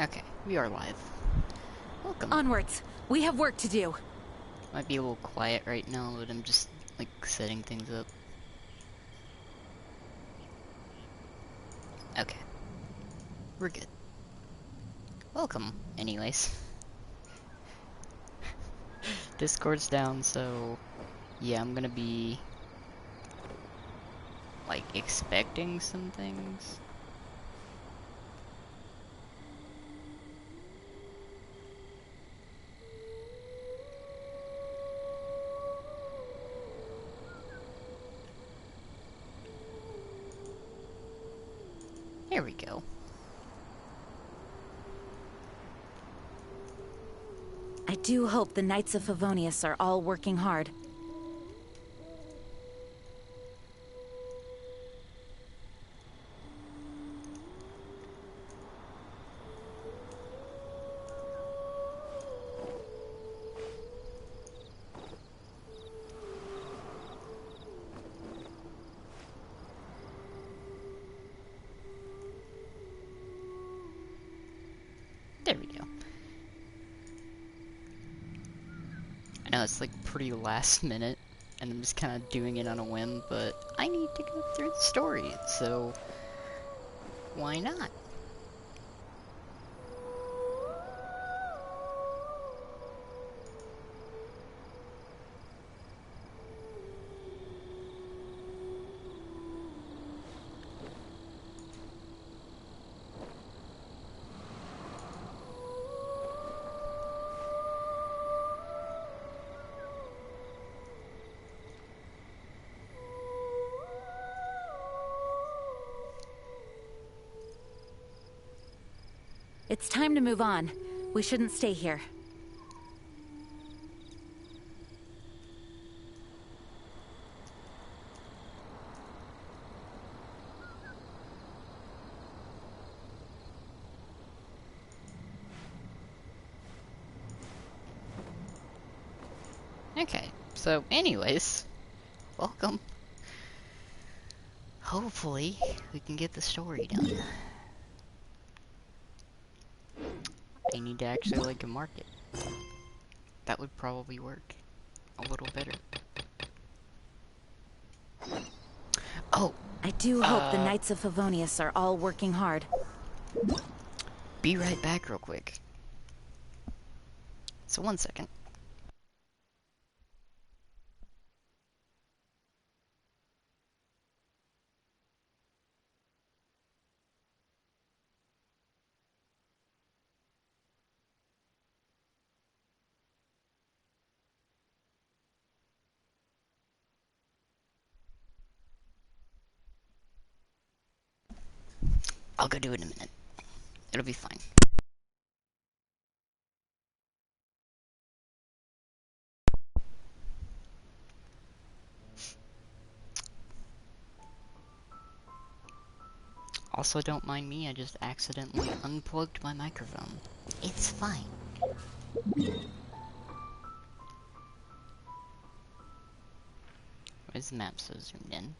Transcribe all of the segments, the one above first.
Okay, we are live. Welcome. Onwards. We have work to do. Might be a little quiet right now, but I'm just, like, setting things up. Okay. We're good. Welcome, anyways. Discord's down, so... yeah, I'm gonna be... like, expecting some things. There we go. I do hope the Knights of Favonius are all working hard. There we go. I know it's like pretty last minute, and I'm just kind of doing it on a whim, but I need to go through the story, so why not? It's time to move on. We shouldn't stay here. Okay, so anyways, welcome. Hopefully, we can get the story done. I need to actually, like, mark it. That would probably work a little better. Oh! I do hope the Knights of Favonius are all working hard. Be right back real quick. So 1 second. I'll go do it in a minute. It'll be fine. Also, don't mind me, I just accidentally unplugged my microphone. It's fine. Where's the map so zoomed in?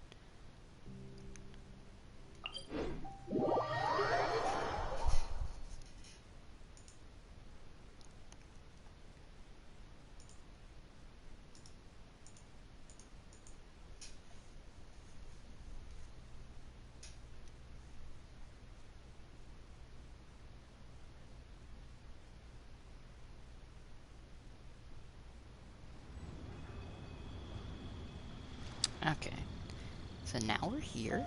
Okay. So now we're here.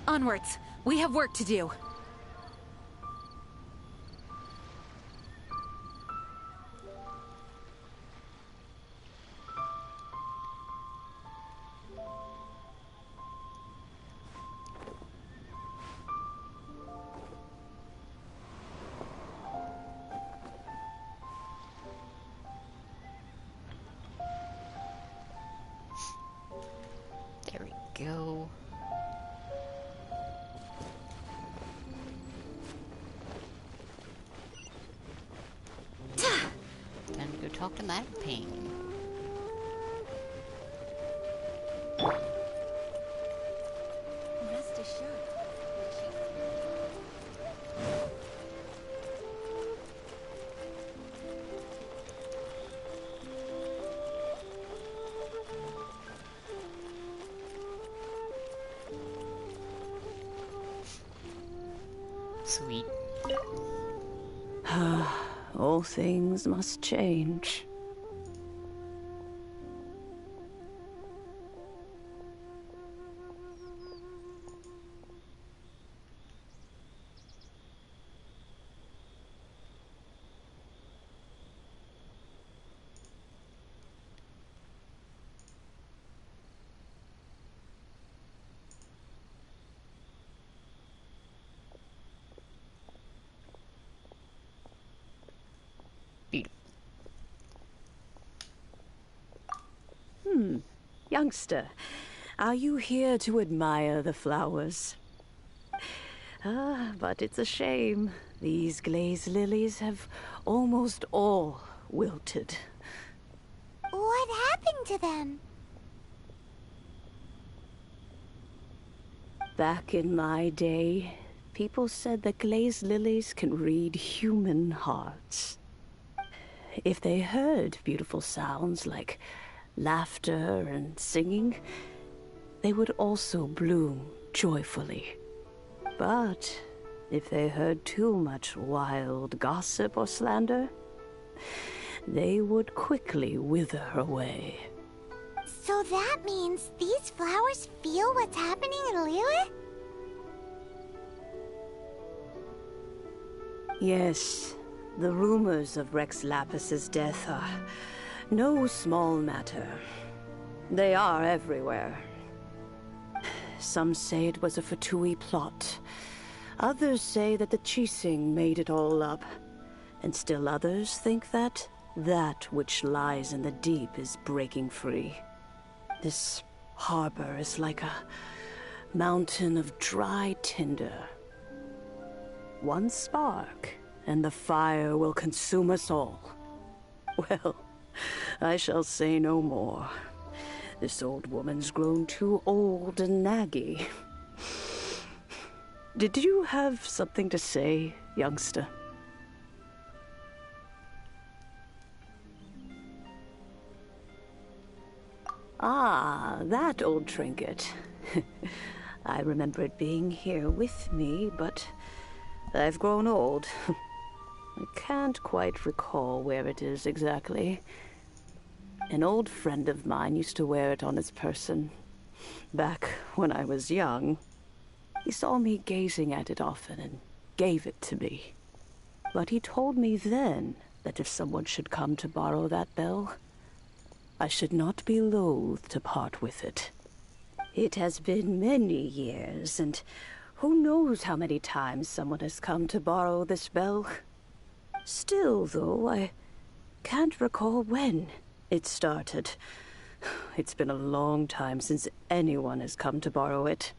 Onwards. We have work to do. There we go. Time to go talk to Madam Payne. Rest assured. Sweet. All things must change. Beautiful. Youngster, are you here to admire the flowers? But it's a shame. These glazed lilies have almost all wilted. What happened to them? Back in my day, people said that glazed lilies can read human hearts. If they heard beautiful sounds like laughter and singing, they would also bloom joyfully. But if they heard too much wild gossip or slander, they would quickly wither away. So that means these flowers feel what's happening in Lilith? Yes, the rumors of Rex Lapis's death are no small matter. They are everywhere. Some say it was a Fatui plot. Others say that the Chising made it all up. And still others think that which lies in the deep is breaking free. This harbor is like a mountain of dry tinder. One spark, and the fire will consume us all. Well, I shall say no more. This old woman's grown too old and naggy. Did you have something to say, youngster? Ah, that old trinket. I remember it being here with me, but I've grown old. I can't quite recall where it is exactly. An old friend of mine used to wear it on his person. Back when I was young, he saw me gazing at it often and gave it to me. But he told me then that if someone should come to borrow that bell, I should not be loath to part with it. It has been many years, and who knows how many times someone has come to borrow this bell. Still, though, I can't recall when it started. It's been a long time since anyone has come to borrow it.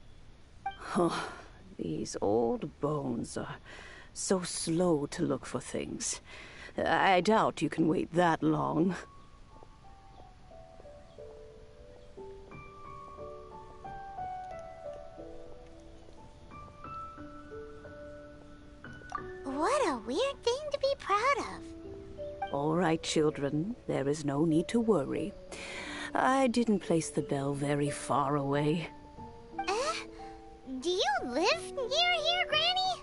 Oh, these old bones are so slow to look for things. I doubt you can wait that long. What a weird thing to be proud of. All right, children, there is no need to worry. I didn't place the bell very far away. Do you live near here, Granny?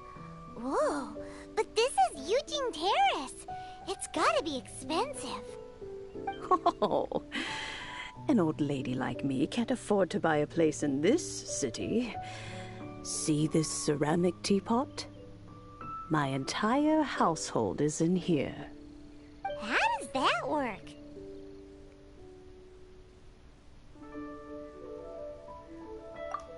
Whoa, but this is Eugene Terrace. It's gotta be expensive. Oh, an old lady like me can't afford to buy a place in this city. See this ceramic teapot? My entire household is in here. How does that work?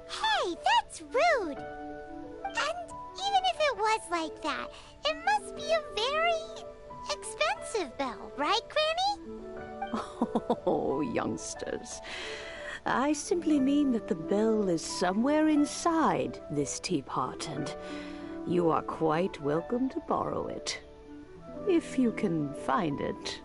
Hey, that's rude! And even if it was like that, it must be a very expensive bell, right, Granny? Oh, youngsters. I simply mean that the bell is somewhere inside this teapot, and you are quite welcome to borrow it. If you can find it.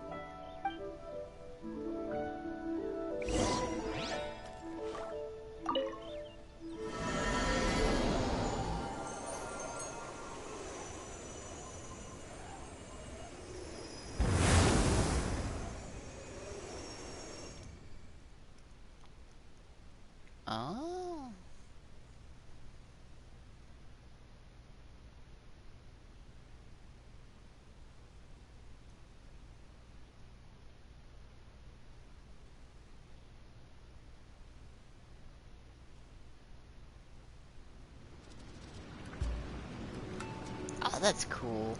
Oh. that's cool.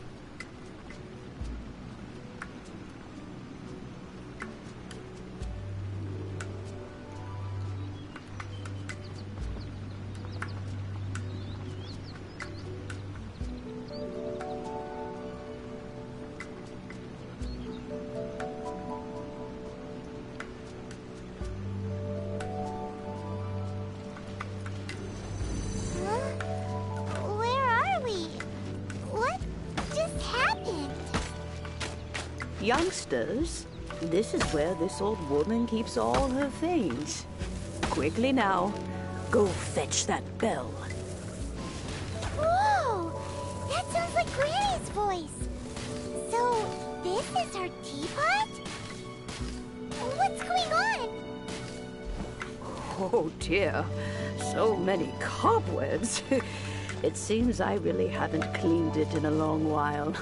Where are we? What just happened? Youngsters, this is where this old woman keeps all her things. Quickly now, go fetch that bell. Whoa! That sounds like Granny's voice. So, this is her teapot? What's going on? Oh dear, so many cobwebs. It seems I really haven't cleaned it in a long while.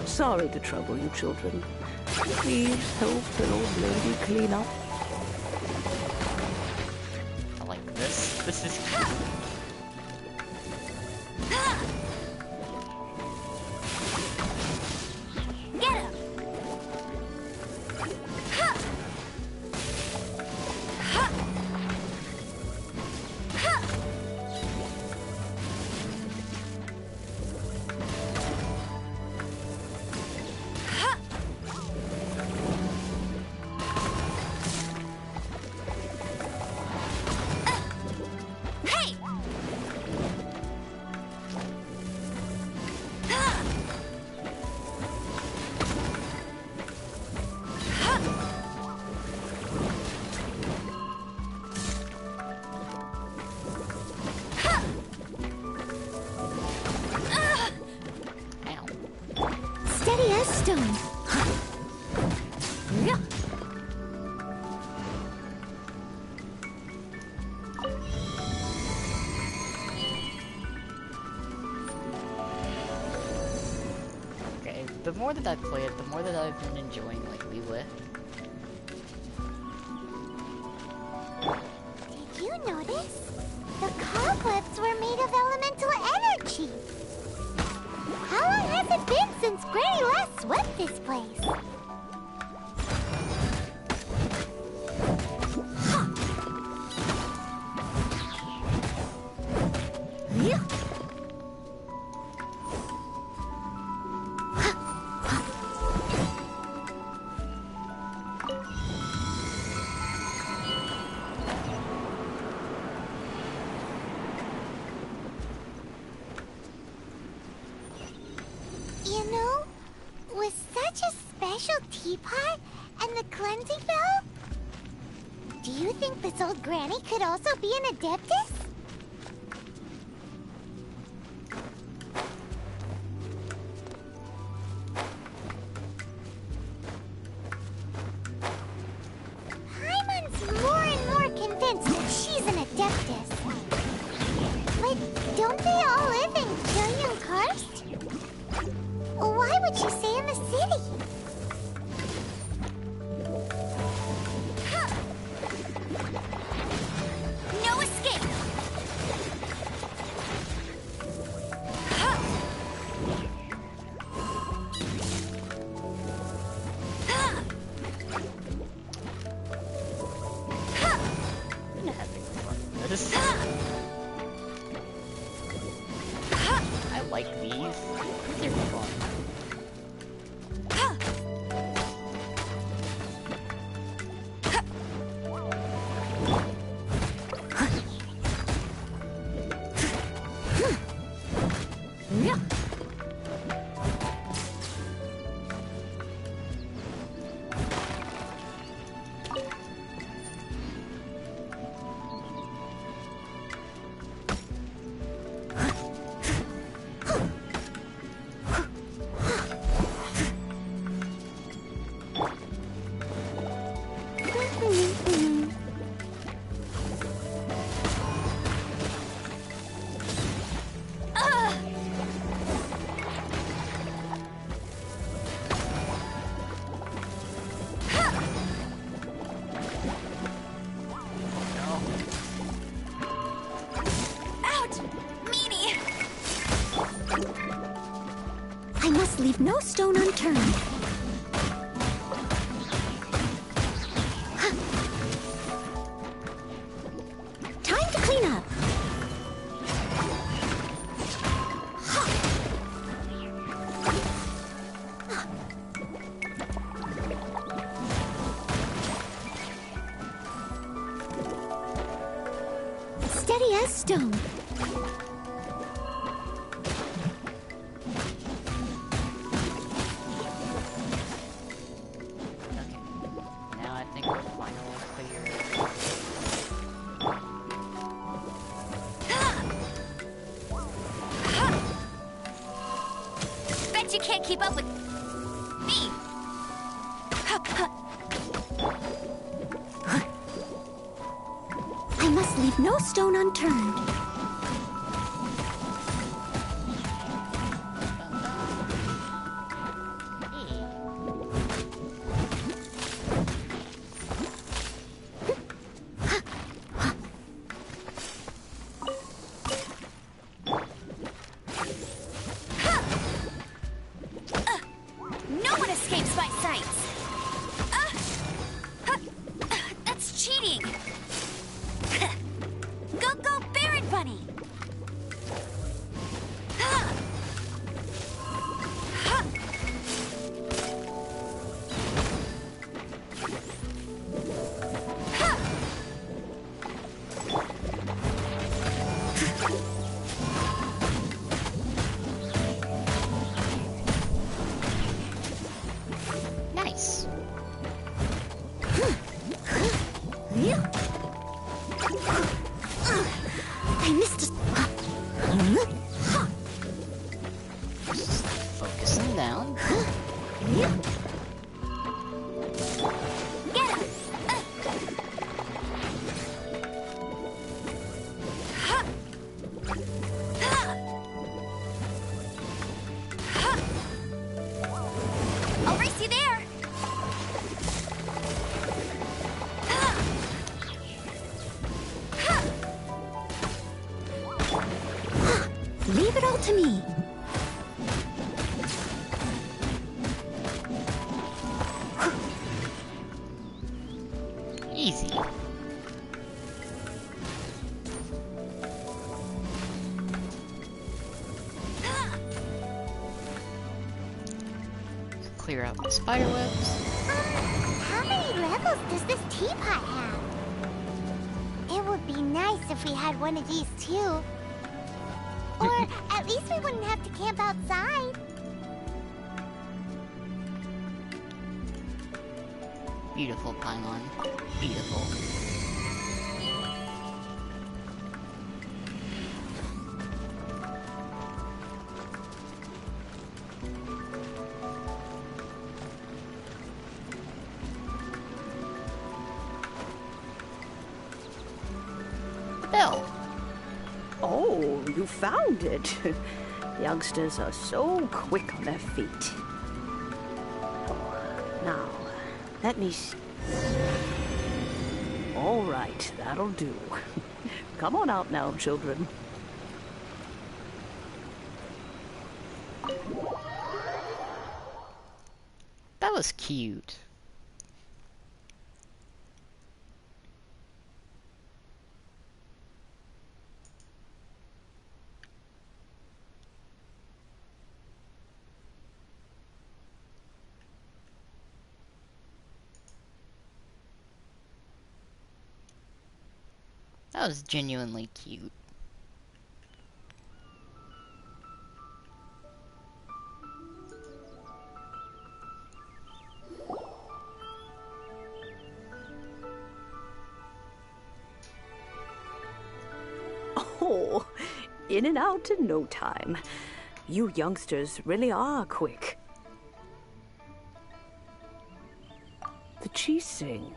Sorry to trouble you, children. Please help an old lady clean up. I like this. This is Get him! Hey! ow. Steady as stone. Yeah. Okay, the more that I play it, the more that I've been enjoying like Lilith. Did you notice? The cobwebs were made of elemental energy. How long has it been since Granny last swept this place? Yeah. You know, with such a special teapot and the cleansing bell, do you think this old granny could also be an adeptus? Paimon's more and more convinced that she's an adeptus. But don't they all live in Killian Karst? Why would she stay in the city? No escape! I'm having fun with this. I like these. They're fun. Yeah. must leave no stone unturned. Time to clean up. Steady as stone. Okay. Now I think we're finally clear. Bet you can't keep up with me. I must leave no stone unturned. No one escapes my sights. That's cheating. Go, Baron Bunny. Nice. I missed Just focusing down. Get him! I'll race you there! Leave it all to me. Easy. Clear out the spider webs. How many levels does this teapot have? It would be nice if we had one of these too. Or at least we wouldn't have to camp outside. Beautiful, Paimon. Beautiful. The bell. Oh, you found it. Youngsters are so quick on their feet. Now, let me see. All right, that'll do. Come on out now, children. That was cute. That was genuinely cute. Oh, in and out in no time. You youngsters really are quick. The Chising.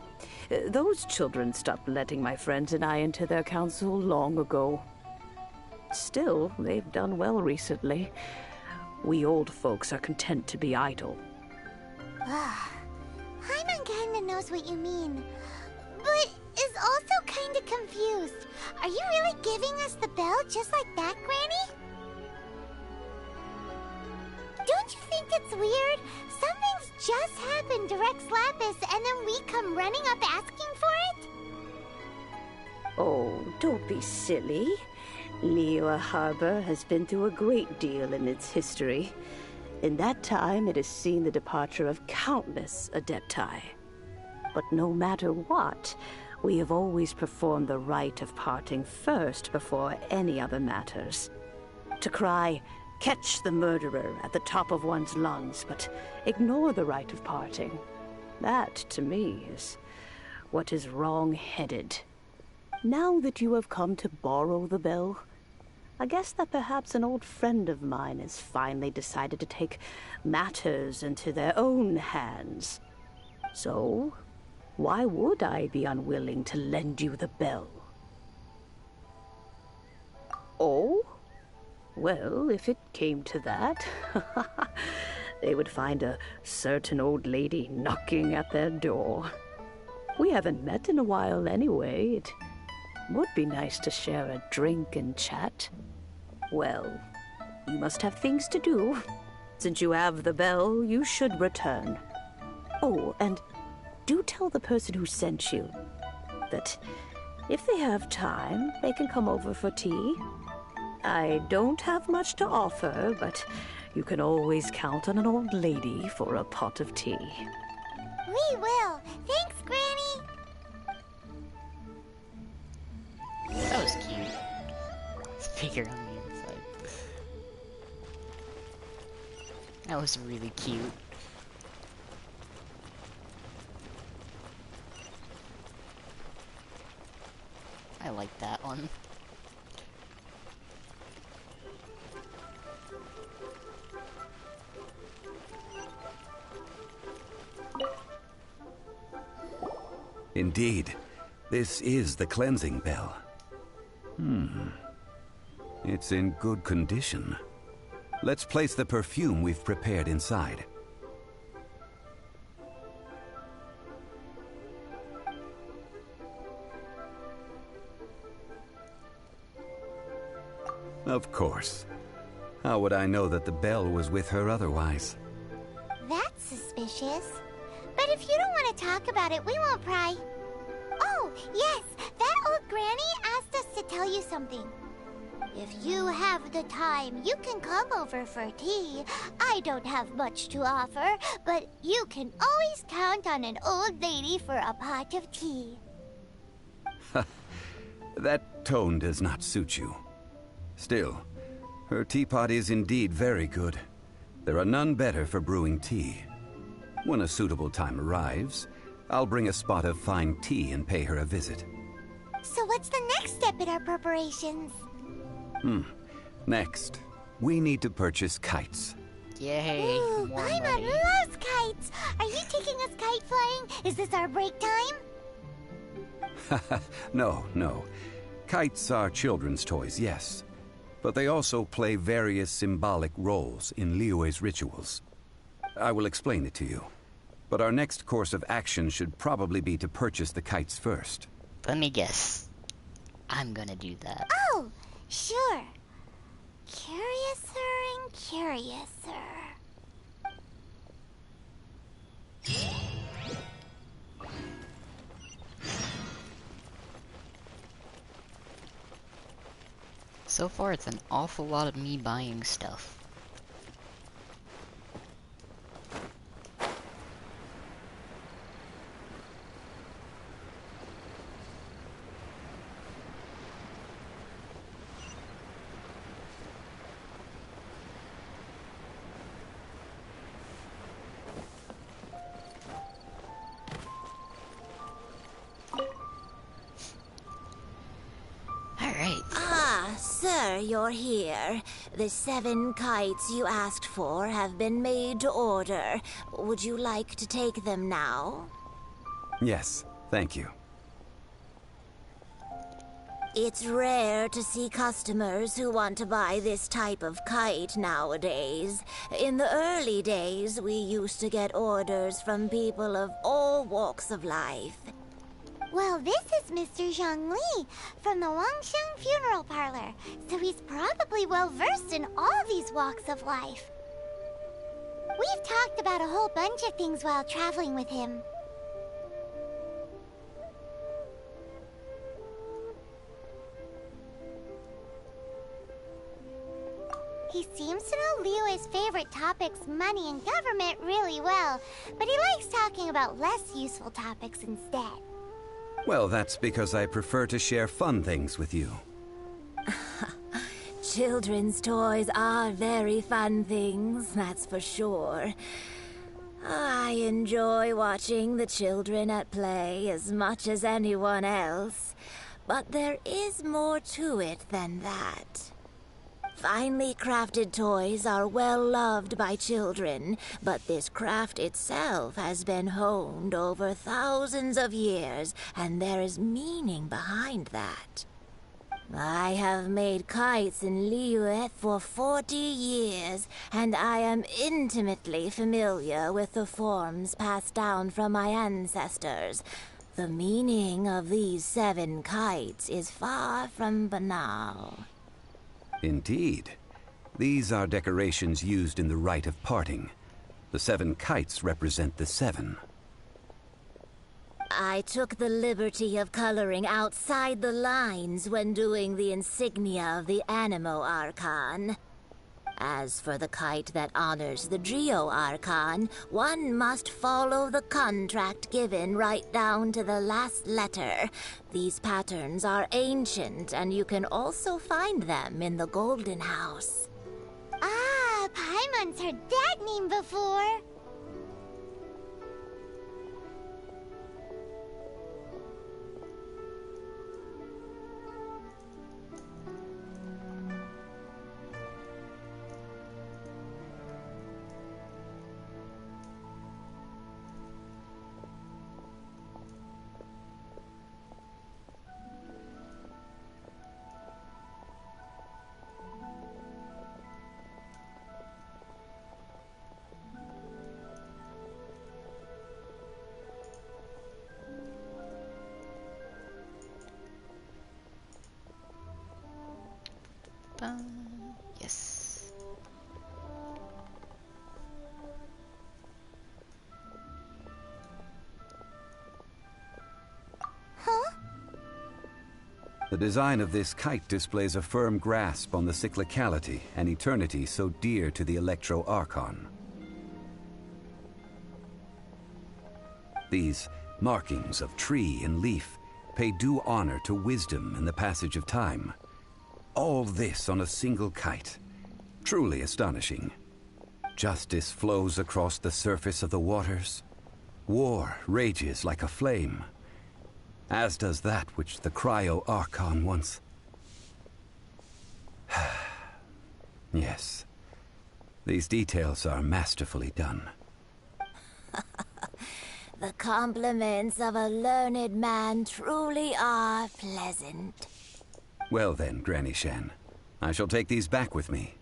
Those children stopped letting my friends and I into their council long ago. Still, they've done well recently. We old folks are content to be idle. Paimon kinda knows what you mean, but is also kinda confused. Are you really giving us the bell just like that, Granny? Don't you think That's weird. Something's just happened to Rex Lapis, and then we come running up asking for it? Oh, don't be silly. Liyue Harbor has been through a great deal in its history. In that time, it has seen the departure of countless Adepti. But no matter what, we have always performed the rite of parting first before any other matters. To cry, "Catch the murderer," at the top of one's lungs, but ignore the rite of parting. That, to me, is what is wrong-headed. Now that you have come to borrow the bell, I guess that perhaps an old friend of mine has finally decided to take matters into their own hands. So, why would I be unwilling to lend you the bell? Oh? Well, if it came to that, they would find a certain old lady knocking at their door. We haven't met in a while anyway. It would be nice to share a drink and chat. Well, you must have things to do. Since you have the bell, you should return. Oh, and do tell the person who sent you that if they have time, they can come over for tea. I don't have much to offer, but you can always count on an old lady for a pot of tea. We will. Thanks, Granny. That was cute. It's bigger on the inside. That was really cute. I like that one. Indeed, this is the cleansing bell. It's in good condition. Let's place the perfume we've prepared inside. Of course. How would I know that the bell was with her otherwise? That's suspicious. But if you don't want to talk about it, we won't pry. Oh, yes, that old granny asked us to tell you something. If you have the time, you can come over for tea. I don't have much to offer, but you can always count on an old lady for a pot of tea. That tone does not suit you. Still, her teapot is indeed very good. There are none better for brewing tea. When a suitable time arrives, I'll bring a spot of fine tea and pay her a visit. So what's the next step in our preparations? Next, we need to purchase kites. Yay! Ooh, More Paimon money. loves kites! Are you taking us kite flying? Is this our break time? No. Kites are children's toys, yes. But they also play various symbolic roles in Liyue's rituals. I will explain it to you. But our next course of action should probably be to purchase the kites first. Let me guess. I'm gonna do that. Oh, sure. Curiouser and curiouser. So far, it's an awful lot of me buying stuff. Alright. Ah, sir, you're here. The 7 kites you asked for have been made to order. Would you like to take them now? Yes, thank you. It's rare to see customers who want to buy this type of kite nowadays. In the early days, we used to get orders from people of all walks of life. Well, this is Mr. Zhongli from the Wangsheng Funeral Parlor, so he's probably well versed in all these walks of life. We've talked about a whole bunch of things while traveling with him. He seems to know Liyue's favorite topics, money and government, really well, but he likes talking about less useful topics instead. Well, that's because I prefer to share fun things with you. Children's toys are very fun things, that's for sure. I enjoy watching the children at play as much as anyone else, but there is more to it than that. Finely crafted toys are well loved by children, but this craft itself has been honed over thousands of years, and there is meaning behind that. I have made kites in Liyue for 40 years, and I am intimately familiar with the forms passed down from my ancestors. The meaning of these 7 kites is far from banal. Indeed. These are decorations used in the rite of parting. The 7 kites represent the 7. I took the liberty of coloring outside the lines when doing the insignia of the Animo Archon. As for the kite that honors the Geo Archon, one must follow the contract given right down to the last letter. These patterns are ancient, and you can also find them in the Golden House. Ah, Paimon's heard that name before. Yes. Huh? The design of this kite displays a firm grasp on the cyclicality and eternity so dear to the Electro Archon. These markings of tree and leaf pay due honor to wisdom and the passage of time. All this on a single kite. Truly astonishing. Justice flows across the surface of the waters. War rages like a flame. As does that which the Cryo Archon once... Yes. These details are masterfully done. The compliments of a learned man truly are pleasant. Well then, Granny Shan, I shall take these back with me.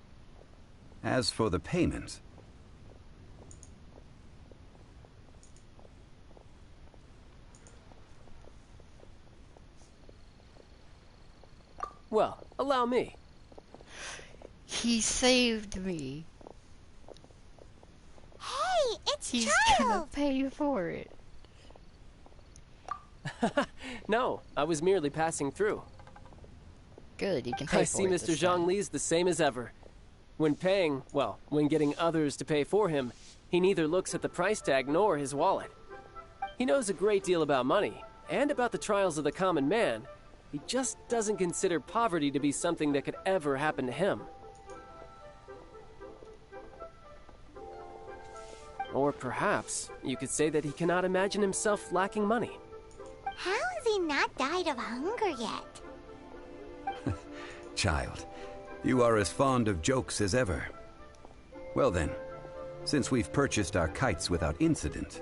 As for the payment... Well, allow me. He saved me. Hey, it's He's gonna Charles! pay for it. No, I was merely passing through. Good, he can pay I for see it Mr. this time. Zhongli's the same as ever. When paying, well, when getting others to pay for him, he neither looks at the price tag nor his wallet. He knows a great deal about money, and about the trials of the common man. He just doesn't consider poverty to be something that could ever happen to him. Or perhaps you could say that he cannot imagine himself lacking money. How has he not died of hunger yet? Child, you are as fond of jokes as ever. Well then, since we've purchased our kites without incident,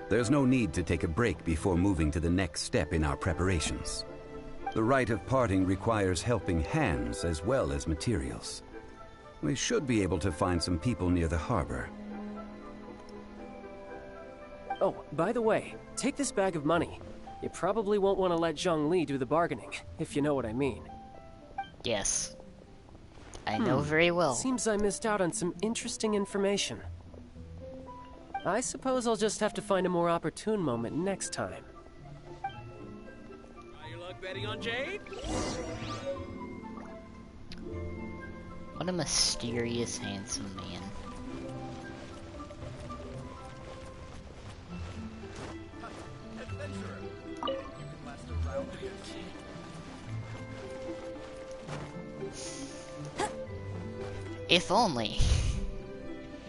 there's no need to take a break before moving to the next step in our preparations. The rite of parting requires helping hands as well as materials. We should be able to find some people near the harbor. Oh, by the way, take this bag of money. You probably won't want to let Zhongli do the bargaining, if you know what I mean. Yes. I know very well. Seems I missed out on some interesting information. I suppose I'll just have to find a more opportune moment next time. Try your luck betting on Jade? What a mysterious, handsome man. If only.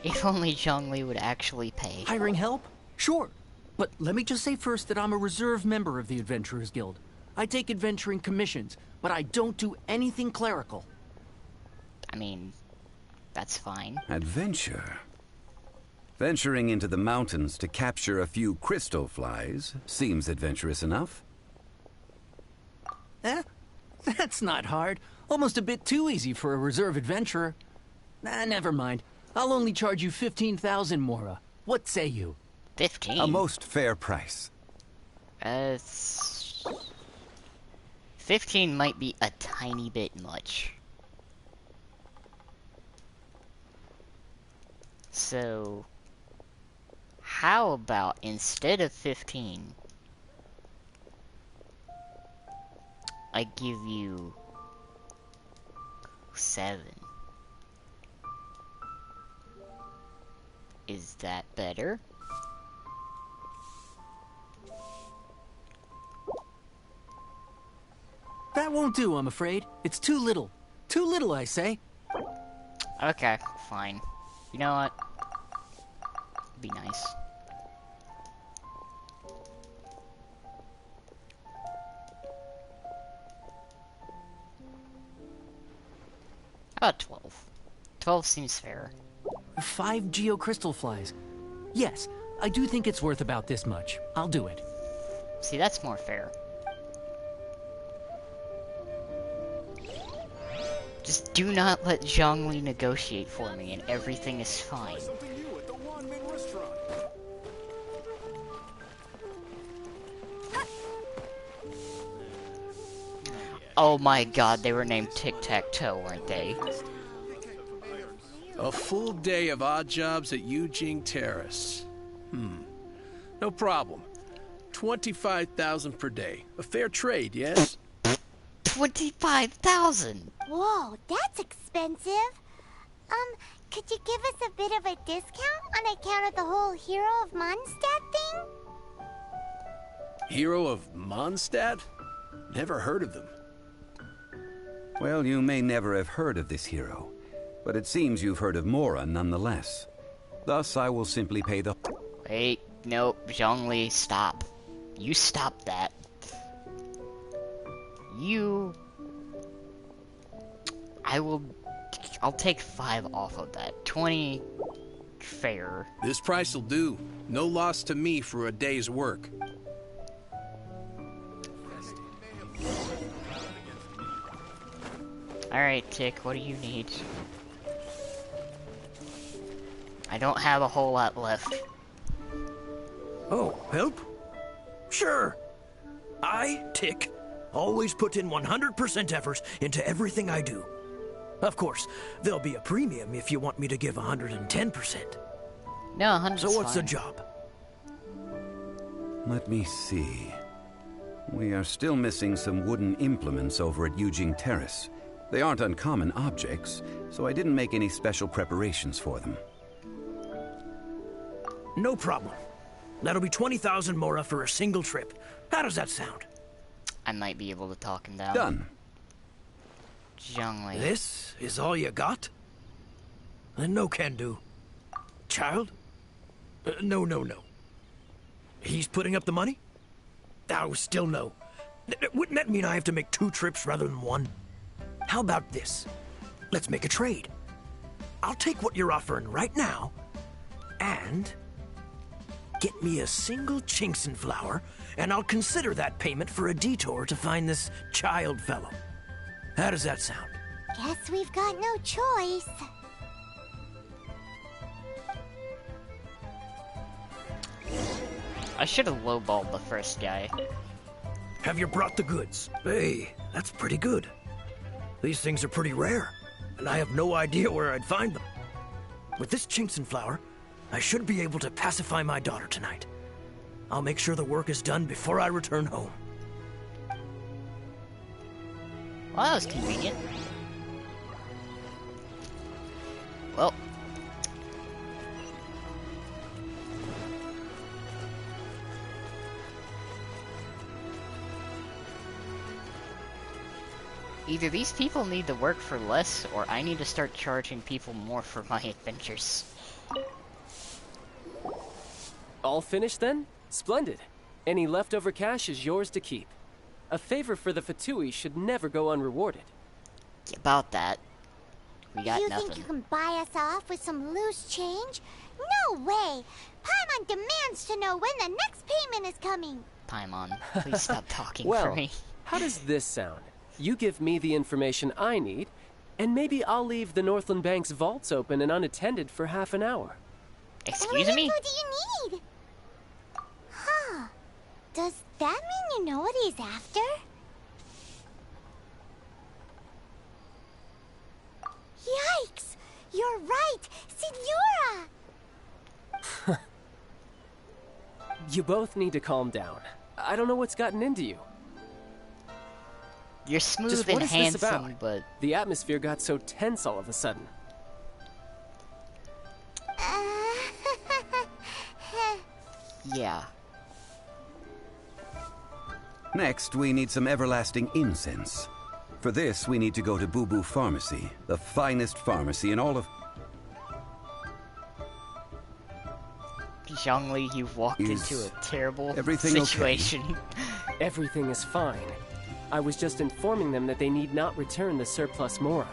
If only Zhongli would actually pay. Hiring help? Sure. But let me just say first that I'm a reserve member of the Adventurers Guild. I take adventuring commissions, but I don't do anything clerical. I mean, that's fine. Adventure? Venturing into the mountains to capture a few crystal flies seems adventurous enough. That's not hard. Almost a bit too easy for a reserve adventurer. Never mind. I'll only charge you 15,000 Mora. What say you? 15? A most fair price. 15 might be a tiny bit much. So, how about instead of 15, I give you 7. Is that better? That won't do, I'm afraid. It's too little. Too little, I say. Okay, fine. You know what? Be nice. How about 12? 12 seems fair. 5 geocrystal flies. Yes, I do think it's worth about this much. I'll do it. See, that's more fair. Just do not let Zhongli negotiate for me and everything is fine. Oh my god, they were named Tic-Tac-Toe, weren't they? A full day of odd jobs at Yujing Terrace. No problem. 25,000 per day. A fair trade, yes? 25,000! Whoa, that's expensive. Could you give us a bit of a discount on account of the whole Hero of Mondstadt thing? Hero of Mondstadt? Never heard of them. Well, you may never have heard of this hero, but it seems you've heard of Mora nonetheless. Thus, I will simply pay the... Wait, nope, Zhongli, stop. You stop that. I'll take 5 off of that. 20, fair. This price will do. No loss to me for a day's work. Alright, Tick, what do you need? I don't have a whole lot left. Oh, help? Sure. I, Tick, always put in 100% effort into everything I do. Of course, there'll be a premium if you want me to give 110%. No, 100%. So what's the job? Let me see. We are still missing some wooden implements over at Yujing Terrace. They aren't uncommon objects, so I didn't make any special preparations for them. No problem. That'll be 20,000 Mora for a single trip. How does that sound? I might be able to talk him down. Done. Zhongli. This is all you got? Then no can do. Child? No. He's putting up the money? Oh, still no. Wouldn't that mean I have to make 2 trips rather than 1? How about this? Let's make a trade. I'll take what you're offering right now, and get me a single Chinkson flower, and I'll consider that payment for a detour to find this child fellow. How does that sound? Guess we've got no choice. I should have lowballed the first guy. Have you brought the goods? Hey, that's pretty good. These things are pretty rare, and I have no idea where I'd find them. With this Chinkson flower, I should be able to pacify my daughter tonight. I'll make sure the work is done before I return home. Well, that was convenient. Well. Either these people need to work for less, or I need to start charging people more for my adventures. All finished then? Splendid. Any leftover cash is yours to keep. A favor for the Fatui should never go unrewarded. About that, we got You nothing. think you can buy us off with some loose change? No way! Paimon demands to know when the next payment is coming. Paimon, please stop talking Well, for me. how does this sound? You give me the information I need, and maybe I'll leave the Northland Bank's vaults open and unattended for half an hour. Excuse What me? info do you need? Huh. Does that mean you know what he's after? Yikes! You're right! Signora! You both need to calm down. I don't know what's gotten into you. You're smooth Just and what is this handsome, about? but The atmosphere got so tense all of a sudden. yeah. Next, we need some everlasting incense. For this, we need to go to Boo Boo Pharmacy, the finest pharmacy in all of... Zhongli, you've walked Is into a terrible everything okay? situation. Everything is fine. I was just informing them that they need not return the surplus Mora.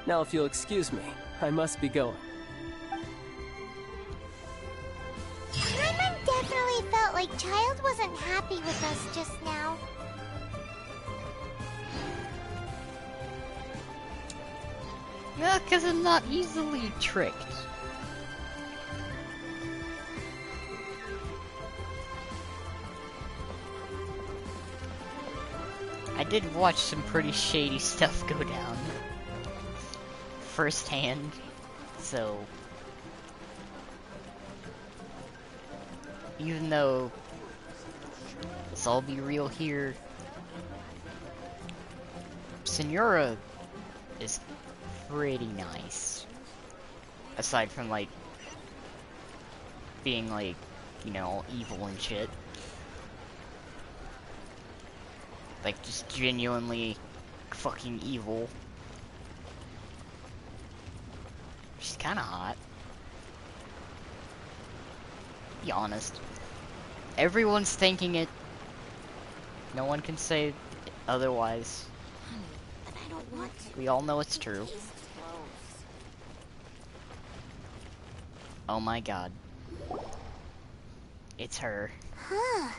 Now, if you'll excuse me, I must be going. Paimon definitely felt like Child wasn't happy with us just now. Yeah, because I'm not easily tricked. I did watch some pretty shady stuff go down firsthand, so even though let's all be real here, Senora is pretty nice. Aside from like being like, you know, evil and shit. Like, just genuinely fucking evil. She's kinda hot. Be honest. Everyone's thinking it. No one can say otherwise. But I don't want to. We all know it's true. He's close. Oh my god. It's her. Huh.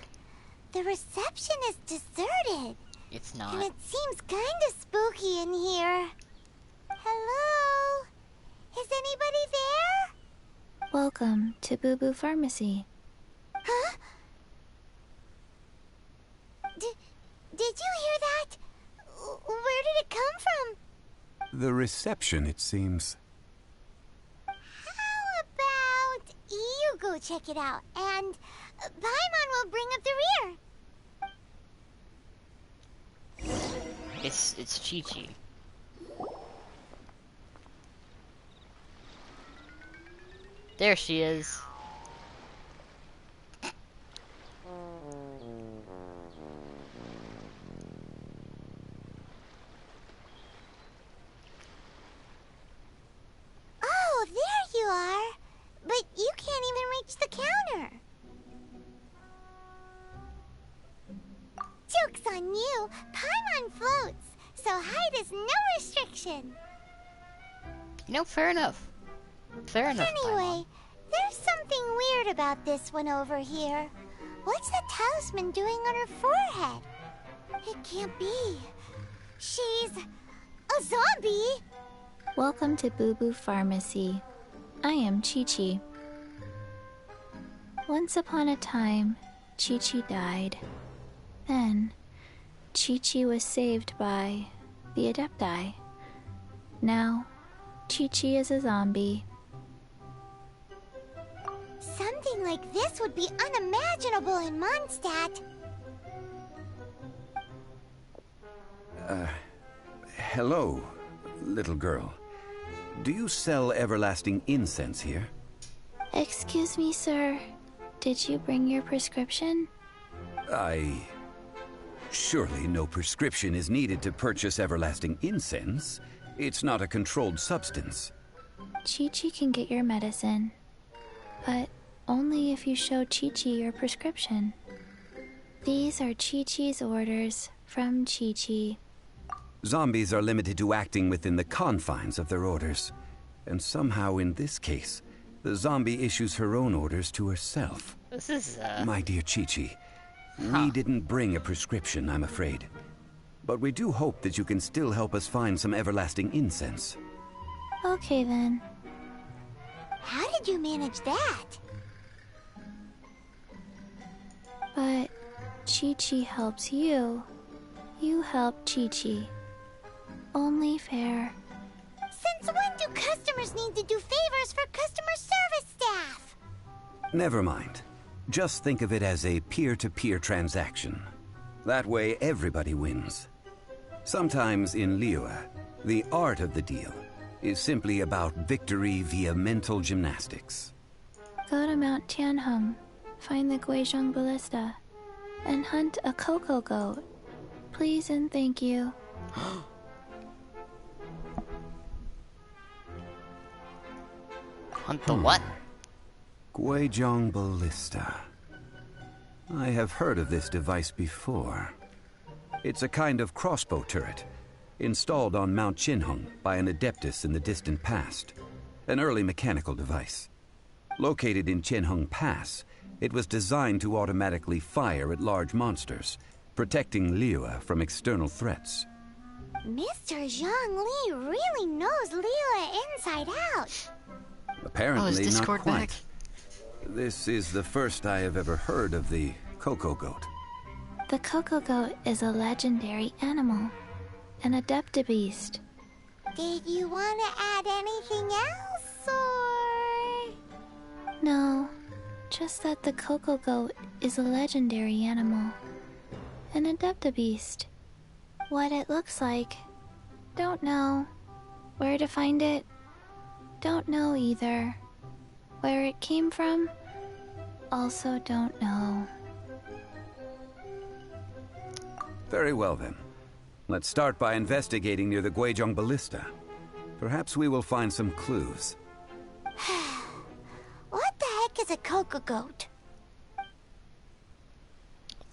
The reception is deserted. It's And not. it seems kinda spooky in here. Hello? Is anybody there? Welcome to Boo Boo Pharmacy. Huh? Did you hear that? Where did it come from? The reception, it seems. How about you go check it out, and Paimon will bring up the rear. It's Chi-Chi. There she is. Oh, there you are. But you can't even reach the counter. Joke's on you. Paimon floats, so height is no restriction. You know, fair enough. Fair enough. Anyway, there's something weird about this one over here. What's the talisman doing on her forehead? It can't be. She's a zombie. Welcome to Boo Boo Pharmacy. I am Chi-Chi. Once upon a time, Chi-Chi died. Then, Chi-Chi was saved by the Adepti. Now, Chi-Chi is a zombie. Anything like this would be unimaginable in Mondstadt. Hello, little girl. Do you sell everlasting incense here? Excuse me, sir. Did you bring your prescription? Surely no prescription is needed to purchase everlasting incense. It's not a controlled substance. Chi-Chi can get your medicine, but only if you show Chi-Chi your prescription. These are Chi-Chi's orders from Chi-Chi. Zombies are limited to acting within the confines of their orders. And somehow in this case, the zombie issues her own orders to herself. This is, My dear Chi-Chi, we didn't bring a prescription, I'm afraid. But we do hope that you can still help us find some everlasting incense. Okay then. How did you manage that? But Chi-Chi helps you. You help Chi-Chi. Only fair. Since when do customers need to do favors for customer service staff? Never mind. Just think of it as a peer-to-peer transaction. That way everybody wins. Sometimes in Liyue, the art of the deal is simply about victory via mental gymnastics. Go to Mount Tianheng, find the Guizhong Ballista, and hunt a cocoa goat. Please and thank you. Hunt the what? Guizhong Ballista. I have heard of this device before. It's a kind of crossbow turret, installed on Mount Qinheng by an adeptus in the distant past. An early mechanical device. Located in Qinheng Pass, it was designed to automatically fire at large monsters, protecting Liyue from external threats. Mr. Zhang Li really knows Liyue inside out. Apparently is Discord not quite. back? This is the first I have ever heard of the cocoa goat. The cocoa goat is a legendary animal, an adeptabeast. Did you want to add anything else, or...? No, just that the cocoa goat is a legendary animal, an adeptabeast. What it looks like, don't know. Where to find it, don't know either. Where it came from, also don't know. Very well then. Let's start by investigating near the Guizhong Ballista. Perhaps we will find some clues. What the heck is a cocoa goat?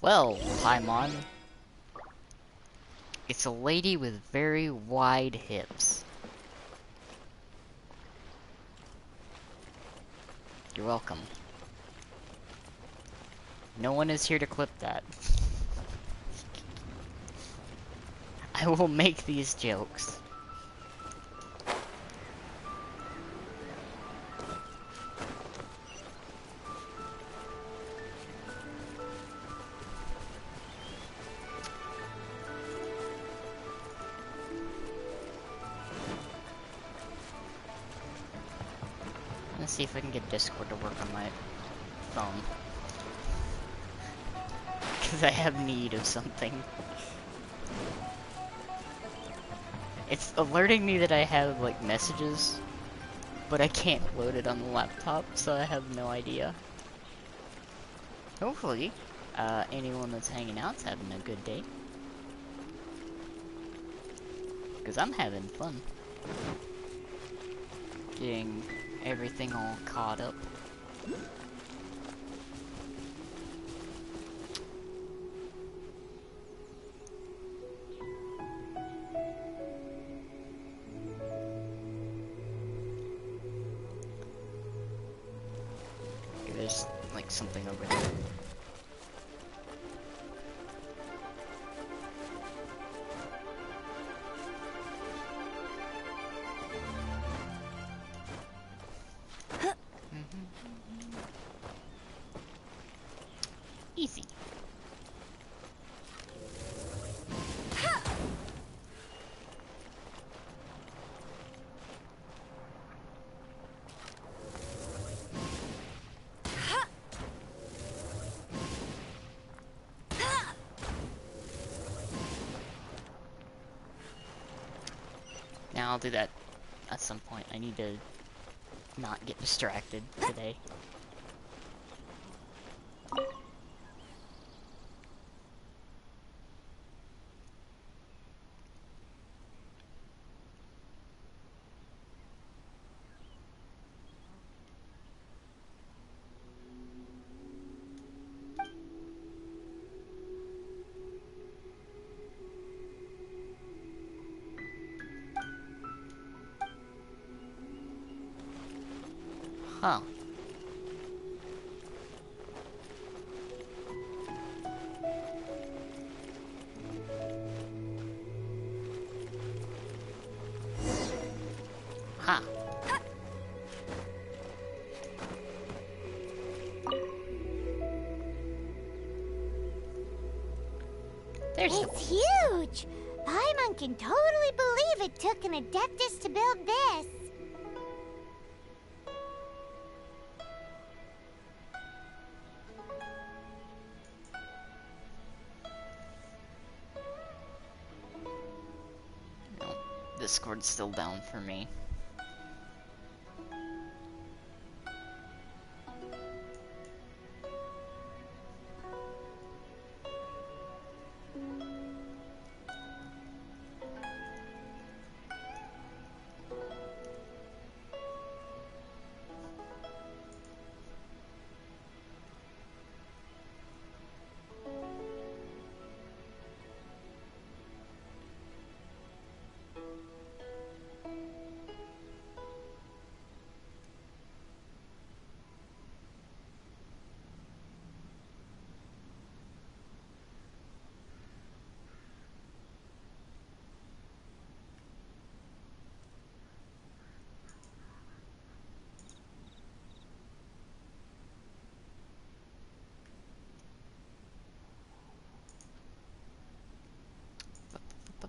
Well, Paimon. It's a lady with very wide hips. You're welcome. No one is here to clip that. I will make these jokes. Let's see if I can get Discord to work on my phone. Because I have need of something. It's alerting me that I have, like, messages, but I can't load it on the laptop, so I have no idea. Hopefully, anyone that's hanging out's having a good day. Because I'm having fun. Getting everything all caught up. Okay, there's like something over there. Easy. Yeah, I'll do that at some point. I need to not get distracted today. Huh. Huh. There's It's huge! Paimon can totally believe it took an Adeptus to build this. No, Discord's still down for me.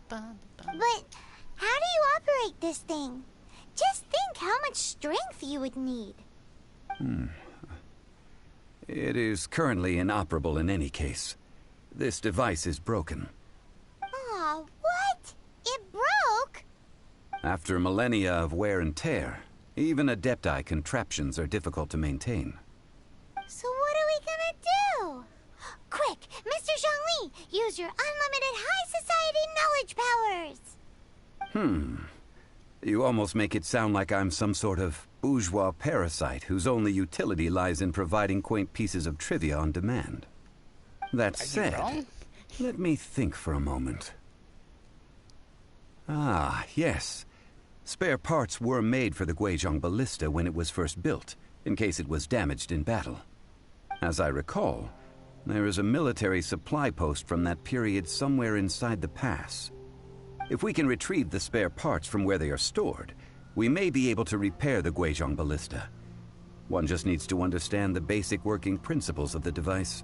But how do you operate this thing? Just think how much strength you would need. It is currently inoperable in any case. This device is broken. Aw, what? It broke? After millennia of wear and tear, even Adepti contraptions are difficult to maintain. So what are we gonna do? Quick, Mr. Zhongli, use your unlimited high society knowledge powers! You almost make it sound like I'm some sort of bourgeois parasite whose only utility lies in providing quaint pieces of trivia on demand. That said, let me think for a moment. Ah, yes. Spare parts were made for the Guizhong ballista when it was first built, in case it was damaged in battle. As I recall, there is a military supply post from that period somewhere inside the pass. If we can retrieve the spare parts from where they are stored, we may be able to repair the Guizhong ballista. One just needs to understand the basic working principles of the device.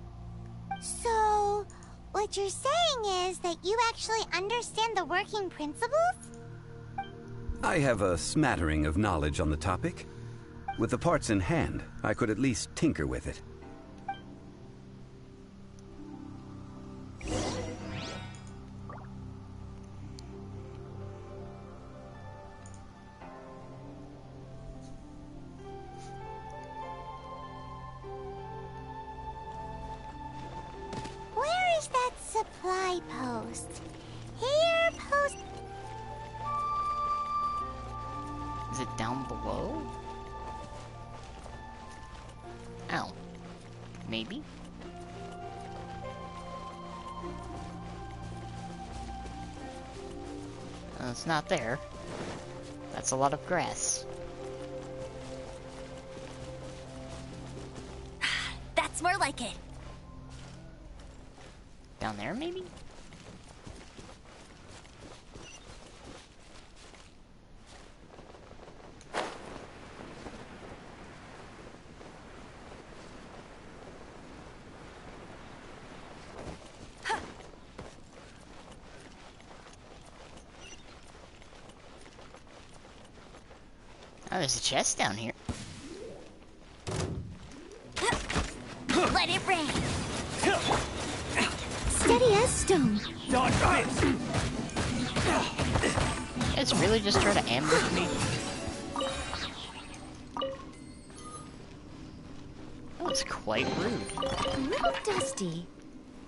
So, what you're saying is that you actually understand the working principles? I have a smattering of knowledge on the topic. With the parts in hand, I could at least tinker with it. Where is that supply post? Here, post... Is it down below? Ow. Maybe? It's not there. That's a lot of grass. That's more like it. Down there, maybe? Oh, there's a chest down here. Let it rain. Steady as stone. You guys guys really just try to ambush me? That was quite rude. A little dusty.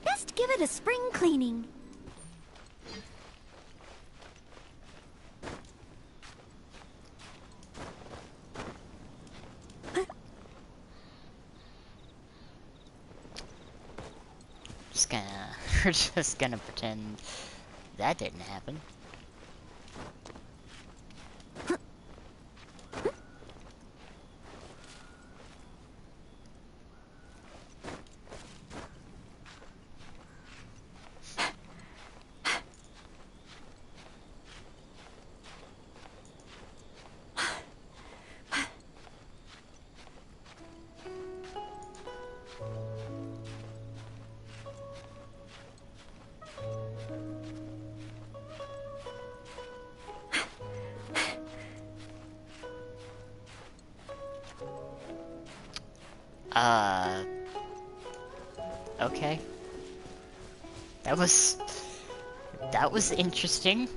Best give it a spring cleaning. We're just gonna pretend that didn't happen. Okay. That was interesting.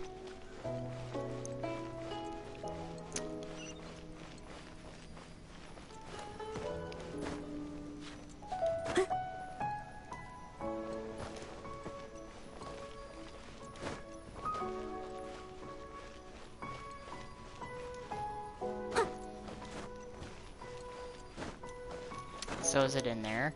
So is it in there?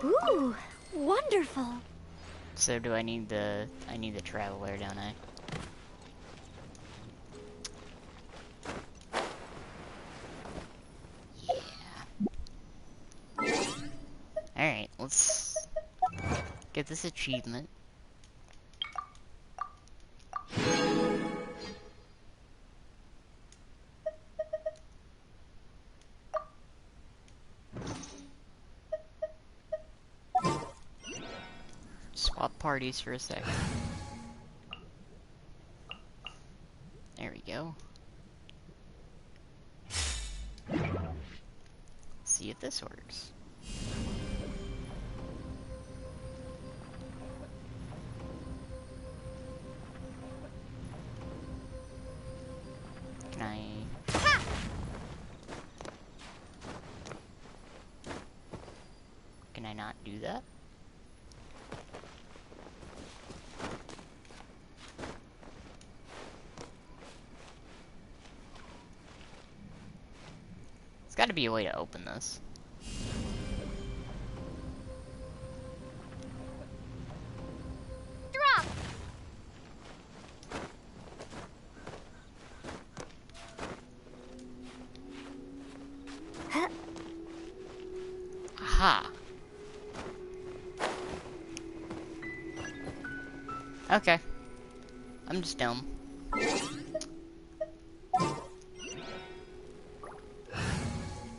Ooh, wonderful. So do I need the traveler, don't I? Yeah. Alright, let's get this achievement. Swap parties for a second. There we go. See if this works. Can I... Can I not do that? There's gotta be a way to open this. Drop! Aha! Okay. I'm just dumb.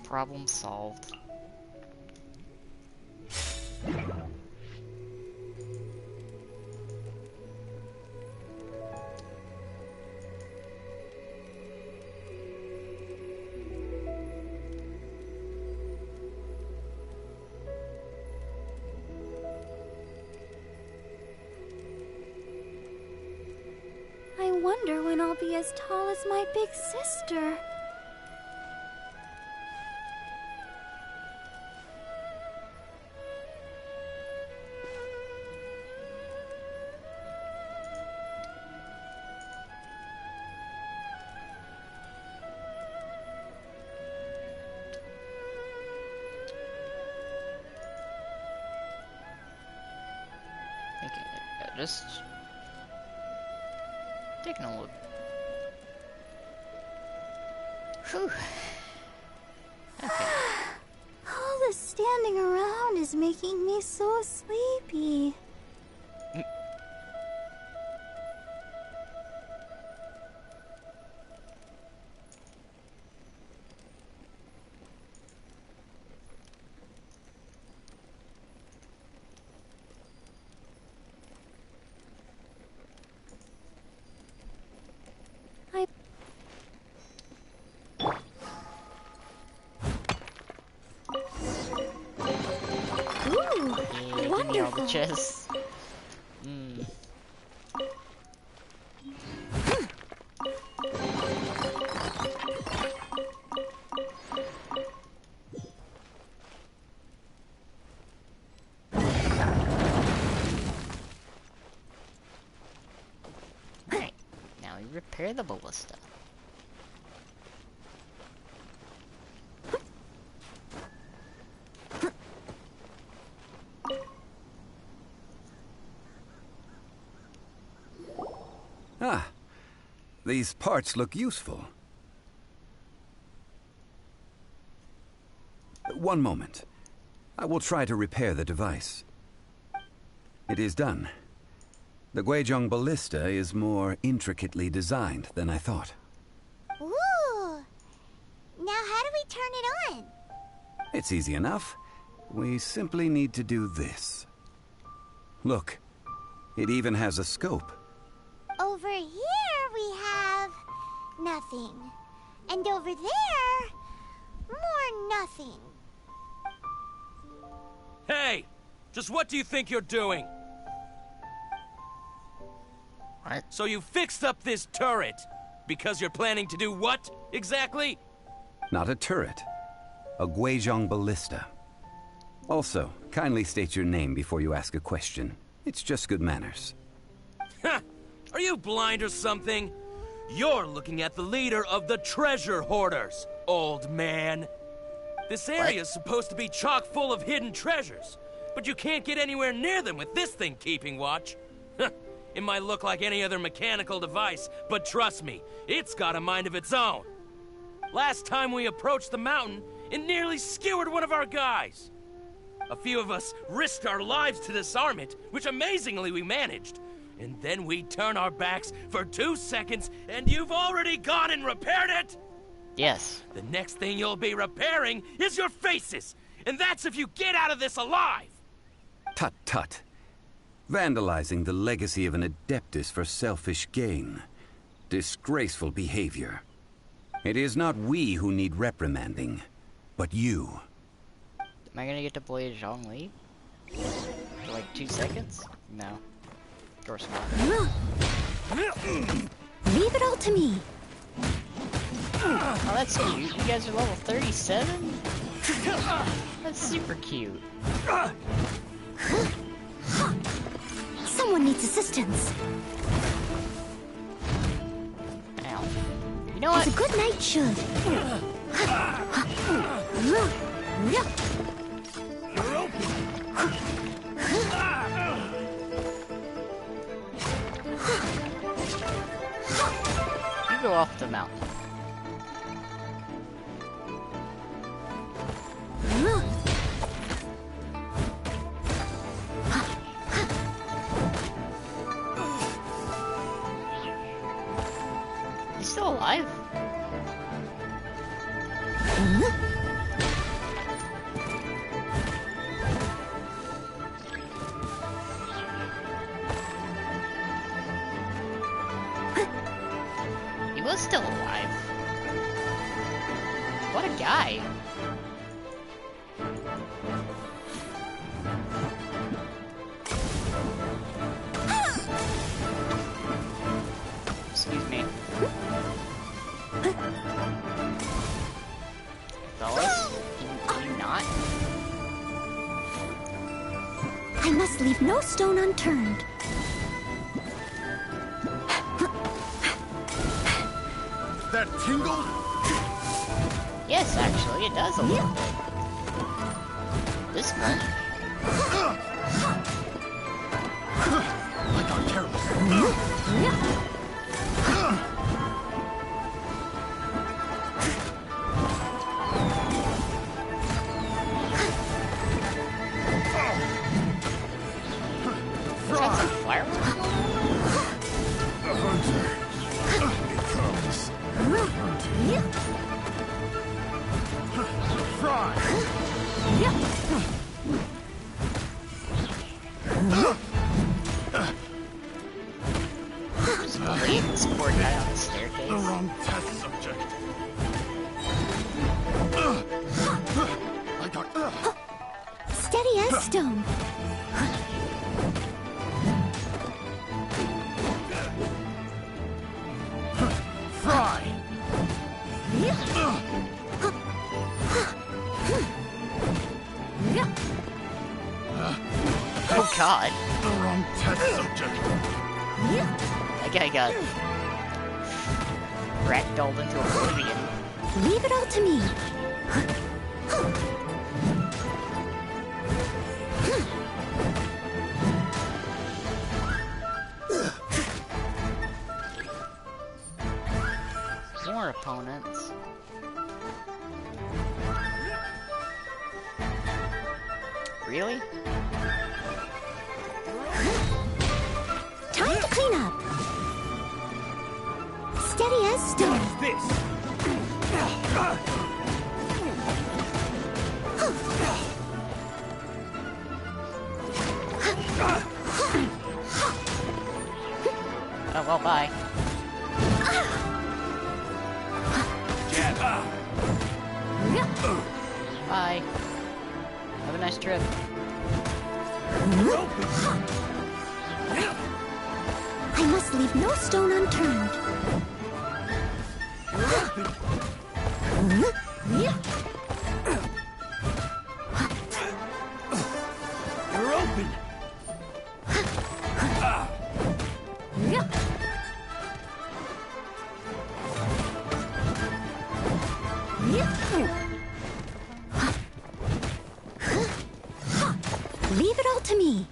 Problem solved. I wonder when I'll be as tall as my big sister. Okay, just taking a look. Whew. Okay. All the standing around is making me so sleepy. chest. Hmm. Alright, now we repair the ballista. Ah, these parts look useful. One moment. I will try to repair the device. It is done. The Guizhong ballista is more intricately designed than I thought. Ooh! Now how do we turn it on? It's easy enough. We simply need to do this. Look, it even has a scope. Over here we have nothing. And over there, more nothing. Hey! Just what do you think you're doing? What? So you fixed up this turret because you're planning to do what, exactly? Not a turret. A Guizhong ballista. Also, kindly state your name before you ask a question. It's just good manners. Ha! Are you blind or something? You're looking at the leader of the treasure hoarders, old man. This area is supposed to be chock full of hidden treasures, but you can't get anywhere near them with this thing keeping watch. It might look like any other mechanical device, but trust me, it's got a mind of its own. Last time we approached the mountain, it nearly skewered one of our guys. A few of us risked our lives to disarm it, which amazingly we managed. And then we turn our backs for 2 seconds, and you've already gone and repaired it? Yes. The next thing you'll be repairing is your faces, and that's if you get out of this alive! Tut tut. Vandalizing the legacy of an Adeptus for selfish gain. Disgraceful behavior. It is not we who need reprimanding, but you. Am I gonna get to play Zhongli? For like 2 seconds? No. Of course not. Leave it all to me. Oh, that's cute. You guys are level 37? That's super cute. Someone needs assistance. Ow. You know what? As a good knight should. You go off the mountain. He's still alive? He was still alive. What a guy. Excuse me. Fellas, can you not? I must leave no stone unturned. That tingle? Yes, actually, it does a little bit. This one. I got careless. Got some fireworks? The hunter becomes hunted. Fry! Just leave this poor guy on the staircase. The wrong test subject. I got. Steady as stone. Oh god. The wrong test subject. That guy got ragdolled into oblivion. Leave it all to me. More opponents. Really? Time to clean up. Steady as stone. This. Oh, well, bye. Bye. Have a nice trip. I must leave no stone unturned. You're open. Leave it all to me.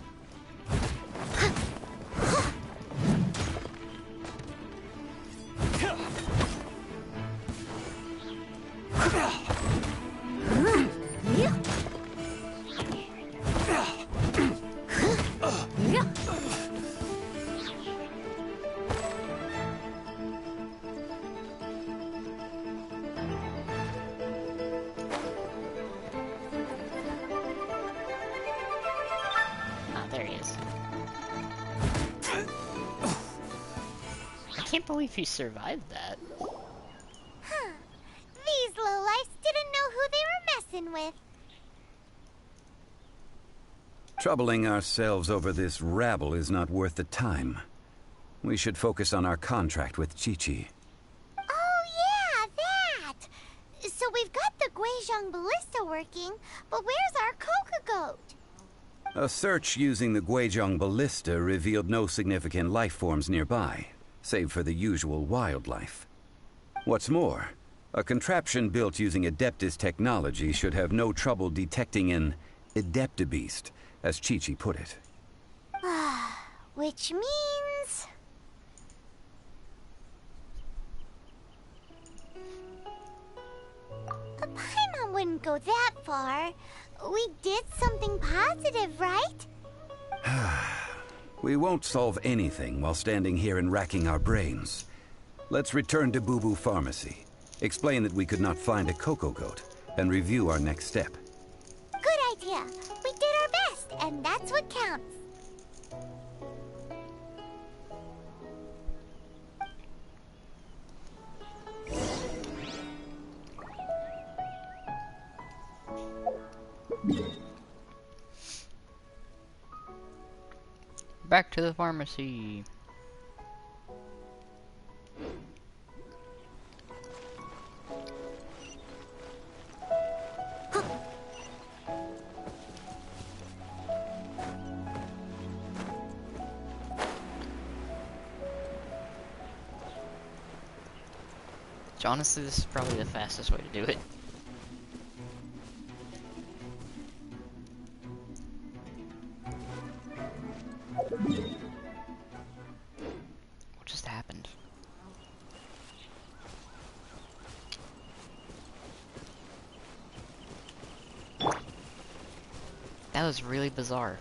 There he is. I can't believe he survived that. Huh. These lowlifes didn't know who they were messing with. Troubling ourselves over this rabble is not worth the time. We should focus on our contract with Chi-Chi. Oh yeah, that! So we've got the Guizhong ballista working, but where's our Coca goat? A search using the Guizhong ballista revealed no significant life forms nearby, save for the usual wildlife. What's more, a contraption built using Adeptus technology should have no trouble detecting an Adeptabeast, as Chi-Chi put it. Which means... Paimon wouldn't go that far. We did something positive, right? We won't solve anything while standing here and racking our brains. Let's return to Boo Boo Pharmacy, explain that we could not find a Coco Goat, and review our next step. Good idea. We did our best, and that's what counts. Back to the pharmacy. So honestly, this is probably the fastest way to do it. What just happened? That was really bizarre.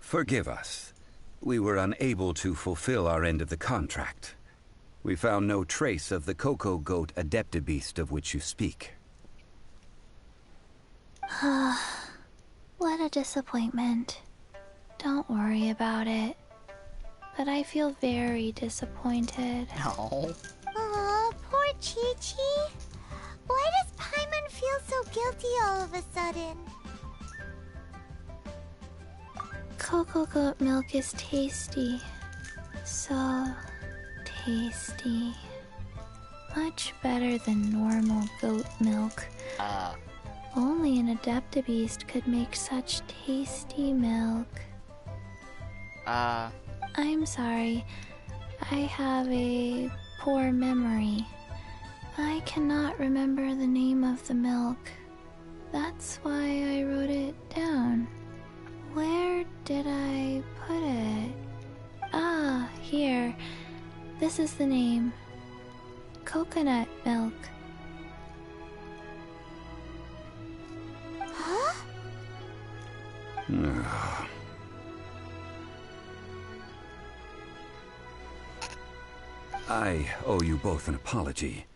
Forgive us. We were unable to fulfill our end of the contract. We found no trace of the Coco Goat Adeptabeast of which you speak. a disappointment. Don't worry about it. But I feel very disappointed. No. Aw, poor Chi-Chi. Why does Paimon feel so guilty all of a sudden? Cocoa goat milk is tasty. So tasty. Much better than normal goat milk. Only an Adeptabeast could make such tasty milk. I'm sorry. I have a poor memory. I cannot remember the name of the milk. That's why I wrote it down. Where did I put it? Ah, here. This is the name. Coconut milk. Huh? I owe you both an apology.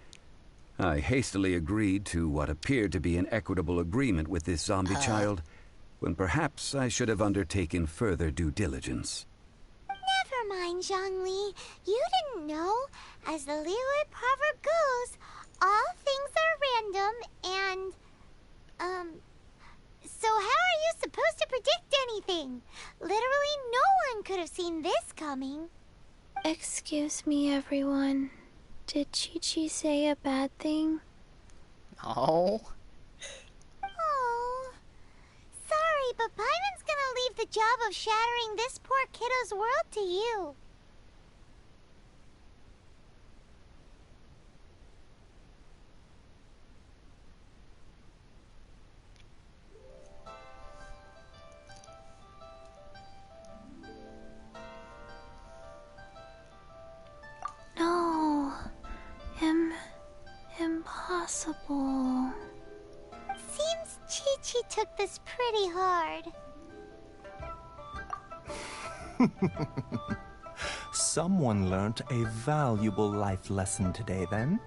I hastily agreed to what appeared to be an equitable agreement with this zombie child, when perhaps I should have undertaken further due diligence. Never mind, Zhongli. You didn't know. As the Liyue proverb goes, all things are random and, so how are you supposed to predict anything? Literally no one could have seen this coming. Excuse me, everyone. Did Chi-Chi say a bad thing? Oh. Oh. Sorry, but Paimon's gonna leave the job of shattering this poor kiddo's world to you. No. Impossible. Seems Chi-Chi took this pretty hard. Someone learnt a valuable life lesson today, then.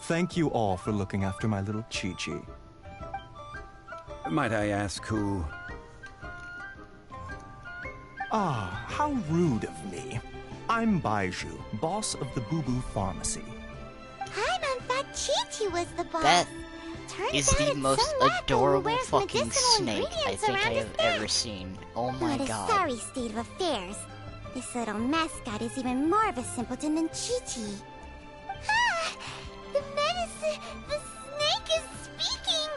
Thank you all for looking after my little Chi-Chi. Might I ask who... Ah, how rude of me. I'm Baiju, boss of the Boo Boo Pharmacy. Paimon thought Chi-Chi was the boss. That Turns is out the it's most some rat who adorable wears fucking medicinal snake I ingredients think I around his have neck. ever seen. Oh my What god. a sorry state of affairs. This little mascot is even more of a simpleton than Chi-Chi. Ah! The medicine... The snake is speaking!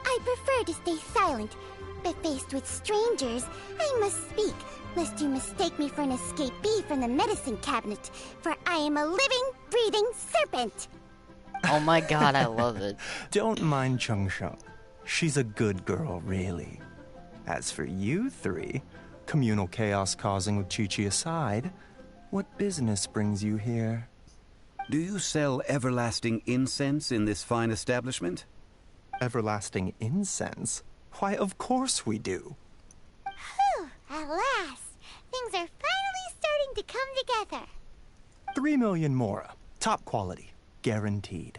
I prefer to stay silent, but faced with strangers, I must speak, lest you mistake me for an escapee from the medicine cabinet, for I am a living, breathing serpent! Oh my god, I love it. Don't mind Chung Sheng. She's a good girl, really. As for you three, communal chaos causing with Chi-Chi aside, what business brings you here? Do you sell everlasting incense in this fine establishment? Everlasting incense? Why, of course we do. Whew, at last! Things are finally starting to come together. 3 million mora. Top quality. Guaranteed.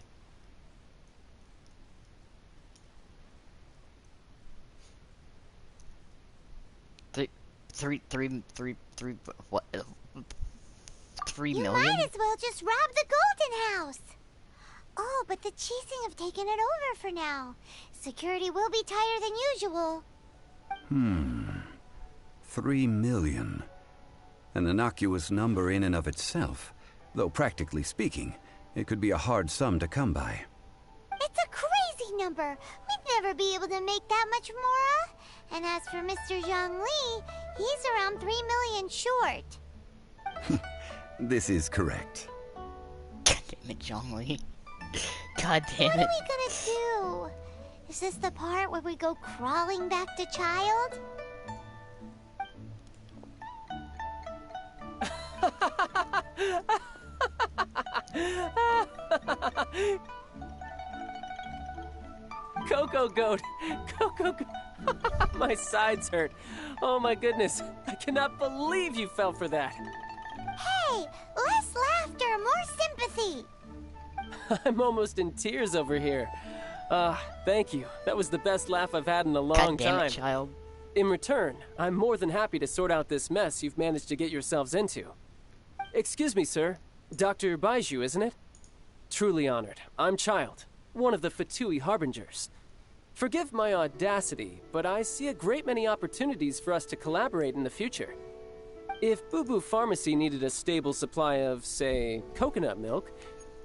What? 3 You million? might as well just rob the Golden House. Oh, but the Chising have taken it over for now. Security will be tighter than usual. 3 million. An innocuous number in and of itself, though practically speaking, it could be a hard sum to come by. It's a crazy number. We'd never be able to make that much mora. And as for Mr. Zhongli, he's around 3 million short. This is correct. God damn it, Zhongli. God damn What it. are we gonna do? Is this the part where we go crawling back to child? Cocoa goat! Cocoa goat! My sides hurt. Oh my goodness. I cannot believe you fell for that. Hey, less laughter, more sympathy. I'm almost in tears over here. Thank you. That was the best laugh I've had in a long God damn time. it, child. In return, I'm more than happy to sort out this mess you've managed to get yourselves into. Excuse me, sir. Dr. Baiju, isn't it? Truly honored. I'm Child, one of the Fatui Harbingers. Forgive my audacity, but I see a great many opportunities for us to collaborate in the future. If Boo Boo Pharmacy needed a stable supply of, say, coconut milk,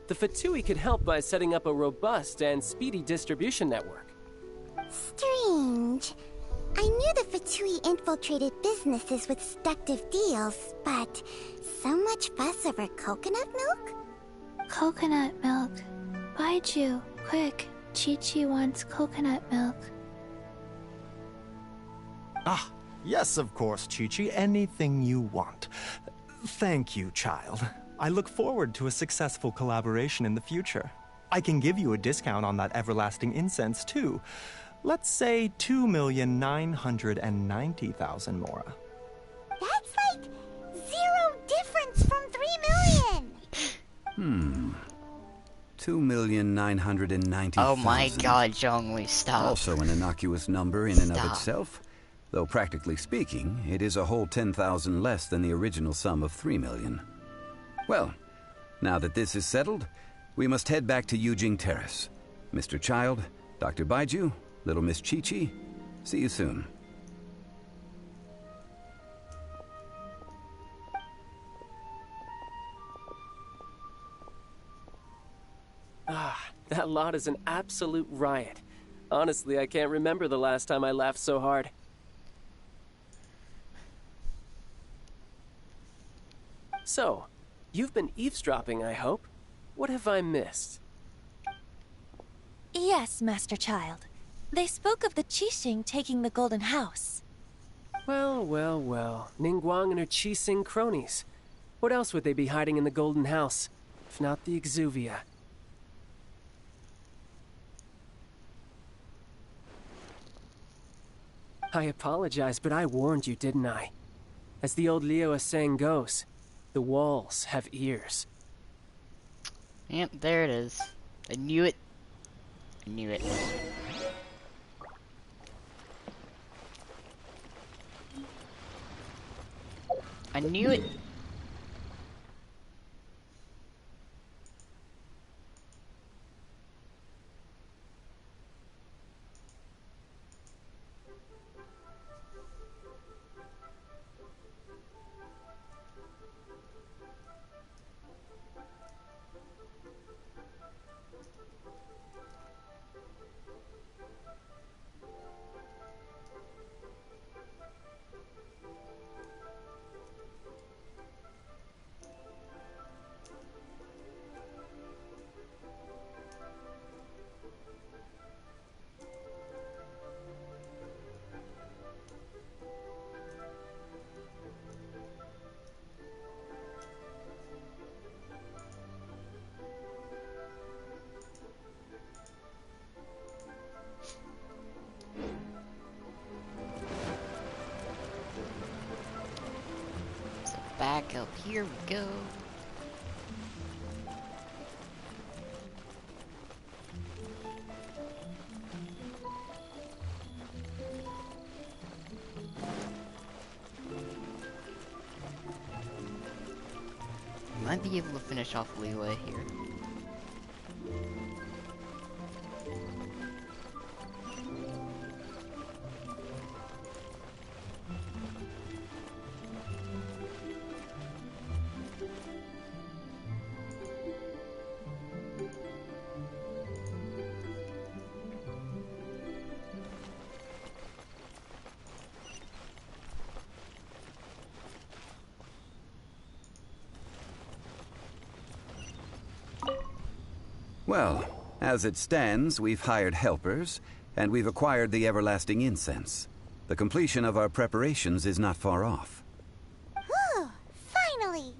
the Fatui could help by setting up a robust and speedy distribution network. Strange. I knew the Fatui infiltrated businesses with seductive deals, but so much fuss over coconut milk? Coconut milk. Baiju, quick. Chi-Chi wants coconut milk. Ah, yes, of course, Chi-Chi. Anything you want. Thank you, child. I look forward to a successful collaboration in the future. I can give you a discount on that everlasting incense, too. Let's say 2,990,000 Mora. That's like 0 difference from 3 million! 2,990,000. Oh my god, Zhongli, stop. Also an innocuous number in and of Stop. itself. Though practically speaking, it is a whole 10,000 less than the original sum of 3 million. Well, now that this is settled, we must head back to Yujing Terrace. Mr. Child, Dr. Baiju, little Miss Chi-Chi, see you soon. That lot is an absolute riot. Honestly, I can't remember the last time I laughed so hard. So, you've been eavesdropping, I hope. What have I missed? Yes, Master Child. They spoke of the Qixing taking the Golden House. Well, well, well. Ningguang and her Qixing cronies. What else would they be hiding in the Golden House, if not the Exuvia? I apologize, but I warned you, didn't I? As the old Liu saying goes, the walls have ears. Yep, there it is. I knew it. I knew it. I knew it. Back up, here we go. Might be able to finish off Leeway here. Well, as it stands, we've hired helpers, and we've acquired the everlasting incense. The completion of our preparations is not far off. Whew, finally!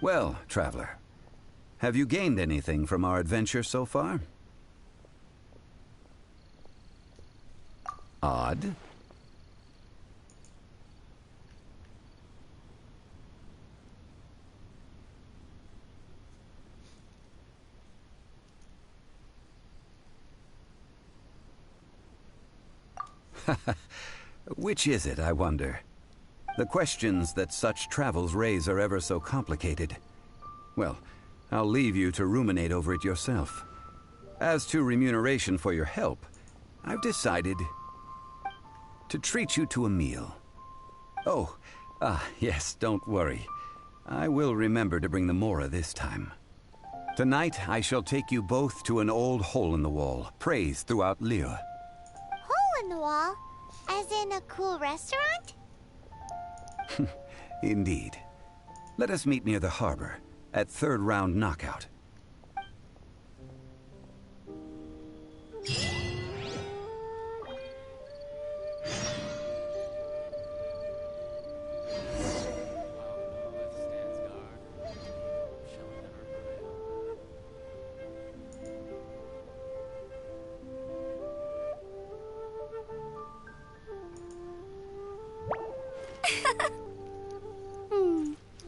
Well, traveler, have you gained anything from our adventure so far? Odd. Which is it, I wonder? The questions that such travels raise are ever so complicated. Well, I'll leave you to ruminate over it yourself. As to remuneration for your help, I've decided to treat you to a meal. Oh, yes, don't worry. I will remember to bring the Mora this time. Tonight, I shall take you both to an old hole-in-the-wall, praised throughout Liyue. Hole in the wall? As in a cool restaurant? Indeed. Let us meet near the harbor, at third round knockout.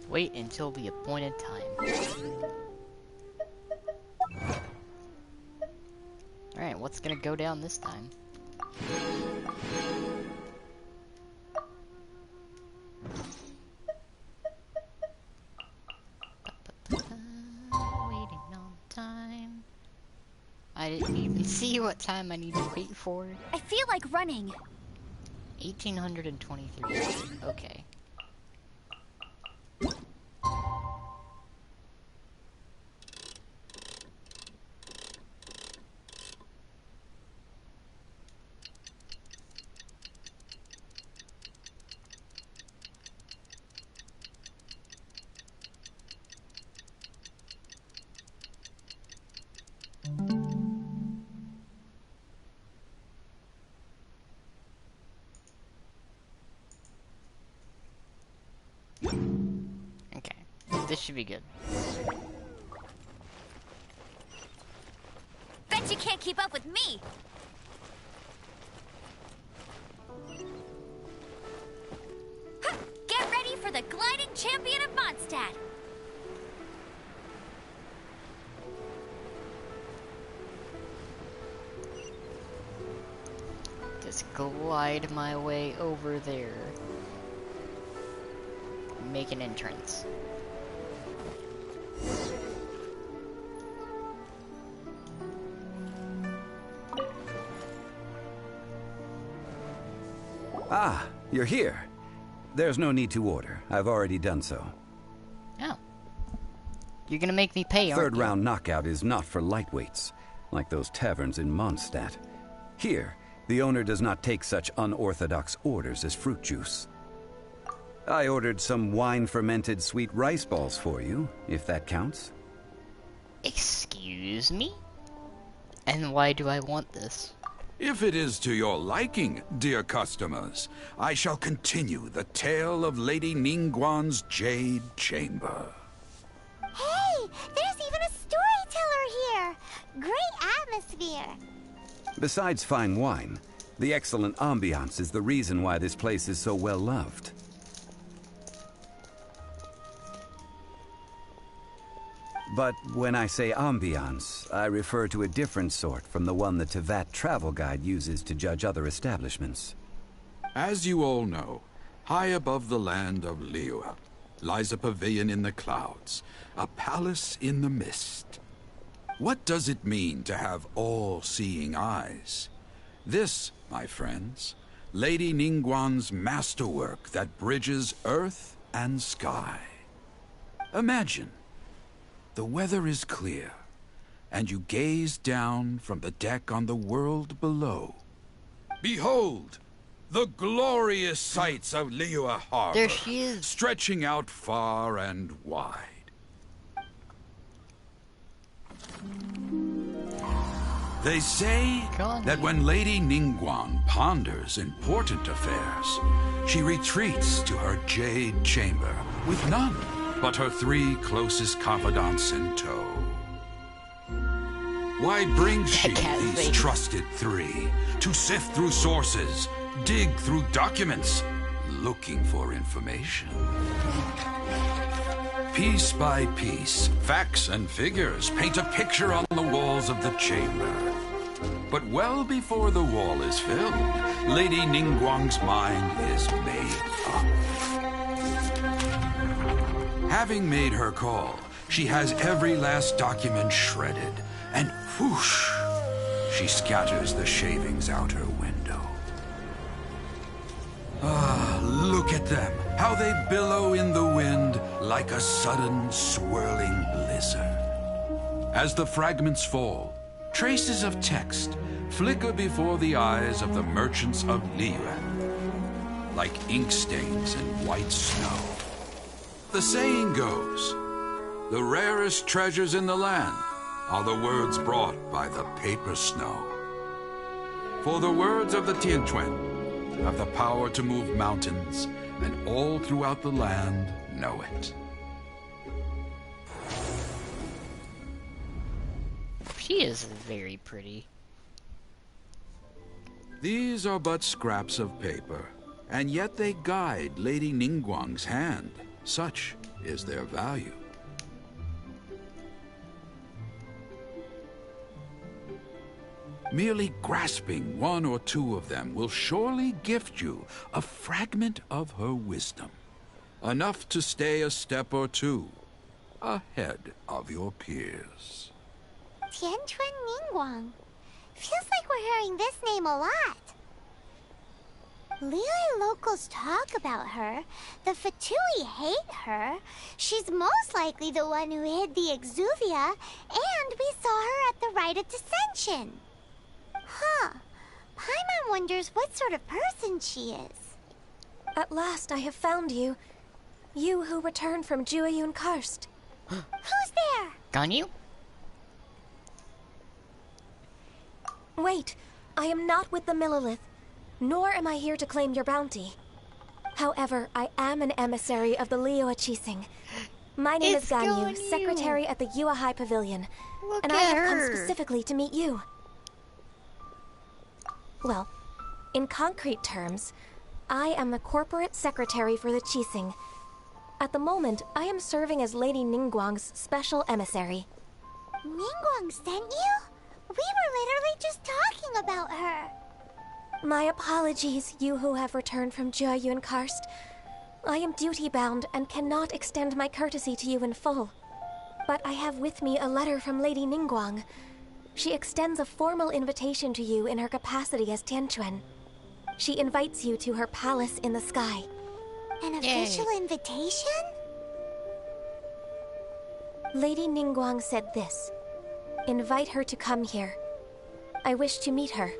Wait until the appointed time. Alright, what's gonna go down this time? Waiting on time. I didn't even see what time I need to wait for. I feel like running. 1823. Okay. This should be good. Bet you can't keep up with me! Huh, get ready for the gliding champion of Mondstadt! Just glide my way over there. Make an entrance. Ah, you're here. There's no need to order. I've already done so. Oh. You're gonna make me pay, aren't you? Third round knockout is not for lightweights, like those taverns in Mondstadt. Here, the owner does not take such unorthodox orders as fruit juice. I ordered some wine-fermented sweet rice balls for you, if that counts. Excuse me? And why do I want this? If it is to your liking, dear customers, I shall continue the tale of Lady Ningguang's Jade Chamber. Hey, there's even a storyteller here! Great atmosphere! Besides fine wine, the excellent ambiance is the reason why this place is so well loved. But when I say ambiance, I refer to a different sort from the one the Tevat travel guide uses to judge other establishments. As you all know, high above the land of Liyue lies a pavilion in the clouds, a palace in the mist. What does it mean to have all-seeing eyes? This, my friends, Lady Ningguang's masterwork that bridges earth and sky. Imagine. The weather is clear, and you gaze down from the deck on the world below. Behold, the glorious sights of Liyue Harbor, there she is, stretching out far and wide. They say that when Lady Ningguang ponders important affairs, she retreats to her jade chamber with none but her 3 closest confidants in tow. Why brings she these trusted 3 to sift through sources, dig through documents, looking for information? Piece by piece, facts and figures paint a picture on the walls of the chamber. But well before the wall is filled, Lady Ningguang's mind is made up. Having made her call, she has every last document shredded, and whoosh, she scatters the shavings out her window. Ah, look at them, how they billow in the wind like a sudden swirling blizzard. As the fragments fall, traces of text flicker before the eyes of the merchants of Liyue, like ink stains in white snow. The saying goes, the rarest treasures in the land are the words brought by the paper snow. For the words of the Tianquan have the power to move mountains, and all throughout the land know it. She is very pretty. These are but scraps of paper, and yet they guide Lady Ningguang's hand. Such is their value. Merely grasping one or two of them will surely gift you a fragment of her wisdom, enough to stay a step or two ahead of your peers. Tianquan Ningguang. Feels like we're hearing this name a lot. Liyue locals talk about her. The Fatui hate her. She's most likely the one who hid the Exuvia, and we saw her at the rite of Ascension. Huh. Paimon wonders what sort of person she is. At last I have found you. You who returned from Jueyun Karst. Who's there? Ganyu? Wait, I am not with the Millilith, nor am I here to claim your bounty. However, I am an emissary of the Liyue Qixing. My name is Ganyu, secretary at the Yuehai Pavilion, and I have come specifically to meet you. Well, in concrete terms, I am the corporate secretary for the Qixing. At the moment, I am serving as Lady Ningguang's special emissary. Ningguang sent you? We were literally just talking about her. My apologies, you who have returned from Jueyun Karst. I am duty-bound and cannot extend my courtesy to you in full. But I have with me a letter from Lady Ningguang. She extends a formal invitation to you in her capacity as Tianquan. She invites you to her palace in the sky. An official invitation? Lady Ningguang said this. Invite her to come here. I wish to meet her.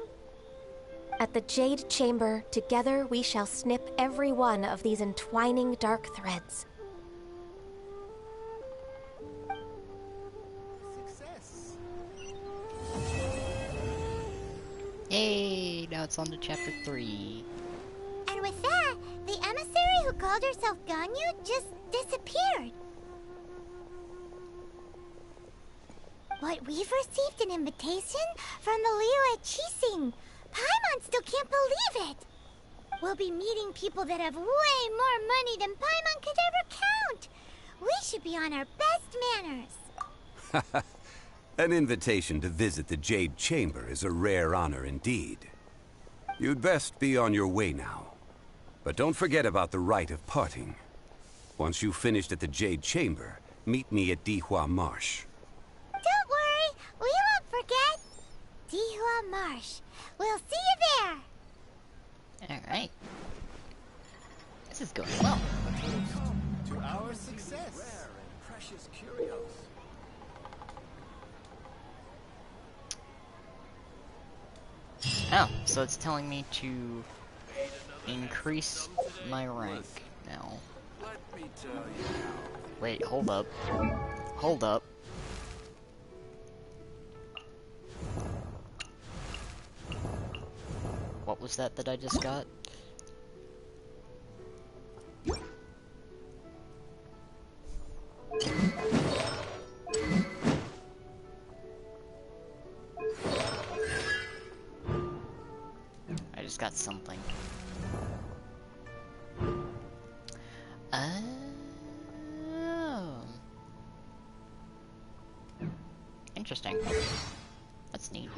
At the Jade Chamber, together we shall snip every one of these entwining dark threads. Success! Yay! Now it's on to chapter 3. And with that, the emissary who called herself Ganyu just disappeared. What, we've received an invitation from the Liyue Qixing. Paimon still can't believe it. We'll be meeting people that have way more money than Paimon could ever count. We should be on our best manners. An invitation to visit the Jade Chamber is a rare honor indeed. You'd best be on your way now. But don't forget about the rite of parting. Once you've finished at the Jade Chamber, meet me at Dihua Marsh. Don't worry, we won't forget. Dihua Marsh. We'll see you there. Alright. This is going well. To our success. Rare and precious curios. Oh, so it's telling me to increase my rank now. Let me tell you. Wait, hold up. Hold up. What was that I just got? I just got something. Oh. Interesting. That's neat.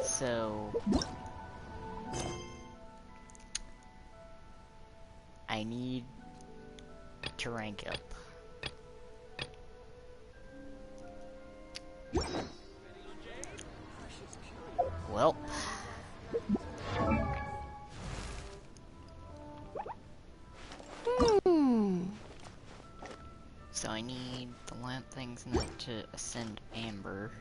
So I need to rank up. Well, so I need the lamp things and that to ascend amber.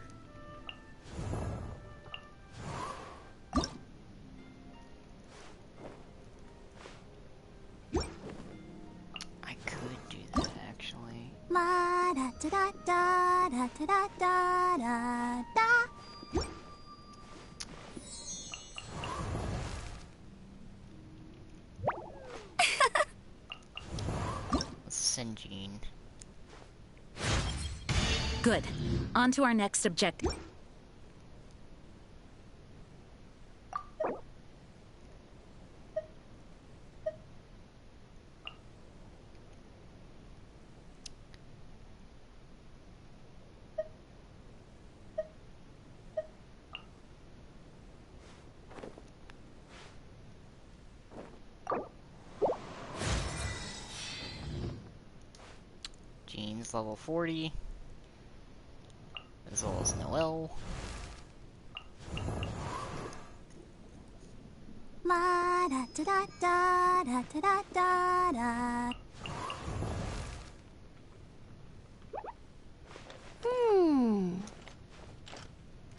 I could do that actually. La da da da da da da da da da. Let's send Jean. Good. On to our next objective. Jean's level 40. As well as Noelle. La da da da da da da da da.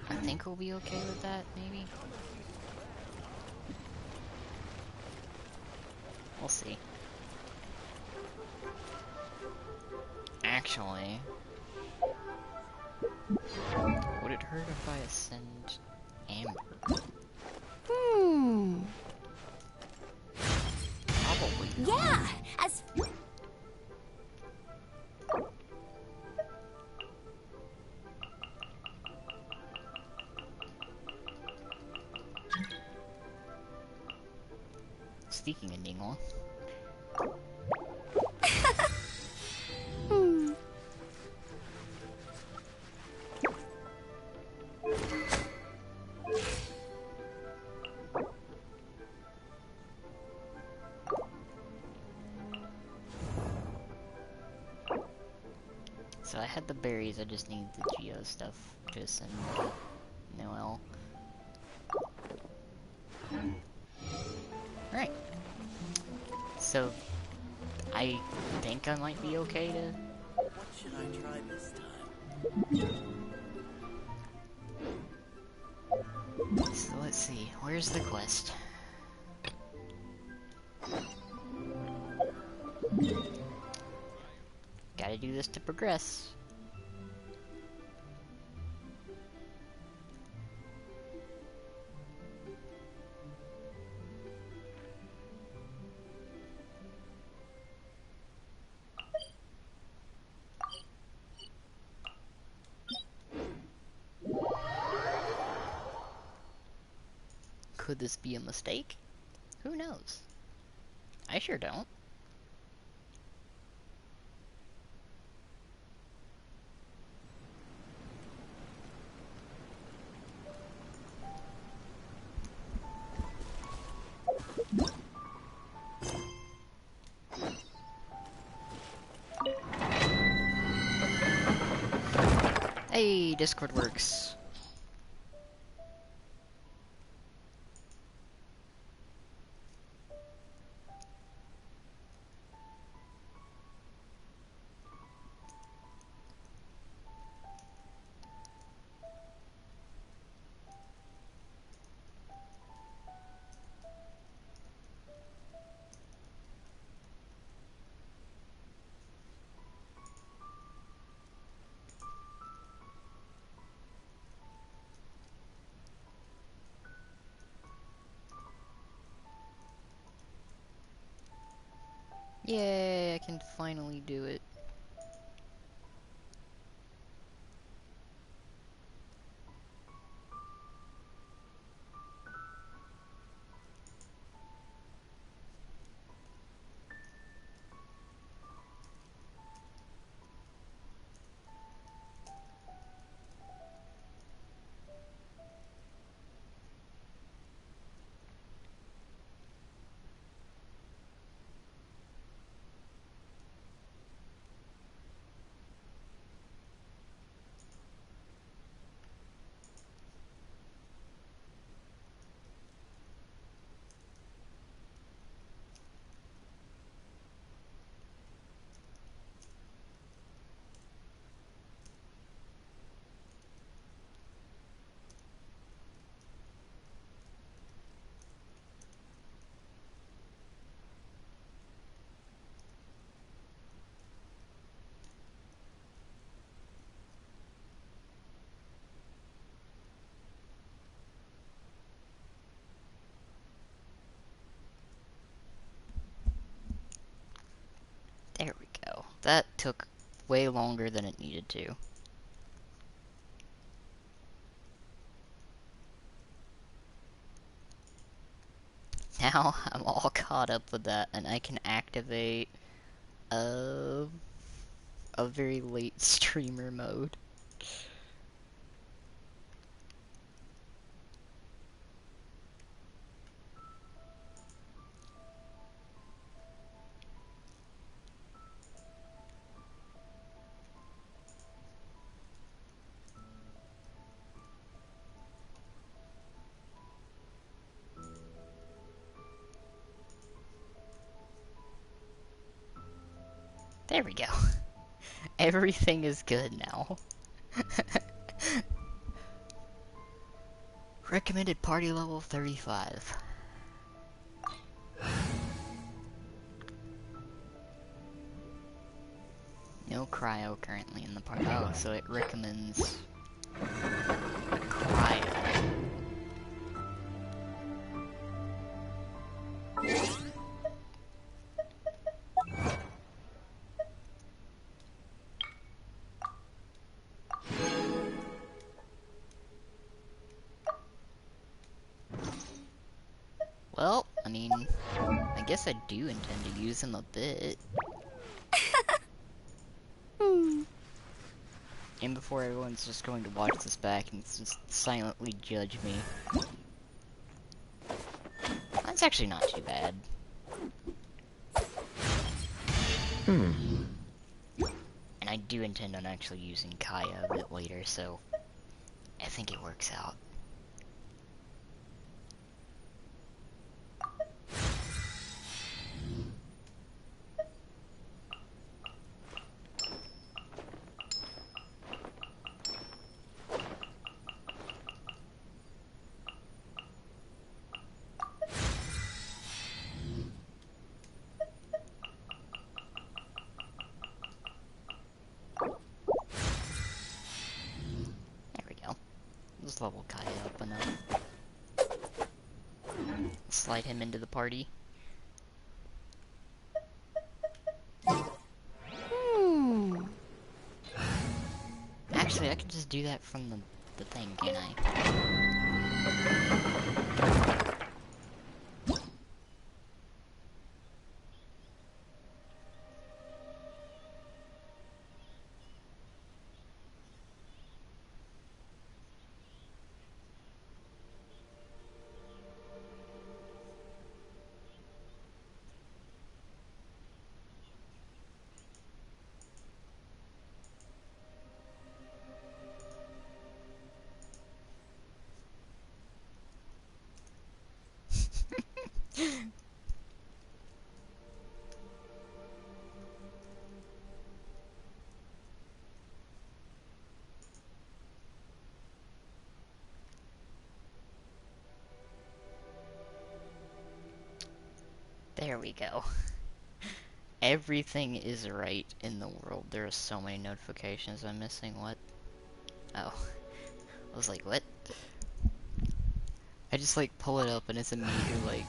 I think we'll be okay with that, maybe? We'll see. Actually, would it hurt if I ascend Amber? Probably not. Yeah, as Speaking of Ningla. So I had the berries, I just need the Geo stuff to ascend Noelle. Right. So I think I might be okay to... What should I try this time? So let's see, where's the quest? Gotta do this to progress. Could this be a mistake? Who knows? I sure don't. Hey, Discord works. Yay, I can finally do it. took way longer than it needed to. Now I'm all caught up with that, and I can activate a very late streamer mode. There we go. Everything is good now. Recommended party level 35. No cryo currently in the party. Oh, so it recommends cryo. Well, I mean, I guess I do intend to use him a bit. And before everyone's just going to watch this back and just silently judge me. That's actually not too bad. And I do intend on actually using Kaya a bit later, so I think it works out. Just level Kaya up enough. Slide him into the party. Actually, I could just do that from the thing, can't I? There we go. Everything is right in the world. There are so many notifications I'm missing. What? Oh. I was like, what? I just like pull it up and it's immediately like,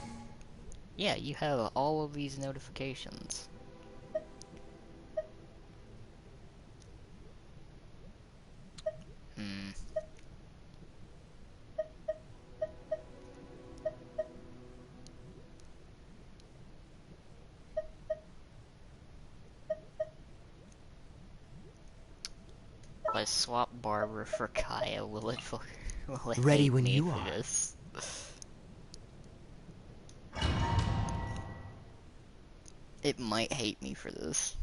yeah, you have all of these notifications. If I swap Barbara for Kaya, will it Ready hate when me you for are. this? It might hate me for this.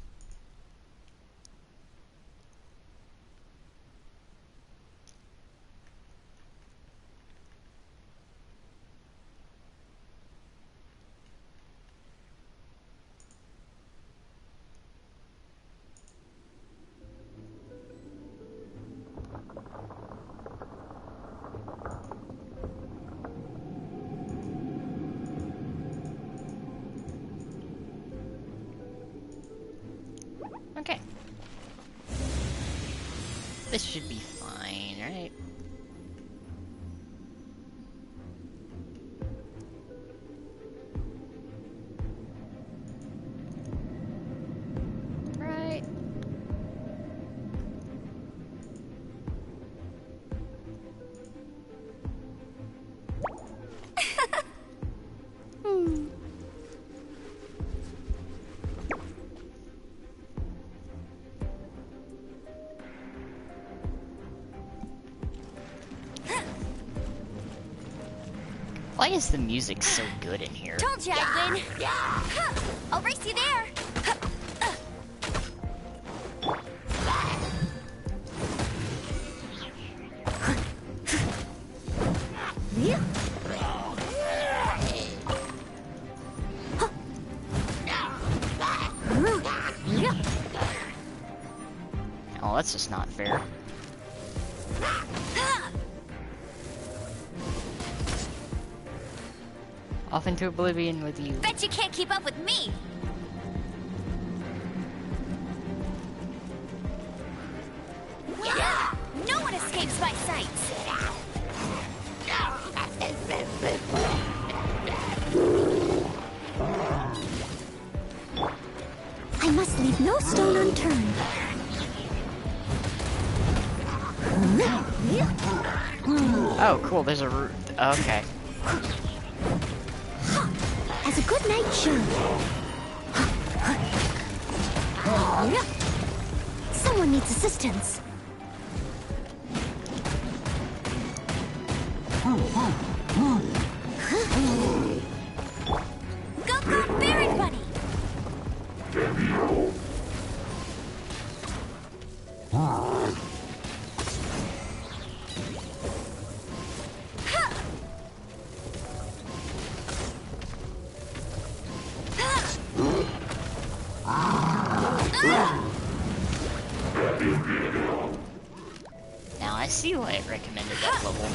Okay. This should be fine, right? Right. Why is the music so good in here? Told you I'd win. I'll race you there. Oh, that's just not fair. Off into oblivion with you. Bet you can't keep up with me. No one escapes my sights. I must leave no stone unturned. Oh, cool, there's a route. Okay. As a good night should. Someone needs assistance. Go, Berry Bunny. Now I see why it recommended that level.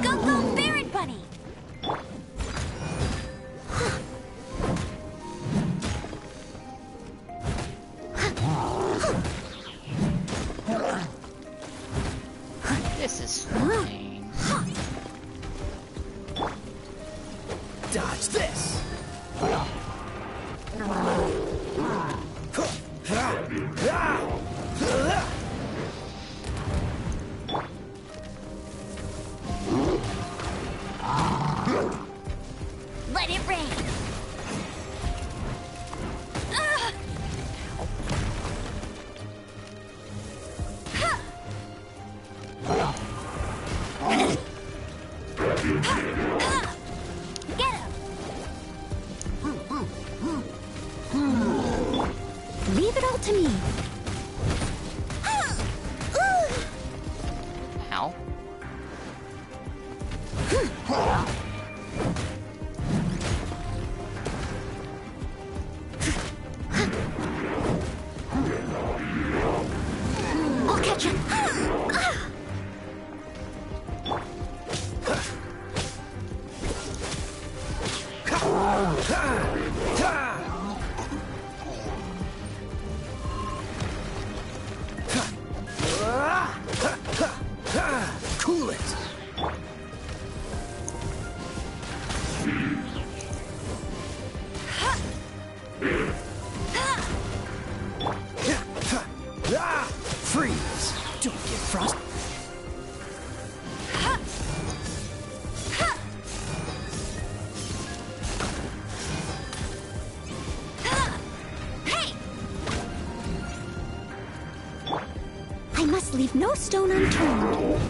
Go, Berry Bunny. This is fine. Dodge this! Let it rain. Get him. Leave it all to me. Ow. I'll catch him. Cool it! Freeze! Don't get frosted. I must leave no stone unturned.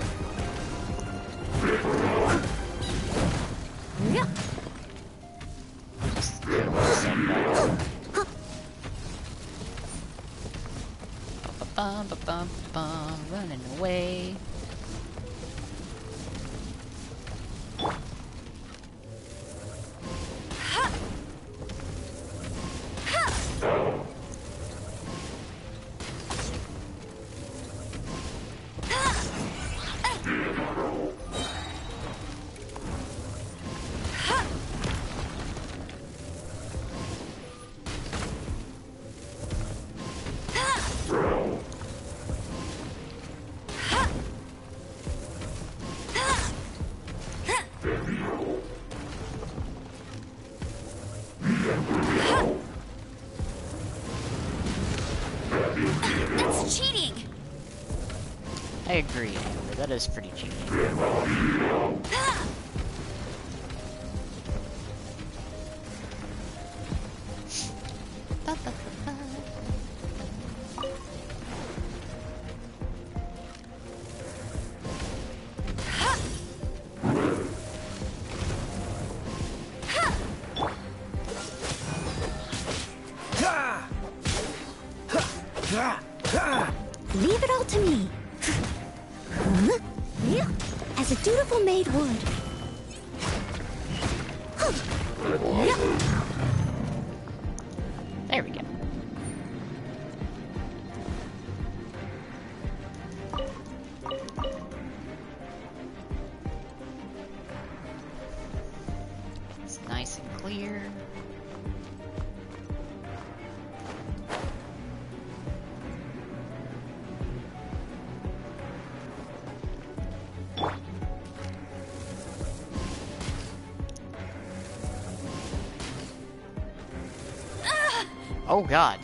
Bum, running away. That's cheating! I agree, Amber. That is pretty cheating. Leave it all to me. As a dutiful maid would. There we go. It's nice and clear. Oh god.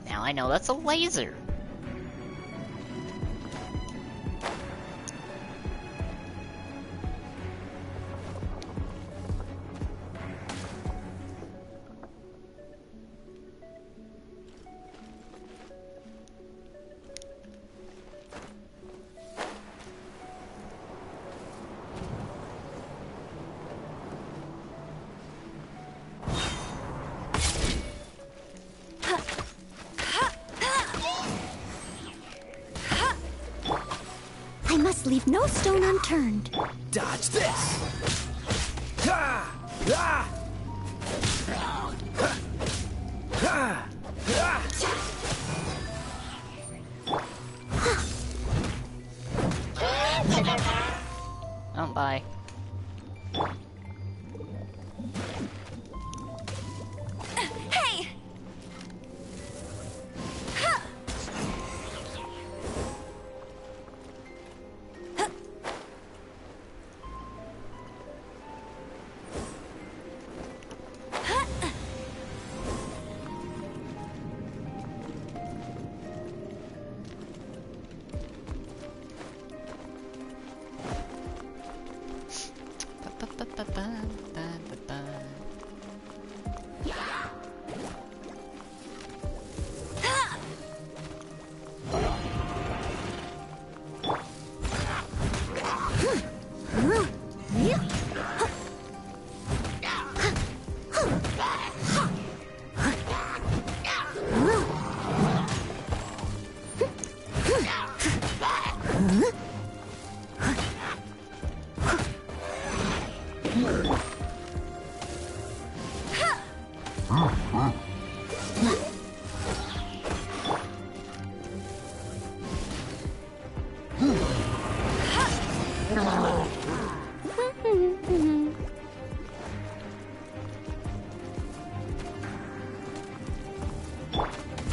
Now I know that's a laser. I must leave no stone unturned. Dodge this! Oh, bye. Hey!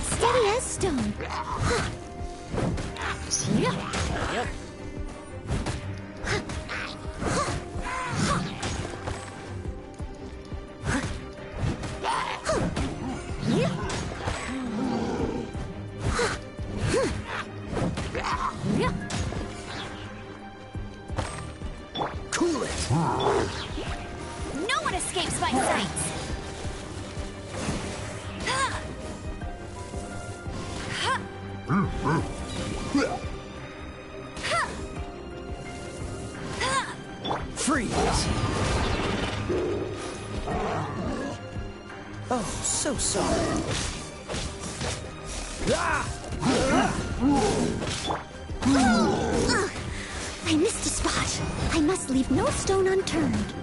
Steady as stone. Yep. Cool it! No one escapes my sights! Freeze! Oh, so sorry. I missed a spot. I must leave no stone unturned.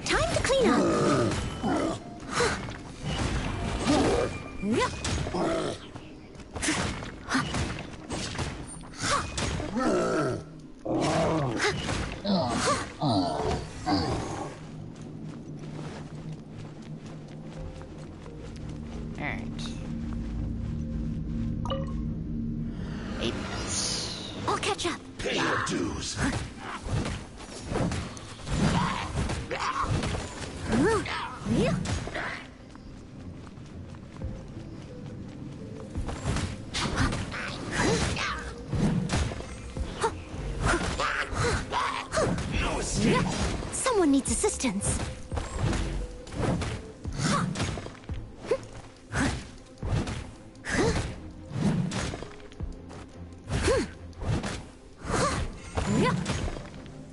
Time to clean up. Alright. 8 minutes. I'll catch up. Pay your dues. Someone needs assistance.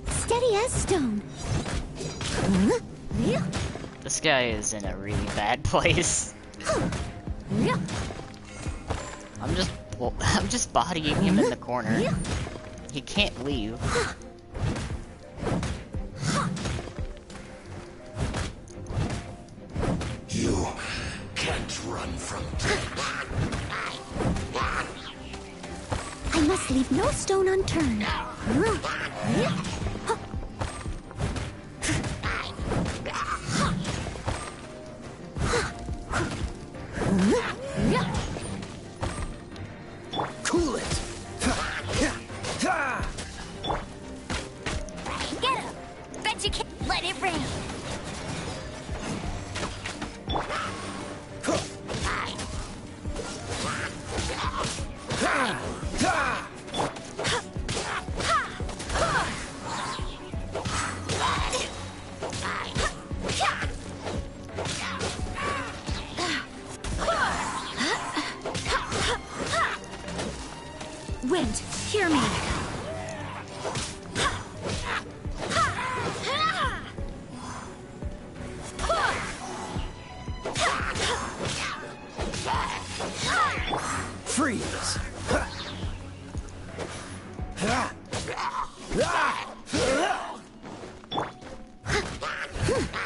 Steady as stone. This guy is in a really bad place. I'm just bodying him in the corner. He can't leave. You can't run from I must leave no stone unturned. Cool it. Get him! Bet you can't let it rain! Wind, hear me. Freeze.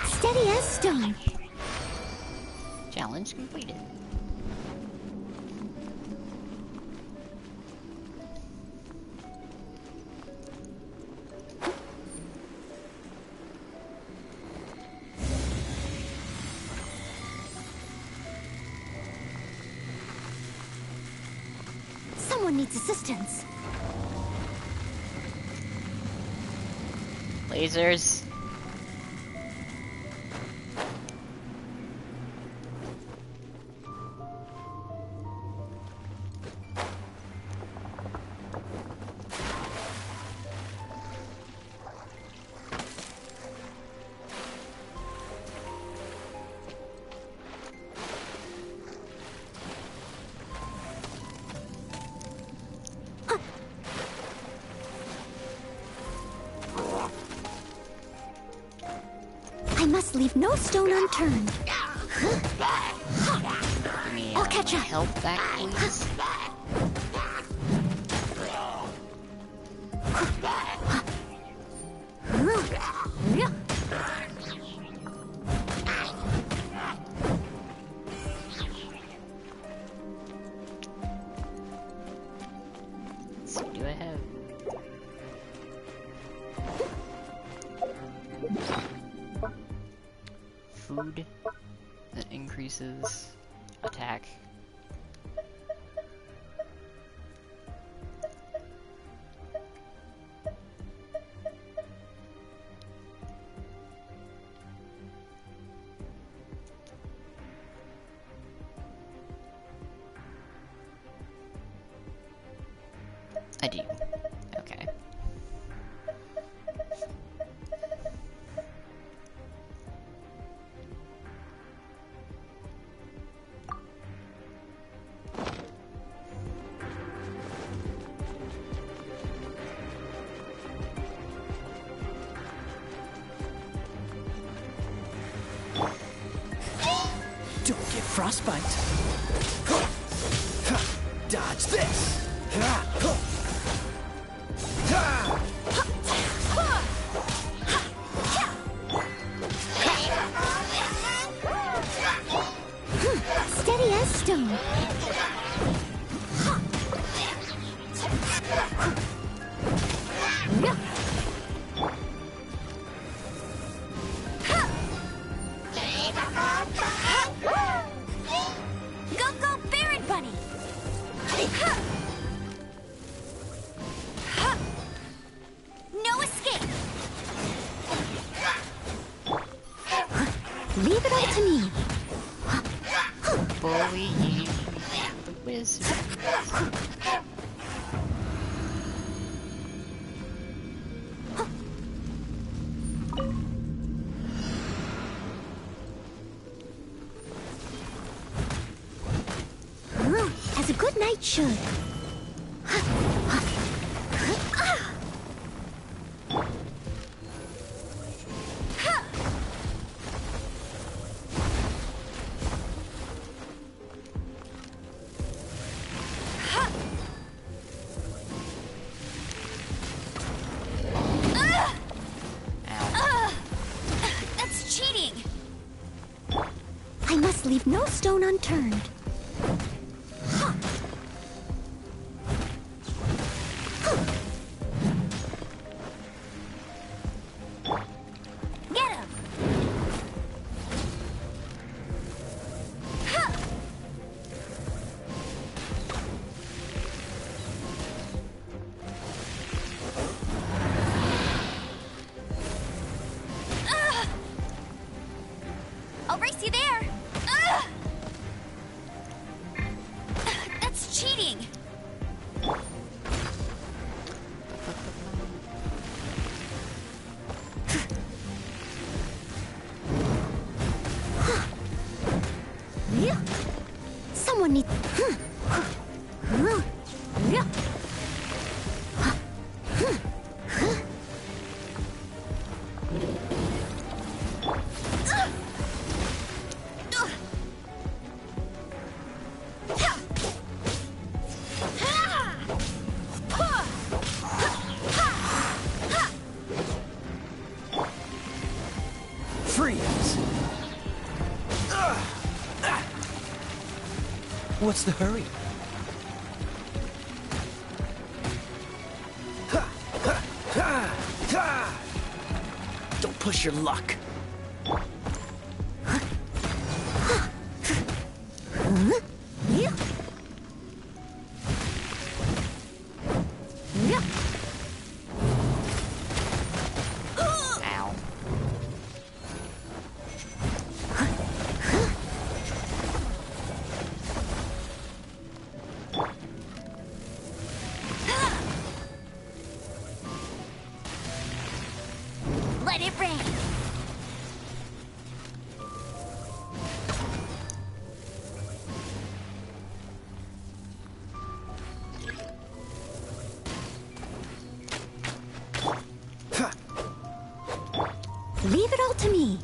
Steady as stone. Challenge completed. Someone needs assistance. Lasers. I must leave no stone unturned. I'll catch up. Help back, please. So what do I have? Food that increases attack. I do. Okay. Don't get frostbite. Dodge this. Steady as stone. Go, go, Baron Bunny! No escape! Leave it all to me. Bullying the wizard. As a good knight should. That's cheating! I must leave no stone unturned. Get him! I'll race you there! That's cheating! Someone needs. Freeze! What's the hurry? Don't push your luck. Ow. Let it rain! Leave it all to me.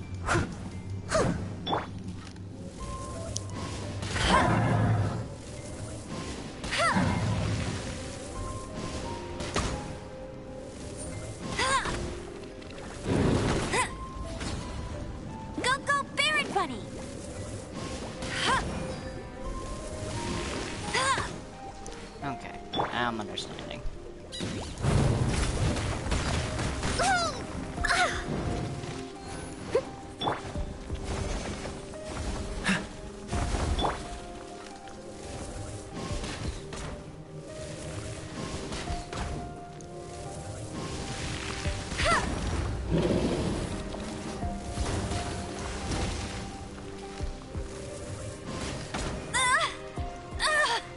Go, go, Baron Bunny! Okay, I'm understanding.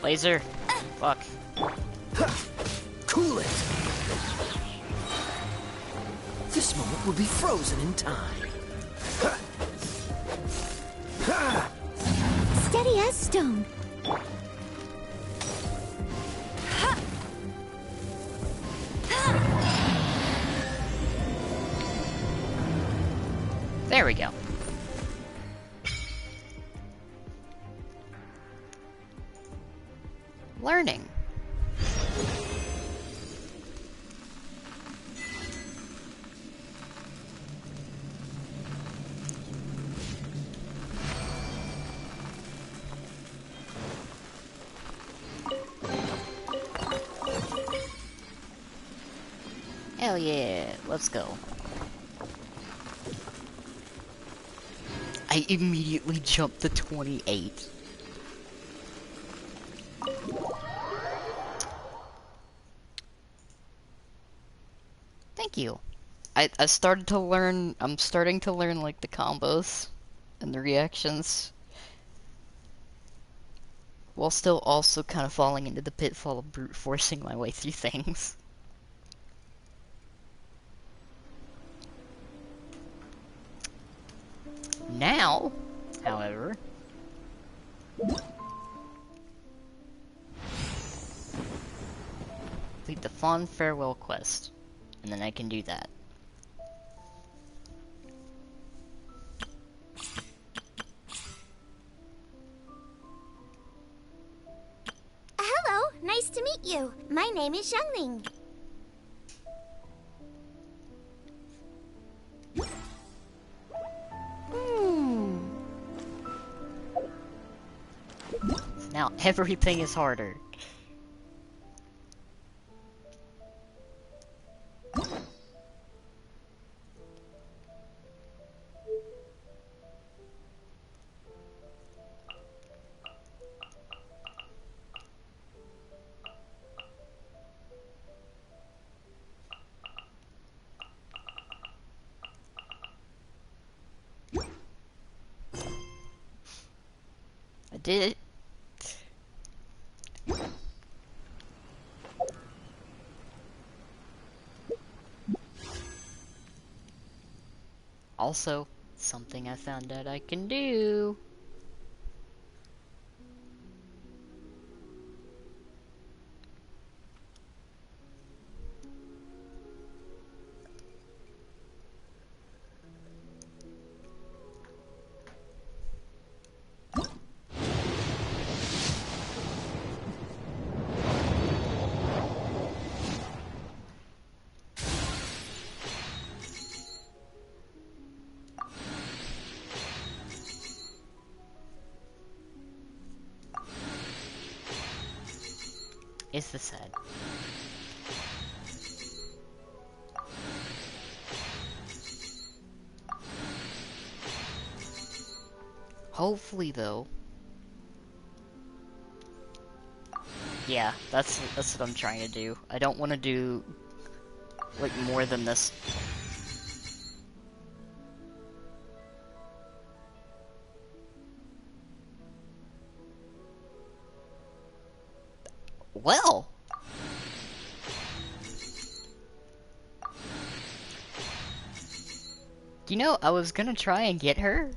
Laser. Fuck. Cool it! This moment will be frozen in time. Steady as stone. There we go. Learning. Hell yeah, let's go. I immediately jumped to 28. Thank you. I started to learn, I'm starting to learn like the combos and the reactions, while still also kind of falling into the pitfall of brute forcing my way through things. Now, however, complete the Fond Farewell quest, and then I can do that. Hello, nice to meet you. My name is Xiangling. Now everything is harder. I did it. Also, something I found out I can do. Is the sad. Hopefully, though. Yeah, that's what I'm trying to do. I don't want to do like more than this. Well. You know, I was gonna try and get her.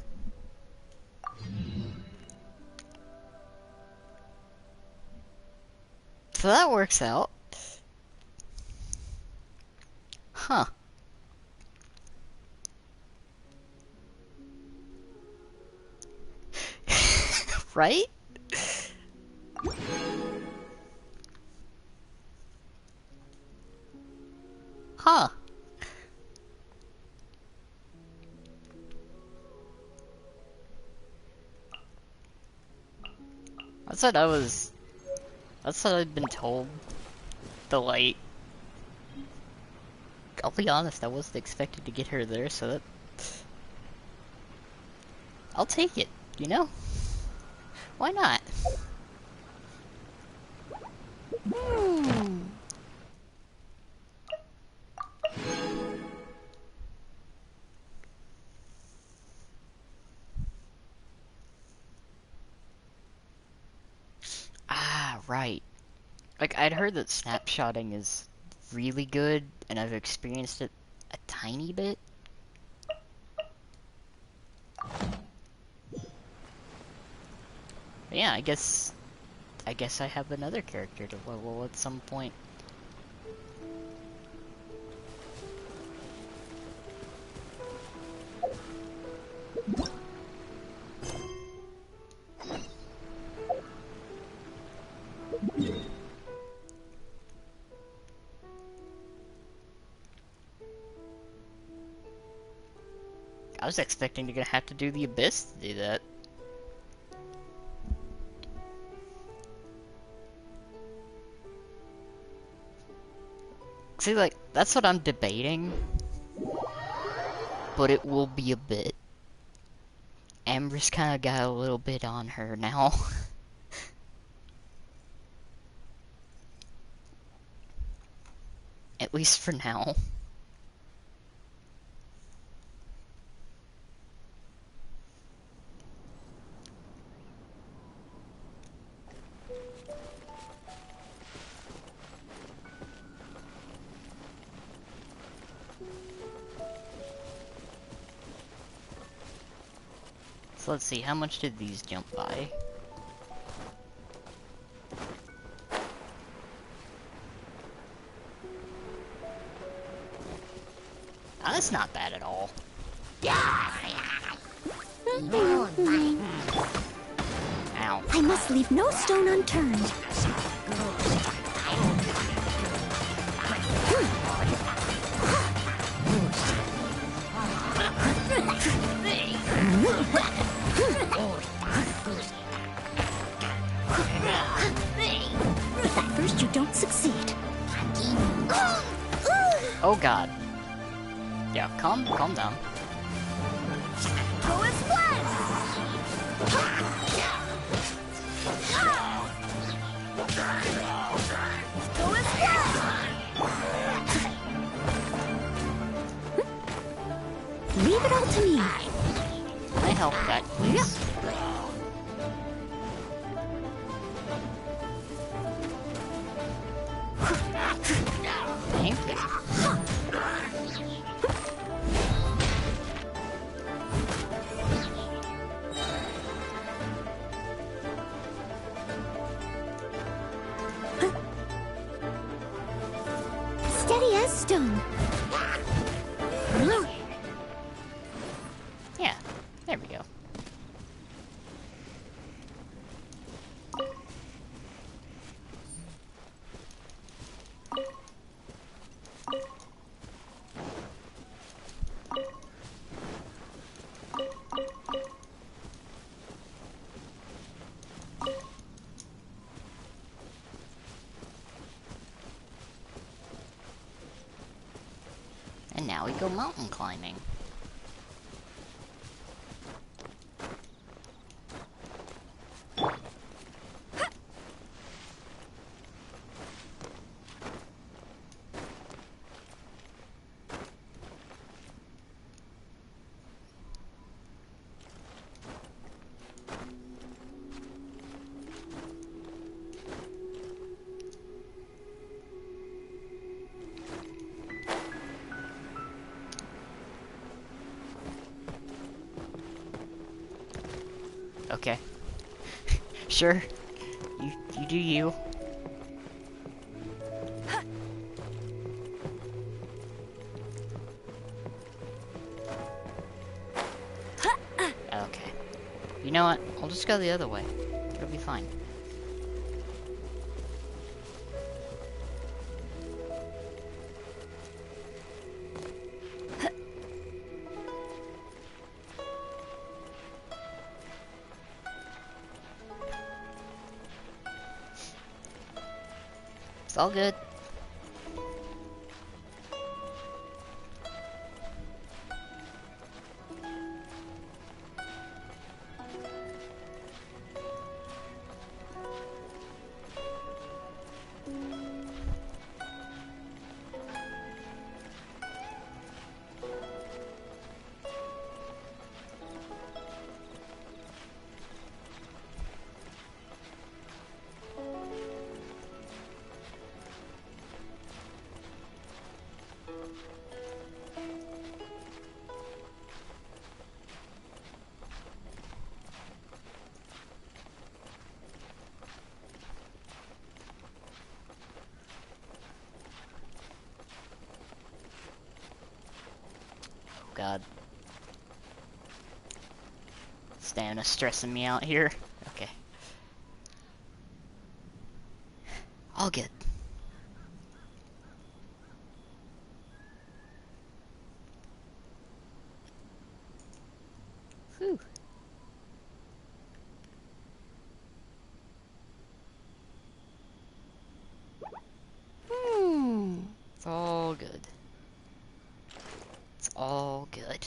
So that works out. Huh. Right? Huh. That's what I've been told. The light. I'll be honest, I wasn't expected to get her there, so that... I'll take it, you know? Why not? Ah, right. Like, I'd heard that snapshotting is really good, and I've experienced it a tiny bit. But yeah, I guess I have another character to level at some point. I was expecting to have to do the Abyss to do that. See, like, that's what I'm debating. But it will be a bit. Amber's kinda got a little bit on her now. At least for now. So let's see, how much did these jump by? Oh, that's not bad at all. Ow. I must leave no stone unturned. At first you don't succeed. Oh god. Yeah, calm down. Leave it all to me. Can I help that, please? Thank you. Steady as stone. Yeah, there we go. And now we go mountain climbing. Okay. Sure. You do you. Okay. You know what? I'll just go the other way. It'll be fine. It's all good. God. Stamina's stressing me out here. Okay. All good. Whew. It's all good. It's all good.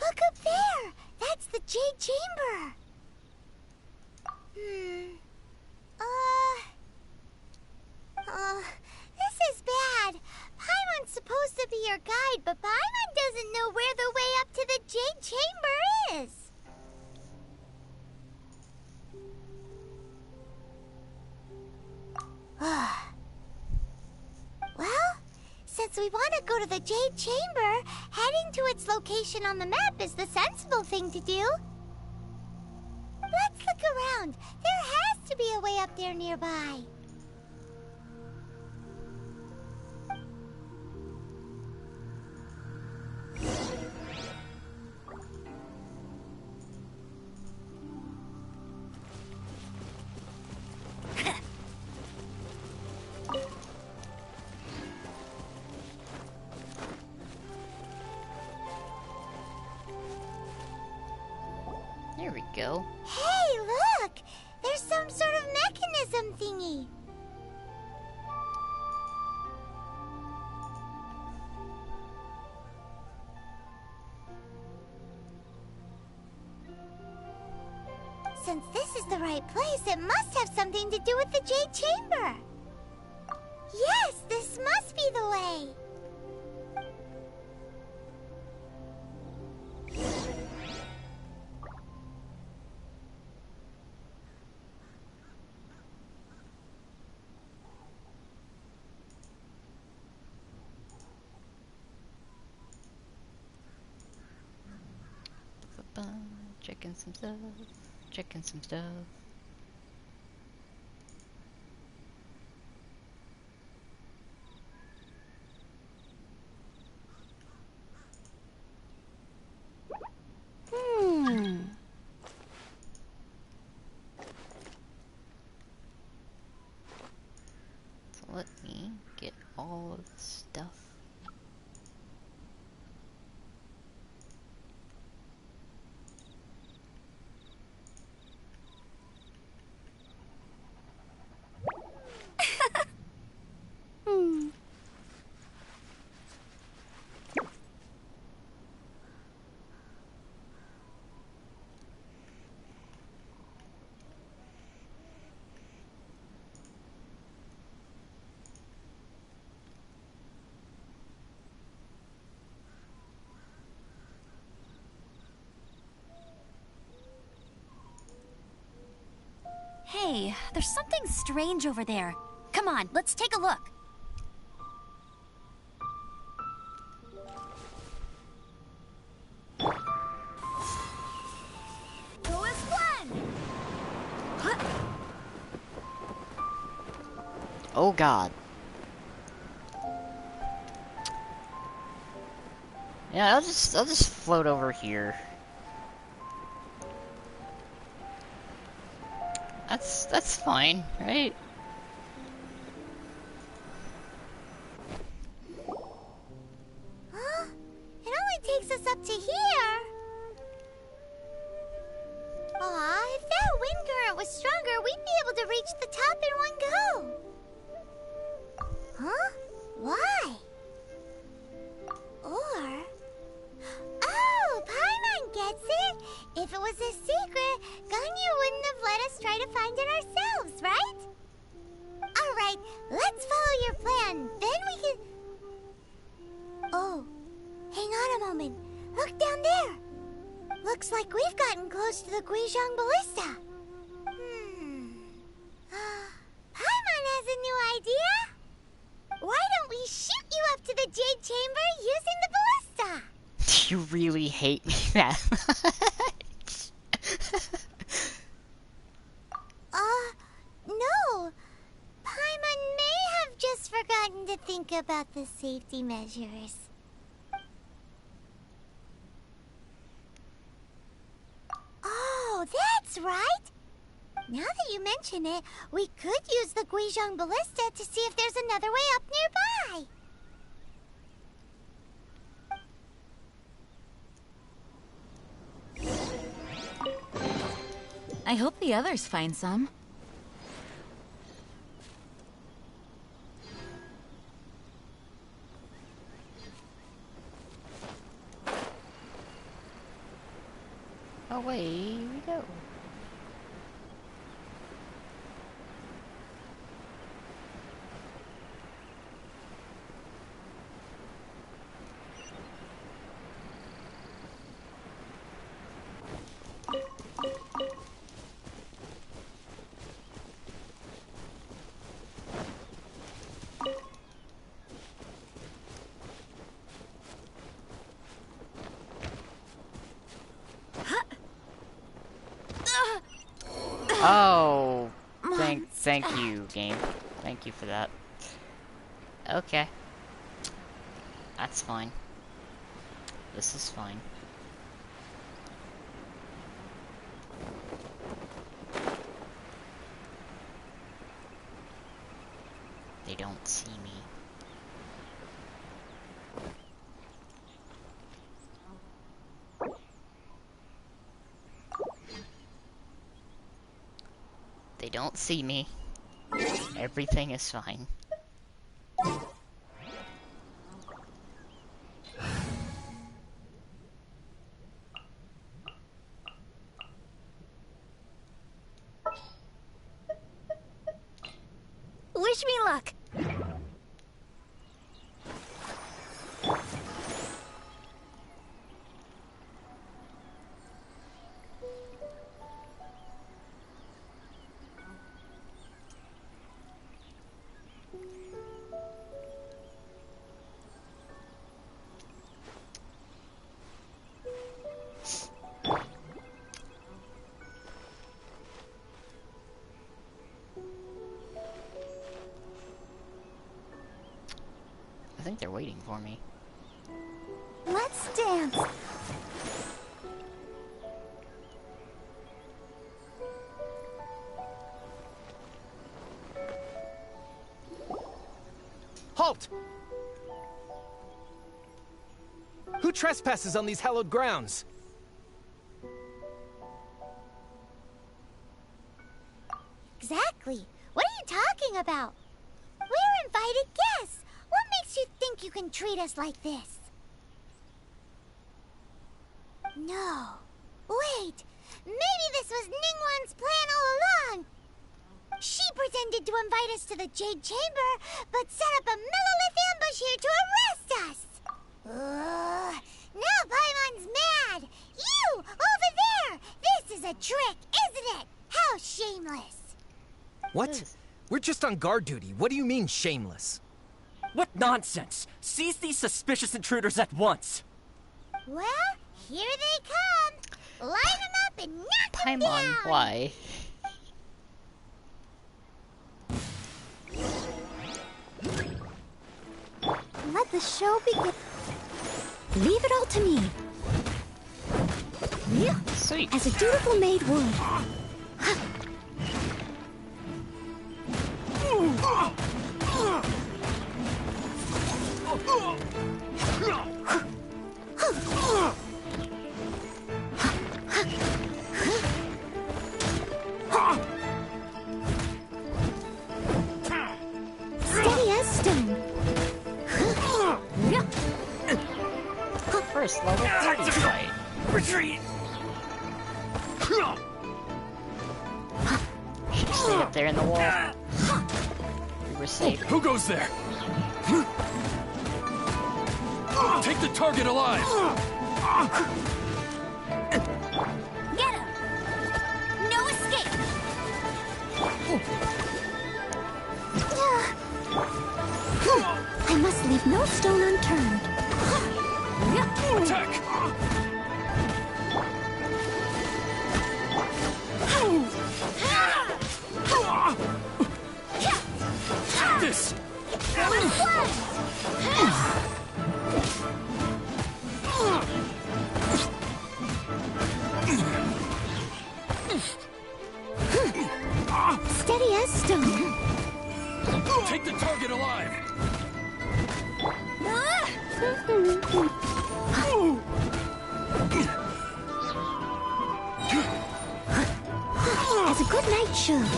Look up there! That's the Jade Chamber! This is bad. Paimon's supposed to be your guide, but Paimon doesn't know where the way go to the Jade Chamber, heading to its location on the map is the sensible thing to do. Let's look around. There has to be a way up there nearby. There we go. Hey, look! There's some sort of mechanism thingy. Since this is the right place, it must have something to do with the Jade Chamber. Yes, this must be the way. Checking some stuff. Checking some stuff. So let me get all of the stuff. Hey, there's something strange over there. Come on, let's take a look. Who is Glenn? Oh God. Yeah, I'll just float over here. That's fine, right? Huh? It only takes us up to here. Aw, if that wind current was stronger, we'd be able to reach the top in one go. Huh? Why? Or... Oh, Paimon gets it! If it was a secret, Ganyu wouldn't have let us try to find it ourselves, right? Alright, let's follow your plan. Then we can... Oh, hang on a moment. Look down there. Looks like we've gotten close to the Guizhong Ballista. Paimon has a new idea. Why don't we shoot you up to the Jade Chamber using the ballista? You really hate me that much. No. Paimon may have just forgotten to think about the safety measures. Oh, that's right. Now that you mention it, we could use the Guizhong Ballista to see if there's another way up nearby. I hope the others find some. Away we go. Oh, thank you, game. Thank you for that. Okay. That's fine. This is fine. They don't see me. They don't see me. Everything is fine. Wish me luck. I think they're waiting for me. Let's dance. Halt! Who trespasses on these hallowed grounds? Exactly. What are you talking about? We're invited guests. What makes you think you can treat us like this? No. Wait. Maybe this was Ningguang's plan all along. She pretended to invite us to the Jade Chamber, but set up a Millilith ambush here to arrest us. Now Paimon's mad. You, over there. This is a trick, isn't it? How shameless. What? We're just on guard duty. What do you mean, shameless? What nonsense! Seize these suspicious intruders at once! Well, here they come. Line them up and knock them down. Paimon, why? Let the show begin. Leave it all to me. Sweet. As a dutiful maid would. Steady as stone. First level 30 fight. Retreat! Should stay up there in the wall. We were safe. Who goes there? Take the target alive! Get him! No escape! I must leave no stone unturned. Attack! This! Steady as stone. Take the target alive! As a good knight should.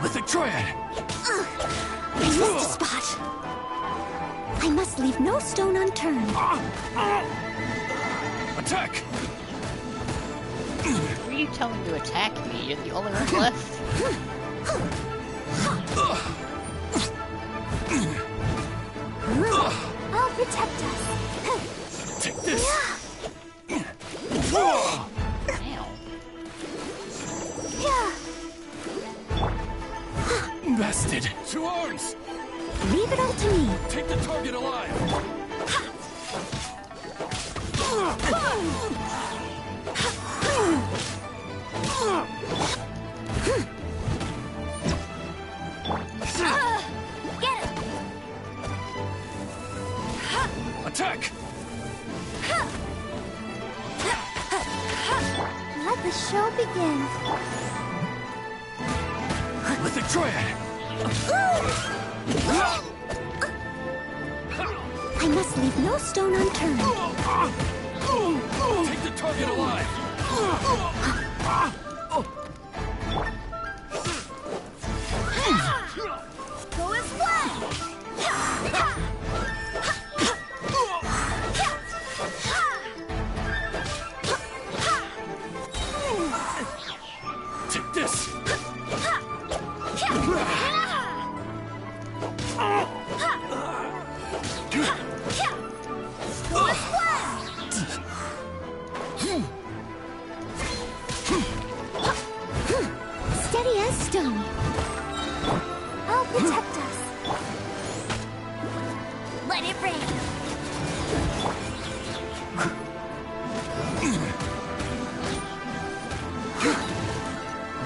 Lithic Triad! I missed a spot. I must leave no stone unturned. Attack! Who are you telling to attack me? You're the only one left. I'll protect us. Take this! Ow. Bested! To arms! Leave it all to me. Take the target alive! Get him! Attack! Let the show begin. With the triad! I must leave no stone unturned. Take the target alive! Go as planned! Take this! Go as planned! Steady as stone. I'll protect us. Let it rain!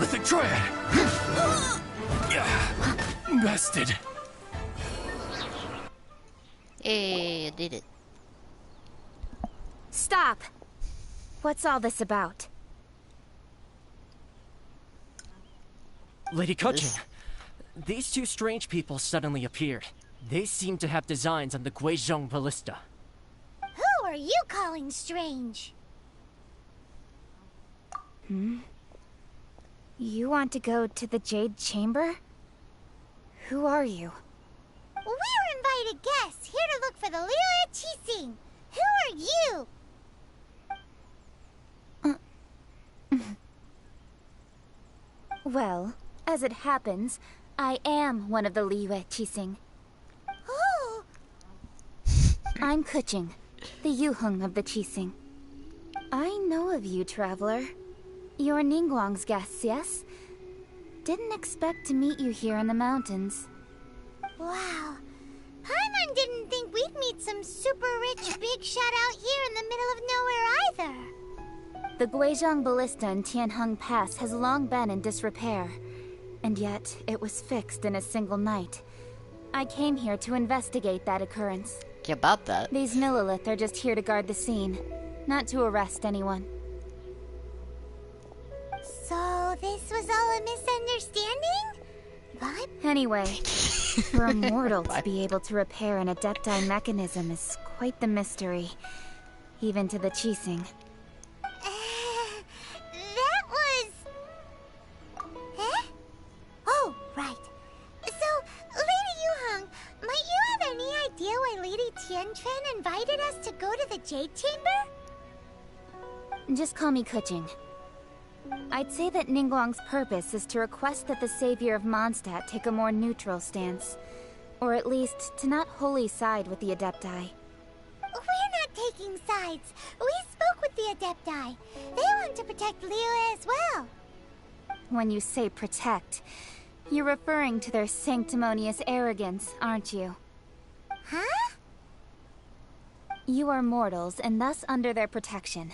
With the triad! Bested! Hey, I did it. Stop! What's all this about? Lady Kuching, these two strange people suddenly appeared. They seem to have designs on the Guizhong Ballista. Who are you calling strange? You want to go to the Jade Chamber? Who are you? We're invited guests here to look for the Liu Qixing. Who are you? Well, as it happens, I am one of the Liu Qixing. Oh, I'm Kuching, the Yuheng of the Qixing. I know of you, traveler. You're Ningguang's guests, yes? Didn't expect to meet you here in the mountains. wow. Paimon didn't think we'd meet some super rich big shot out here in the middle of nowhere either. The Guizhong Ballista in Tianheng Pass has long been in disrepair, and yet it was fixed in a single night. I came here to investigate that occurrence. Yeah, about that. These Nililith are just here to guard the scene, not to arrest anyone. So this was all a misunderstanding? But Anyway, for a mortal to be able to repair an Adepti mechanism is quite the mystery, even to the Qixing. that was... Eh? Oh, right. So, Lady Yuheng, might you have any idea why Lady Tianquan invited us to go to the Jade Chamber? Just call me Kuching. I'd say that Ningguang's purpose is to request that the savior of Mondstadt take a more neutral stance. Or at least, to not wholly side with the Adepti. We're not taking sides. We spoke with the Adepti. They want to protect Liyue as well. When you say protect, you're referring to their sanctimonious arrogance, aren't you? Huh? You are mortals, and thus under their protection.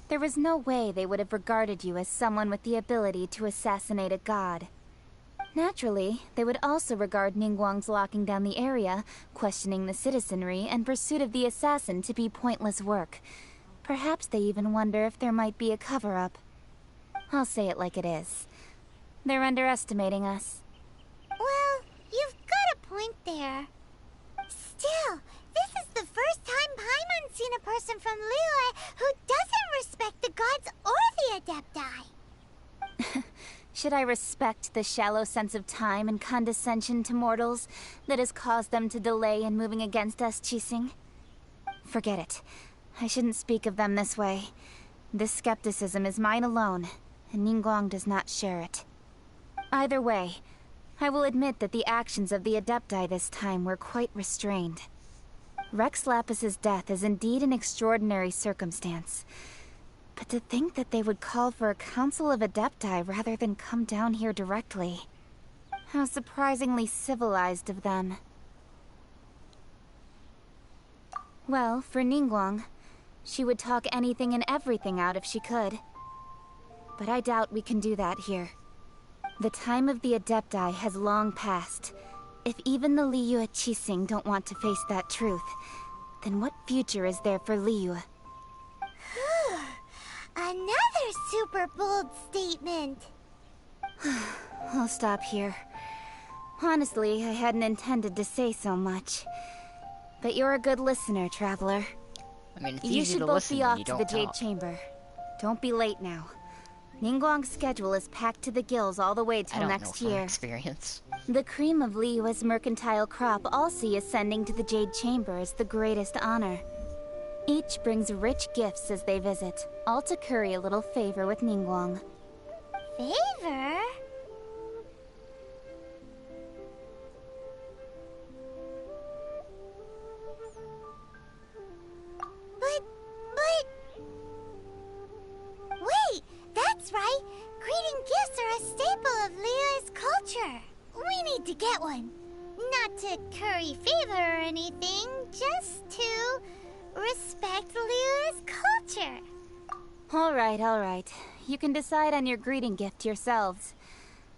There was no way they would have regarded you as someone with the ability to assassinate a god. Naturally, they would also regard Ningguang's locking down the area, questioning the citizenry, and pursuit of the assassin to be pointless work. Perhaps they even wonder if there might be a cover-up. I'll say it like it is. They're underestimating us. Well, you've got a point there. Still, this is the first time Paimon's seen a person from Liyue who doesn't respect the gods or the Adepti. Should I respect the shallow sense of time and condescension to mortals that has caused them to delay in moving against us, Qixing? Forget it. I shouldn't speak of them this way. This skepticism is mine alone, and Ningguang does not share it. Either way, I will admit that the actions of the Adepti this time were quite restrained. Rex Lapis's death is indeed an extraordinary circumstance. But to think that they would call for a council of Adepti rather than come down here directly. How surprisingly civilized of them. Well, for Ningguang, she would talk anything and everything out if she could. But I doubt we can do that here. The time of the Adepti has long passed. If even the Liyue Qixing don't want to face that truth, then what future is there for Liyue? Another super bold statement. I'll stop here. Honestly, I hadn't intended to say so much. But you're a good listener, Traveler. I mean, it's you easy should to both listen be when off you to the don't Jade talk. Chamber. Don't be late now. Ningguang's schedule is packed to the gills all the way I till don't know next from year. experience. The cream of Liyue's mercantile crop all see ascending to the Jade Chamber as the greatest honor. Each brings rich gifts as they visit, all to curry a little favor with Ningguang. Favor? Wait, that's right. Greeting gifts are a staple of Liyue's culture. We need to get one. Not to curry favor or anything, just to respect Liyue's culture. Alright. You can decide on your greeting gift yourselves.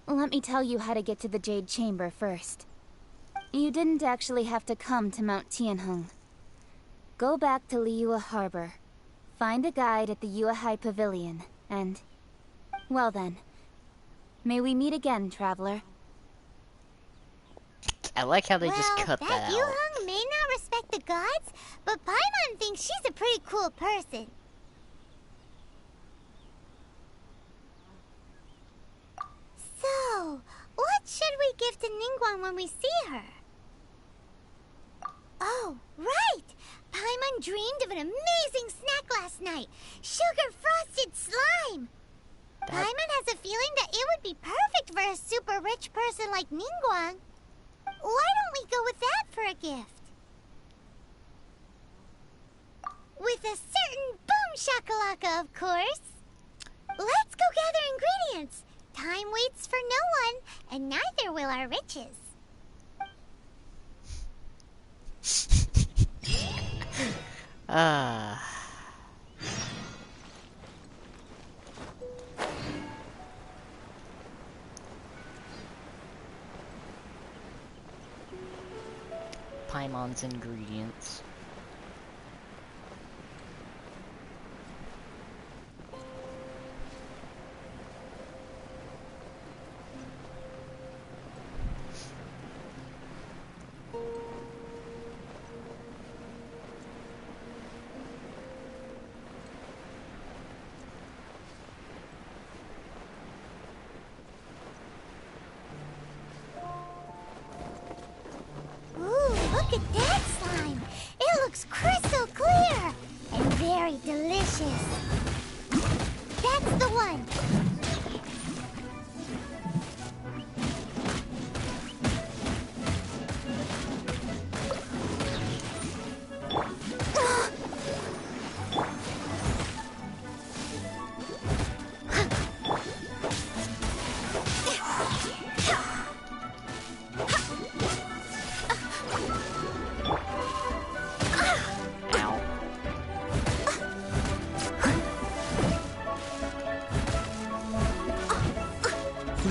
Let me tell you how to get to the Jade Chamber first. You didn't actually have to come to Mount Tianheng. Go back to Liyue Harbor. Find a guide at the Yuehai Pavilion, and... well then. May we meet again, Traveler. I like how they just cut that out. Yuheng may not respect the gods, but Paimon thinks she's a pretty cool person. So, what should we give to Ningguang when we see her? Oh, right! Paimon dreamed of an amazing snack last night. Sugar-frosted slime! Paimon has a feeling that it would be perfect for a super rich person like Ningguang. Why don't we go with that for a gift? With a certain boom shakalaka, of course. Let's go gather ingredients. Time waits for no one, and neither will our riches. Paimon's ingredients. Ooh, look at that slime! It looks crystal clear and very delicious. That's the one.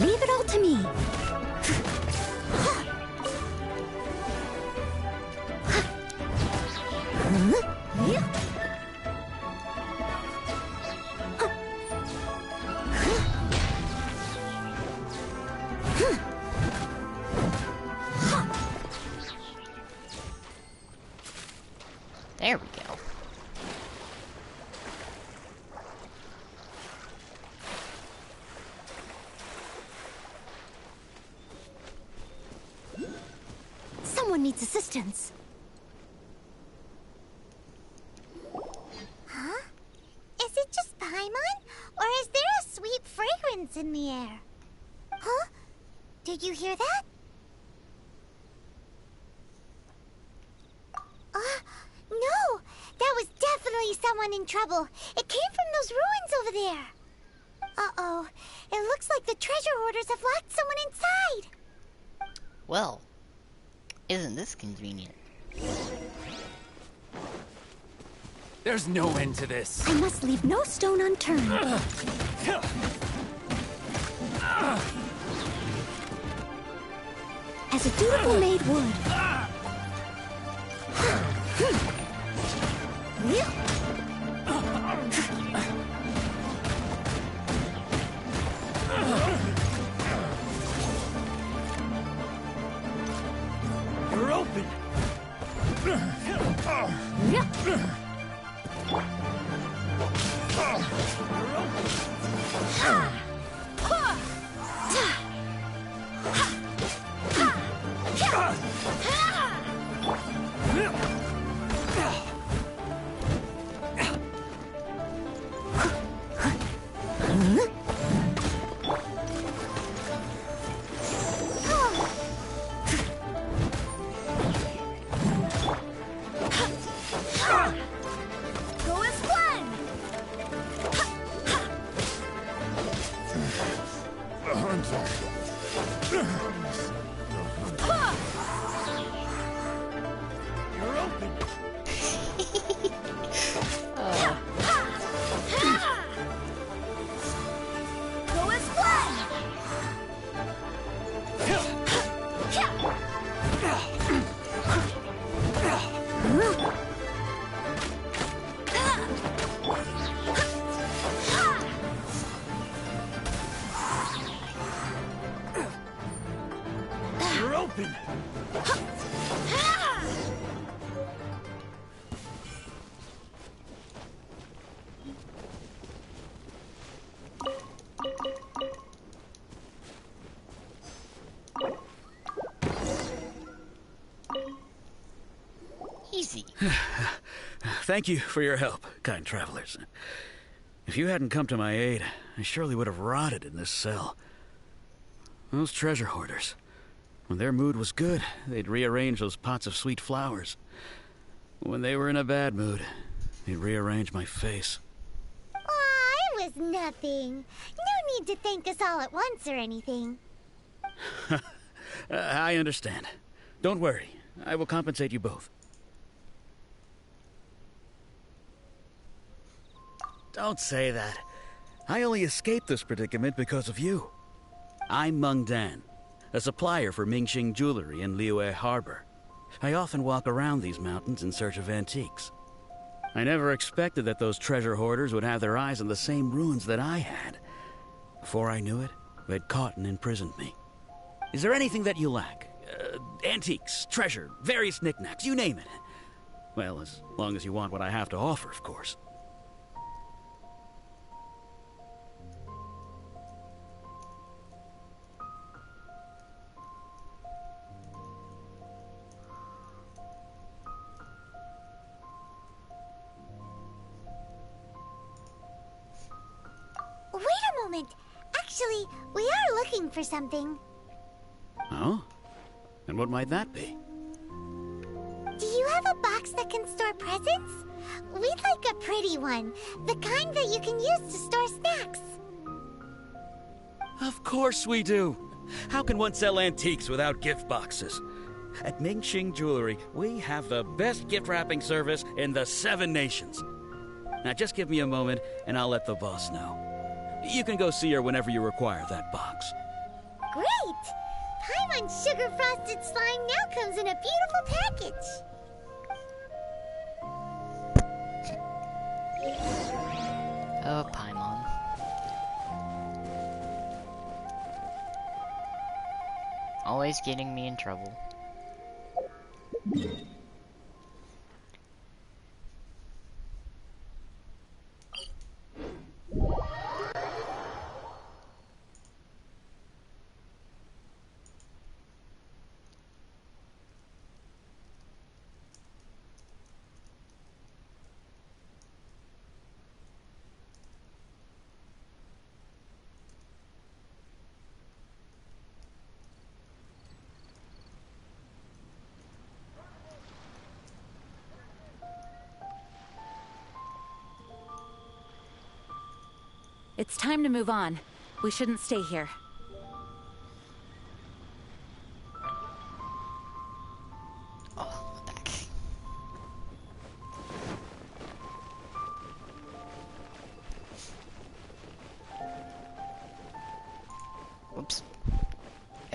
Leave it all to me. There we go. Someone needs assistance. Huh? Is it just Paimon? Or is there a sweet fragrance in the air? Huh? Did you hear that? No! That was definitely someone in trouble. It came from those ruins over there. Uh-oh. It looks like the treasure hoarders have locked someone inside. Well, isn't this convenient? There's no end to this. I must leave no stone unturned. As a dutiful maid would. You're open. Go as one! You're open. Go as one! You're open. Easy. Thank you for your help, kind travelers. If you hadn't come to my aid, I surely would have rotted in this cell. Those treasure hoarders, when their mood was good, they'd rearrange those pots of sweet flowers. When they were in a bad mood, they'd rearrange my face. Aw, it was nothing. No need to thank us all at once or anything. I understand. Don't worry. I will compensate you both. Don't say that. I only escaped this predicament because of you. I'm Meng Dan, a supplier for Mingxing jewelry in Liyue Harbor. I often walk around these mountains in search of antiques. I never expected that those treasure hoarders would have their eyes on the same ruins that I had. Before I knew it, they'd caught and imprisoned me. Is there anything that you lack? Antiques, treasure, various knickknacks, you name it. Well, as long as you want what I have to offer, of course. Wait a moment. Actually, we are looking for something. Oh? And what might that be? Do you have a box that can store presents? We'd like a pretty one. The kind that you can use to store snacks. Of course we do. How can one sell antiques without gift boxes? At Mingxing Jewelry, we have the best gift wrapping service in the 7 nations. Now just give me a moment and I'll let the boss know. You can go see her whenever you require that box. Great! Paimon Sugar Frosted Slime now comes in a beautiful package. Oh, Paimon. Always getting me in trouble. It's time to move on. We shouldn't stay here.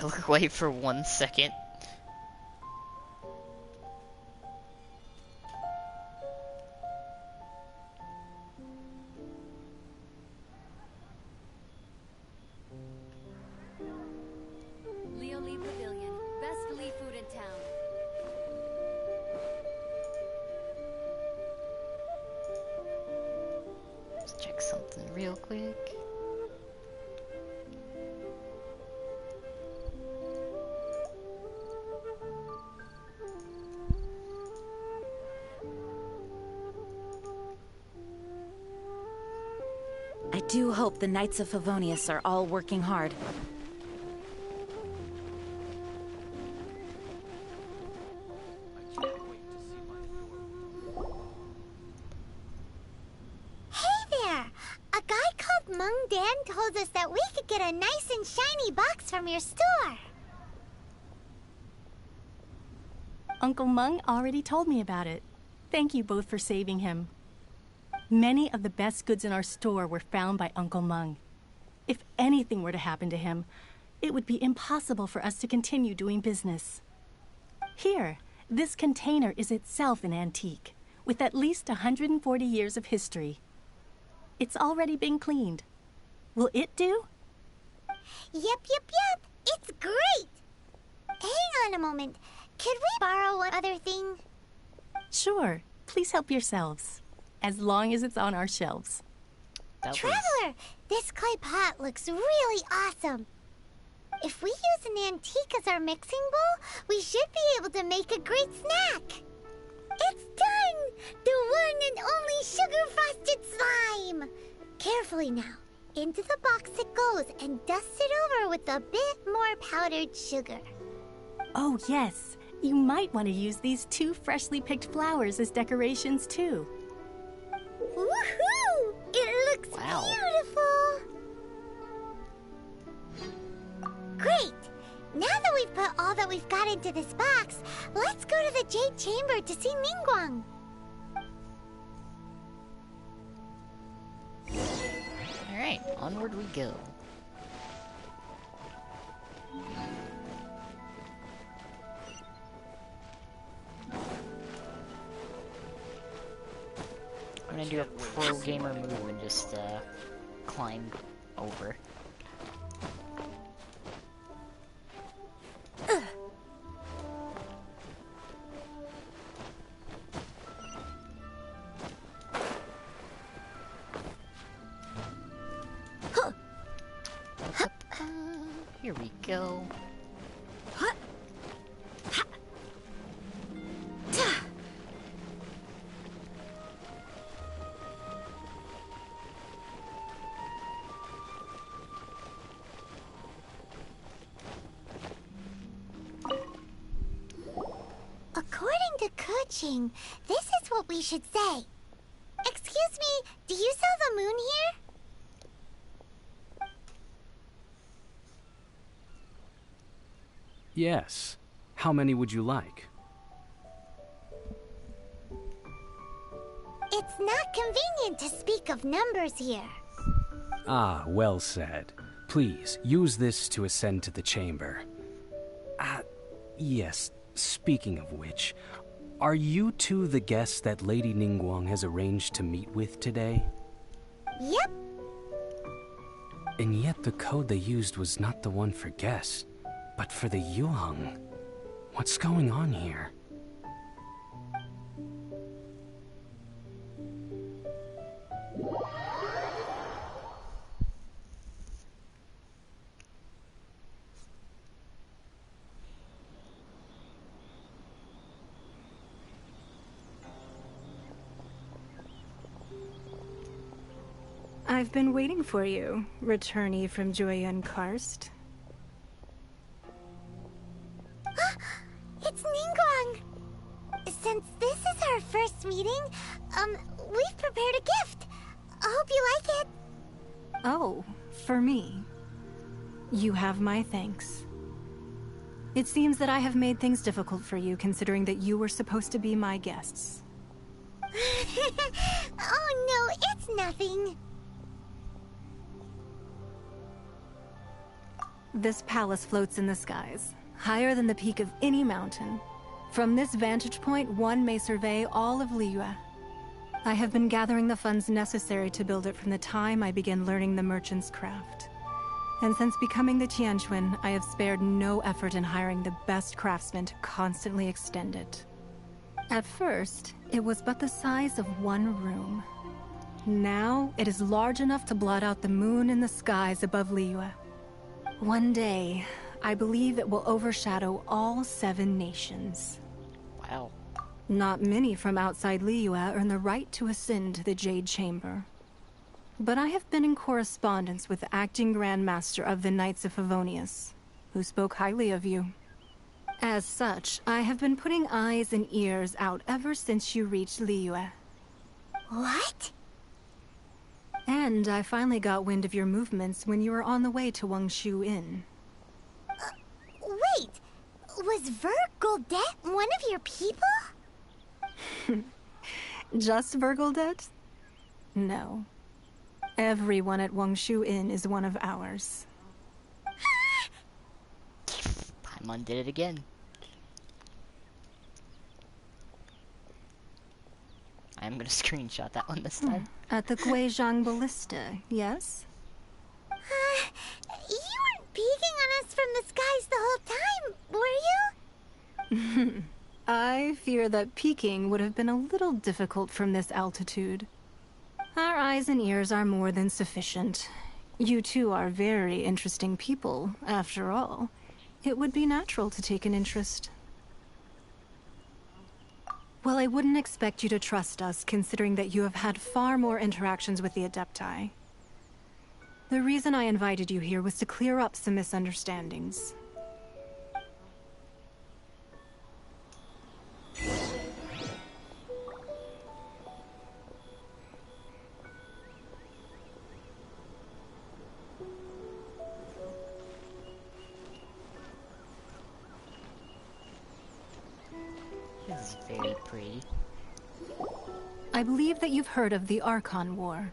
I look away for 1 second. Leo Lee Pavilion. Best Lee food in town. Let's check something real quick. I do hope the Knights of Favonius are all working hard. Hey there! A guy called Mung Dan told us that we could get a nice and shiny box from your store. Uncle Mung already told me about it. Thank you both for saving him. Many of the best goods in our store were found by Uncle Mung. If anything were to happen to him, it would be impossible for us to continue doing business. Here, this container is itself an antique, with at least 140 years of history. It's already been cleaned. Will it do? Yep. It's great! Hang on a moment. Could we borrow one other thing? Sure. Please help yourselves. As long as it's on our shelves. Traveler, this clay pot looks really awesome. If we use an antique as our mixing bowl, we should be able to make a great snack. It's done! The one and only sugar-frosted slime! Carefully now. Into the box it goes and dust it over with a bit more powdered sugar. Oh, yes. You might want to use these 2 freshly picked flowers as decorations, too. Woohoo! It looks beautiful! Great! Now that we've put all that we've got into this box, let's go to the Jade Chamber to see Ningguang. Alright, onward we go. I'm gonna do a pro gamer move and just climb over. Here we go. According to Kuching, this is what we should say. Excuse me, do you sell the moon here? Yes. How many would you like? It's not convenient to speak of numbers here. Ah, well said. Please, use this to ascend to the chamber. Yes, speaking of which, are you two the guests that Lady Ningguang has arranged to meet with today? Yep. And yet the code they used was not the one for guests, but for the Yuheng. What's going on here? I've been waiting for you, returnee from Jueyun Karst. It's Ningguang! Since this is our first meeting, we've prepared a gift. I hope you like it. Oh, for me. You have my thanks. It seems that I have made things difficult for you, considering that you were supposed to be my guests. Oh no, it's nothing. This palace floats in the skies, higher than the peak of any mountain. From this vantage point, one may survey all of Liyue. I have been gathering the funds necessary to build it from the time I began learning the merchant's craft. And since becoming the Tianquan, I have spared no effort in hiring the best craftsmen to constantly extend it. At first, it was but the size of one room. Now, it is large enough to blot out the moon in the skies above Liyue. One day, I believe it will overshadow all 7 nations. Wow. Not many from outside Liyue earn the right to ascend to the Jade Chamber. But I have been in correspondence with the acting Grand Master of the Knights of Favonius, who spoke highly of you. As such, I have been putting eyes and ears out ever since you reached Liyue. What? And I finally got wind of your movements when you were on the way to Wangshu Inn. Wait! Was Vergoldet one of your people? Just Vergoldet? No. Everyone at Wangshu Inn is one of ours. Paimon did it again. I'm gonna screenshot that one this time. At the Guizhang Ballista, yes? You weren't peeking on us from the skies the whole time, were you? I fear that peeking would have been a little difficult from this altitude. Our eyes and ears are more than sufficient. You two are very interesting people, after all. It would be natural to take an interest. Well, I wouldn't expect you to trust us, considering that you have had far more interactions with the Adepti. The reason I invited you here was to clear up some misunderstandings. This is very pretty. I believe that you've heard of the Archon War.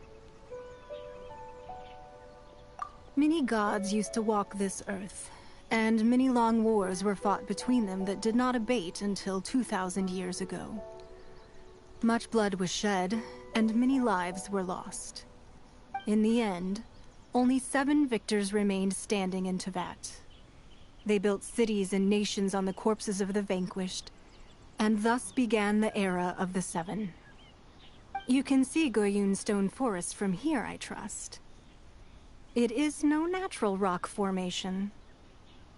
Many gods used to walk this earth, and many long wars were fought between them that did not abate until 2,000 years ago. Much blood was shed, and many lives were lost. In the end, only 7 victors remained standing in Tevat. They built cities and nations on the corpses of the vanquished, and thus began the era of the 7. You can see Goyun Stone Forest from here, I trust. It is no natural rock formation.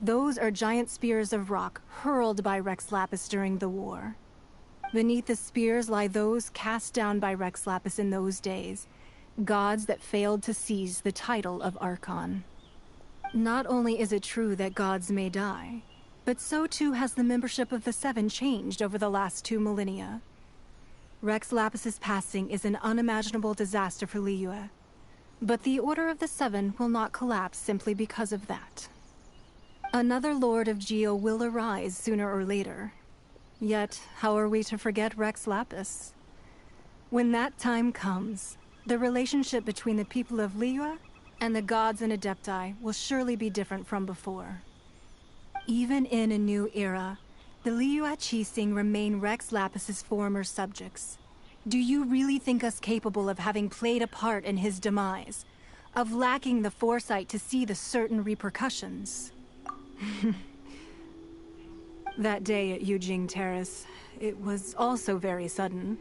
Those are giant spears of rock hurled by Rex Lapis during the war. Beneath the spears lie those cast down by Rex Lapis in those days, gods that failed to seize the title of Archon. Not only is it true that gods may die, but so too has the membership of the 7 changed over the last 2 millennia. Rex Lapis's passing is an unimaginable disaster for Liyue, but the Order of the 7 will not collapse simply because of that. Another Lord of Geo will arise sooner or later. Yet, how are we to forget Rex Lapis? When that time comes, the relationship between the people of Liyue and the gods and Adepti will surely be different from before. Even in a new era, the Liyue Qixing remain Rex Lapis's former subjects. Do you really think us capable of having played a part in his demise? Of lacking the foresight to see the certain repercussions? That day at Yujing Terrace, it was also very sudden.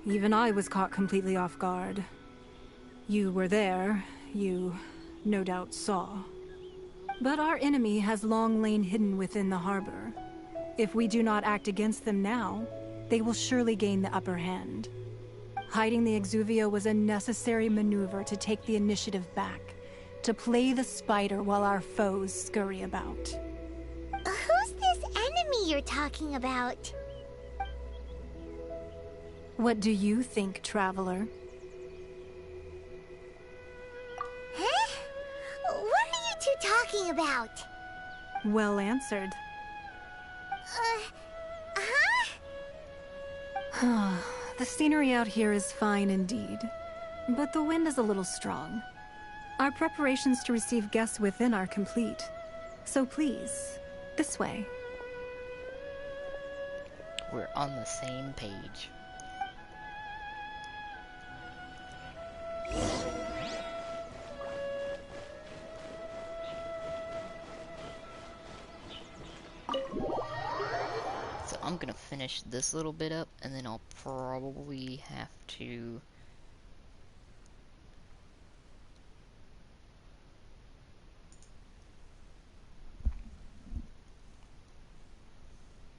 Even I was caught completely off guard. You were there, you no doubt saw. But our enemy has long lain hidden within the harbor. If we do not act against them now, they will surely gain the upper hand. Hiding the Exuvia was a necessary maneuver to take the initiative back, to play the spider while our foes scurry about. Who's this enemy you're talking about? What do you think, traveler? Huh? What are you two talking about? Well answered. The scenery out here is fine indeed, but the wind is a little strong. Our preparations to receive guests within are complete, So please, this way. We're on the same page. So I'm gonna finish this little bit up, and then I'll probably have to...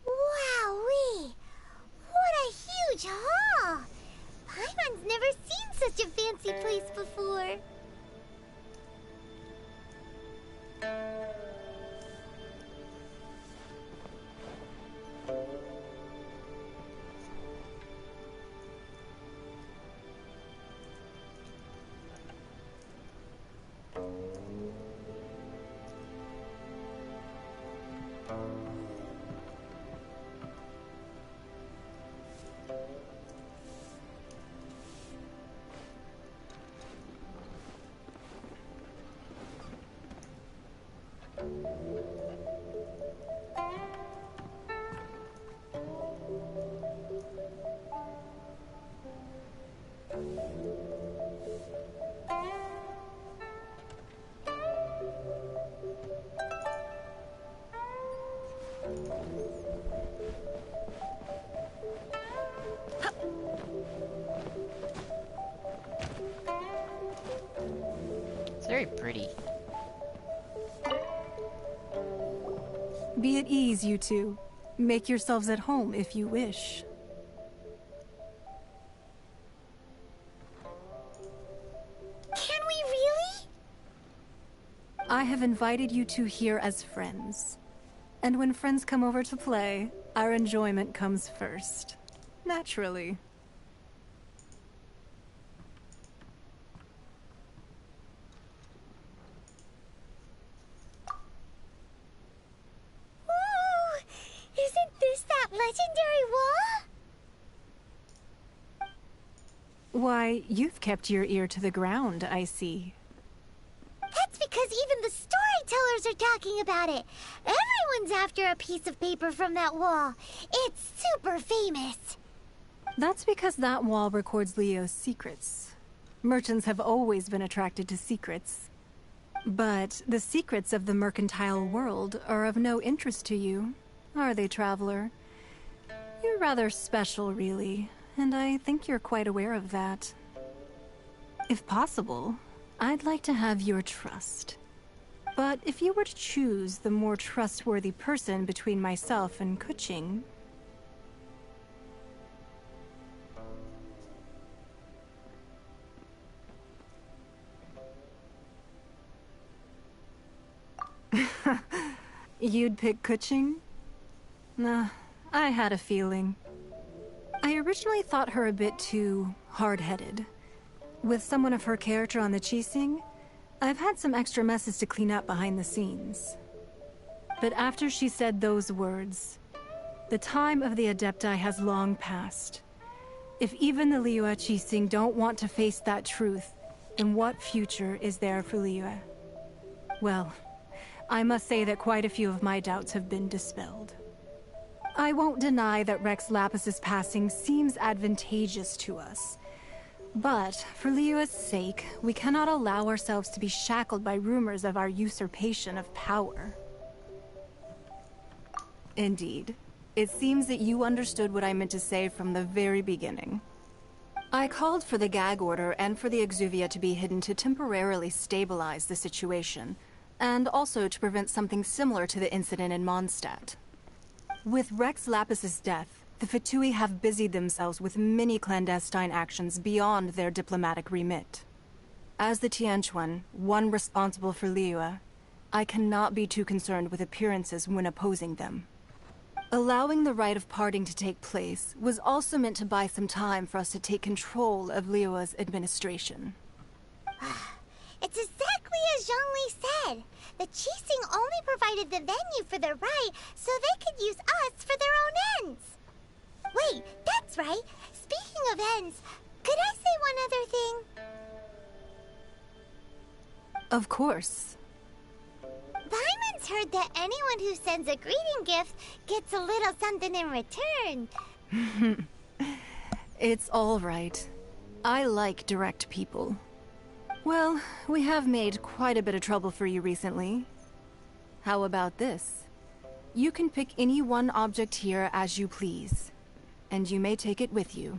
Wowee! What a huge hall! Paimon's never seen such a fancy place before. It's very pretty. Be at ease, you two. Make yourselves at home if you wish. Can we really? I have invited you two here as friends. And when friends come over to play, our enjoyment comes first. Naturally. Ooh! Isn't this that legendary wall? Why, you've kept your ear to the ground, I see. That's because even the storytellers are talking about it. Everyone's after a piece of paper from that wall. It's super famous. That's because that wall records Leo's secrets. Merchants have always been attracted to secrets. But the secrets of the mercantile world are of no interest to you, are they, traveler? You're rather special, really, and I think you're quite aware of that. If possible, I'd like to have your trust. But if you were to choose the more trustworthy person between myself and Kuching... You'd pick Kuching? Nah, I had a feeling. I originally thought her a bit too hard-headed. With someone of her character on the Qixing, I've had some extra messes to clean up behind the scenes. But after she said those words, the time of the Adepti has long passed. If even the Liyue Qixing don't want to face that truth, then what future is there for Liyue? Well, I must say that quite a few of my doubts have been dispelled. I won't deny that Rex Lapis's passing seems advantageous to us. But, for Liyue's sake, we cannot allow ourselves to be shackled by rumors of our usurpation of power. Indeed. It seems that you understood what I meant to say from the very beginning. I called for the gag order and for the Exuvia to be hidden to temporarily stabilize the situation, and also to prevent something similar to the incident in Mondstadt. With Rex Lapis's death, the Fatui have busied themselves with many clandestine actions beyond their diplomatic remit. As the Tianquan, one responsible for Liyue, I cannot be too concerned with appearances when opposing them. Allowing the rite of parting to take place was also meant to buy some time for us to take control of Liyue's administration. It's exactly as Zhongli said. The Qixing only provided the venue for their rite so they could use us for their own ends. Wait, that's right. Speaking of ends, could I say one other thing? Of course. Paimon's heard that anyone who sends a greeting gift gets a little something in return. It's all right. I like direct people. Well, we have made quite a bit of trouble for you recently. How about this? You can pick any one object here as you please, and you may take it with you.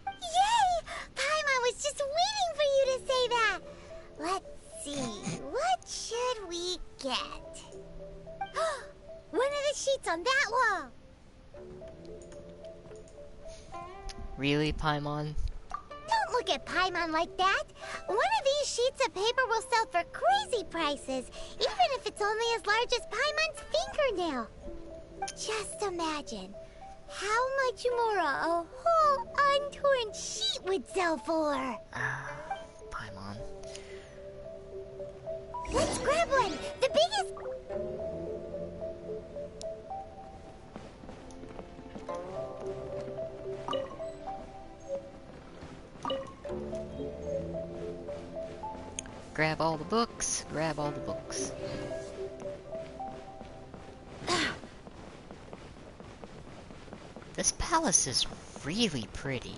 Yay! Paimon was just waiting for you to say that! Let's see, what should we get? One of the sheets on that wall! Really, Paimon? Don't look at Paimon like that! One of these sheets of paper will sell for crazy prices, even if it's only as large as Paimon's fingernail. Just imagine how much more a whole untorn sheet would sell for. Paimon. Let's grab one! The biggest... Grab all the books, grab all the books. This palace is really pretty.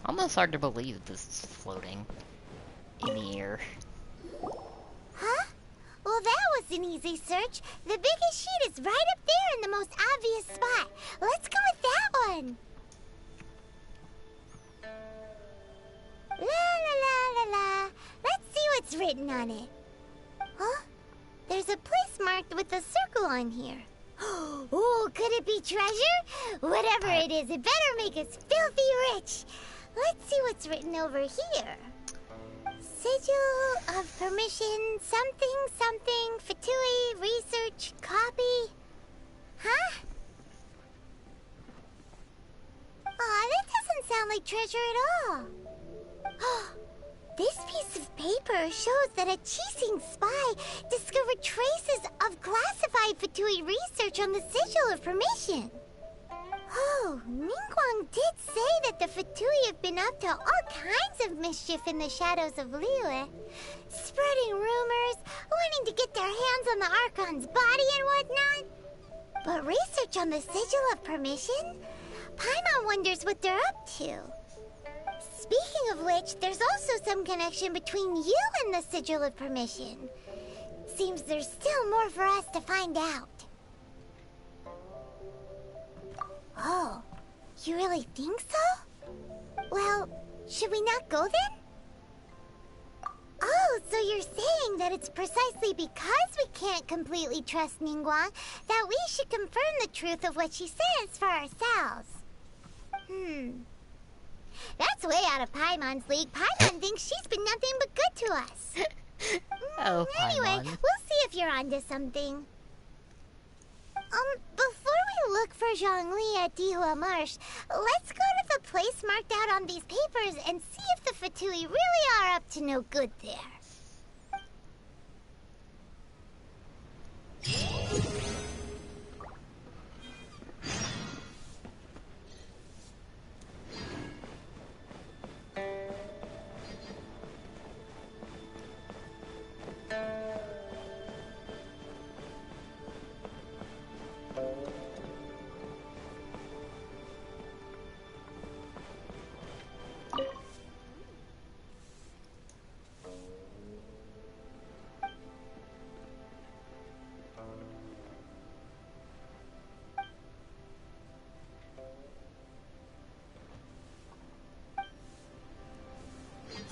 Almost hard to believe that this is floating in the air. Huh? Well, that was an easy search. The biggest sheet is right up there in the most obvious spot. Let's go with that one. La la la la la. Let's see what's written on it. Huh? There's a place marked with a circle on here. Oh, could it be treasure? Whatever it is, it better make us filthy rich. Let's see what's written over here. Sigil of permission, something, something, Fatui, research, copy. Huh? Aw, that doesn't sound like treasure at all. This piece of paper shows that a Qixing spy discovered traces of classified Fatui research on the Sigil of permission. Oh, Ningguang did say that the Fatui have been up to all kinds of mischief in the shadows of Liyue. Spreading rumors, wanting to get their hands on the Archon's body and whatnot. But research on the Sigil of permission? Paimon wonders what they're up to. Speaking of which, there's also some connection between you and the Sigil of permission. Seems there's still more for us to find out. Oh, you really think so? Well, should we not go then? Oh, so you're saying that it's precisely because we can't completely trust Ningguang that we should confirm the truth of what she says for ourselves. That's way out of Paimon's league. Paimon thinks she's been nothing but good to us. Oh, Anyway, Paimon. we'll see if you're onto something. Before we look for Zhongli at Dihua Marsh, let's go to the place marked out on these papers and see if the Fatui really are up to no good there.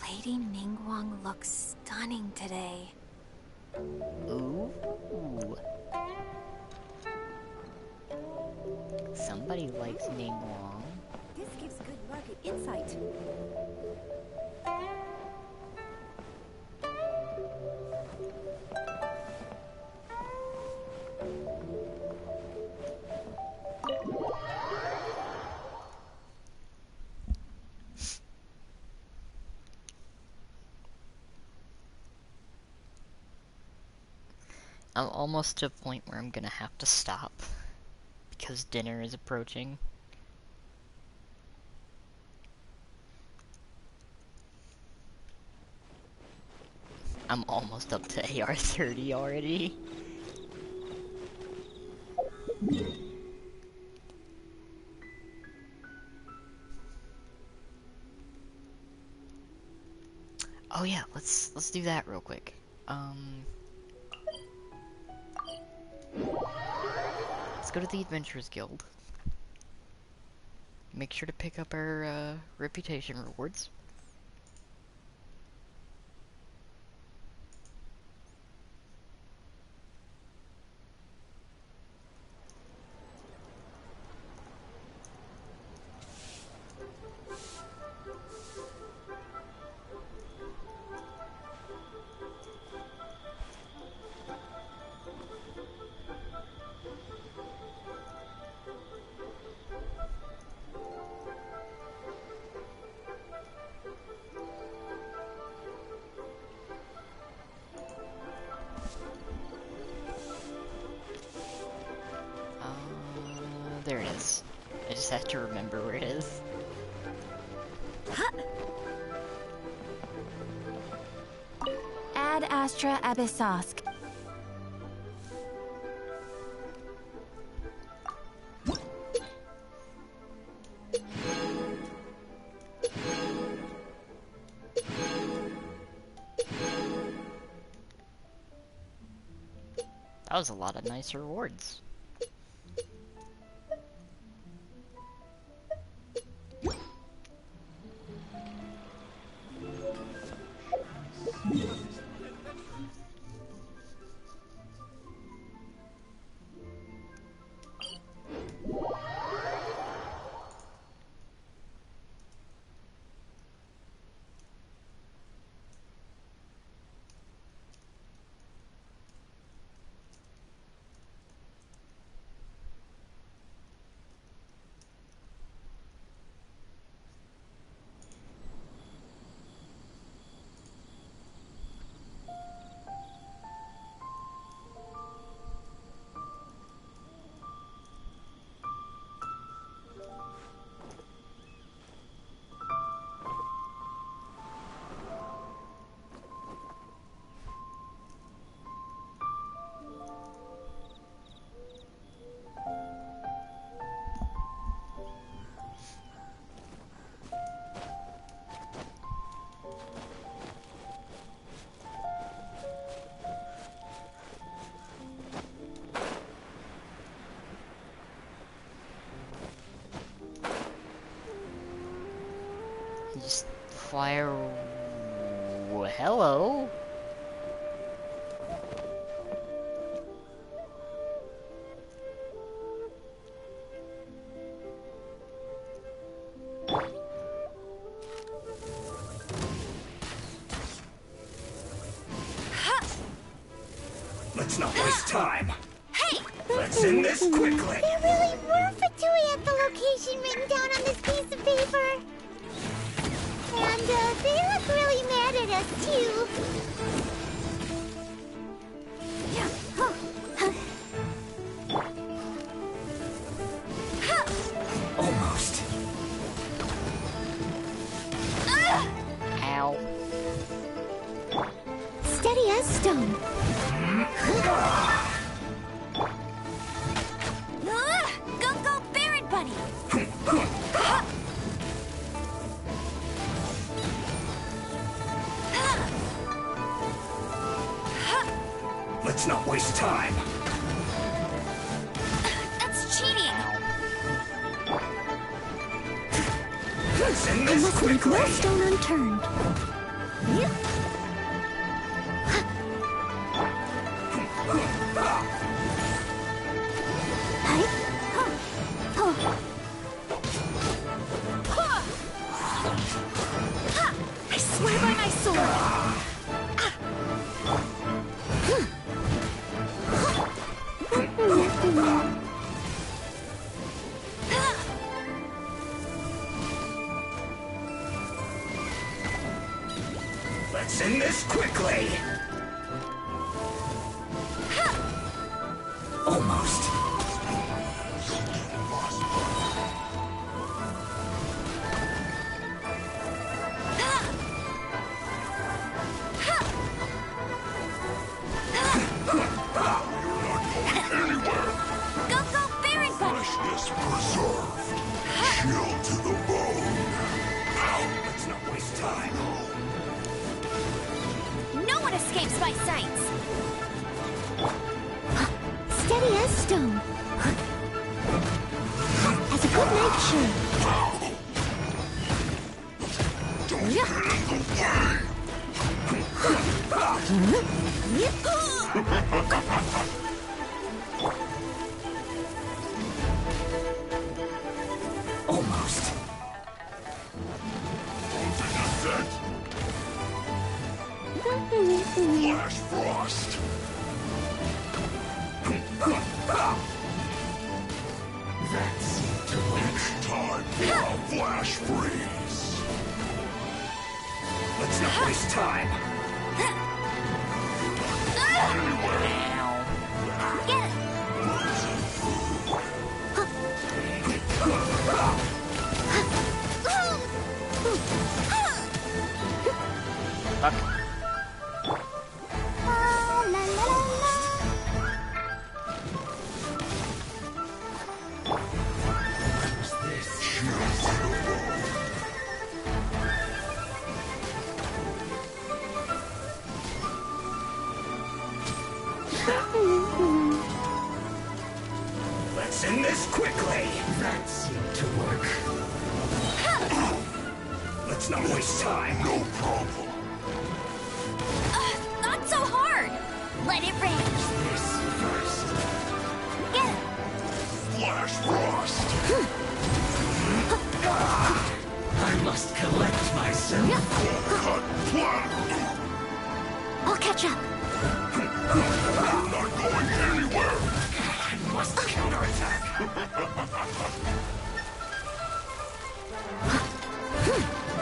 Lady Ningguang looks stunning today. Ooh. Somebody likes Ningguang. This gives good market insight. I'm almost to a point where I'm gonna have to stop because dinner is approaching. I'm almost up to AR-30 already. Oh yeah, let's do that real quick. Let's go to the Adventurers Guild. Make sure to pick up our reputation rewards. There it is. I just have to remember where it is. Ad Astra Abyssosk. That was a lot of nice rewards. Just fire. Hello? Let's not waste time. Hey! Let's end this quickly. There really were Fatui at the location written down on this piece of paper. And they look really mad at us too. Almost. Ow. Steady as stone. Go, Baron Bunny! Let's not waste time. That's cheating! Let's end I this must leave quickly. no stone unturned. I swear by my sword! Let's end this quickly. Almost. Freshness preserved. Chilled to the bone. Let's not waste time. No one escapes my sights. Steady as stone. As a good knight should. Don't get in the way. Almost. Flash frost. That seemed to work. It's time for a flash freeze. Let's not waste time. Let's end this quickly. That seemed to work. Let's not waste time. No problem. Not so hard. Let it rain. This first. Get it. Flash frost. I must collect myself. Cut plan. I'll catch up. You're not going anywhere. I must counterattack.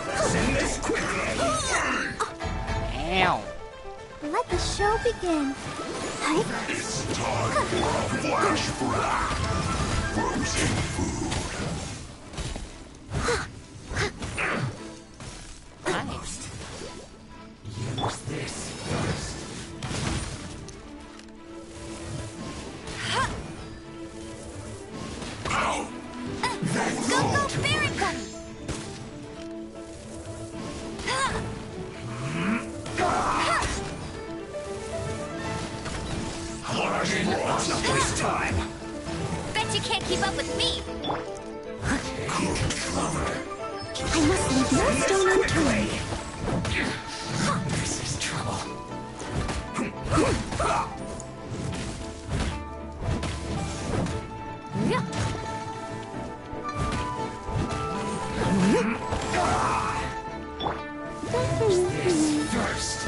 Let's end this quickly. Ow. Let the show begin. It's time for a flash freeze. Frozen food. Nice. Use this first. Go, Baron Bunny. Let's not waste time. Bet you can't keep up with me. I must leave no stone unturned. This is trouble. This first.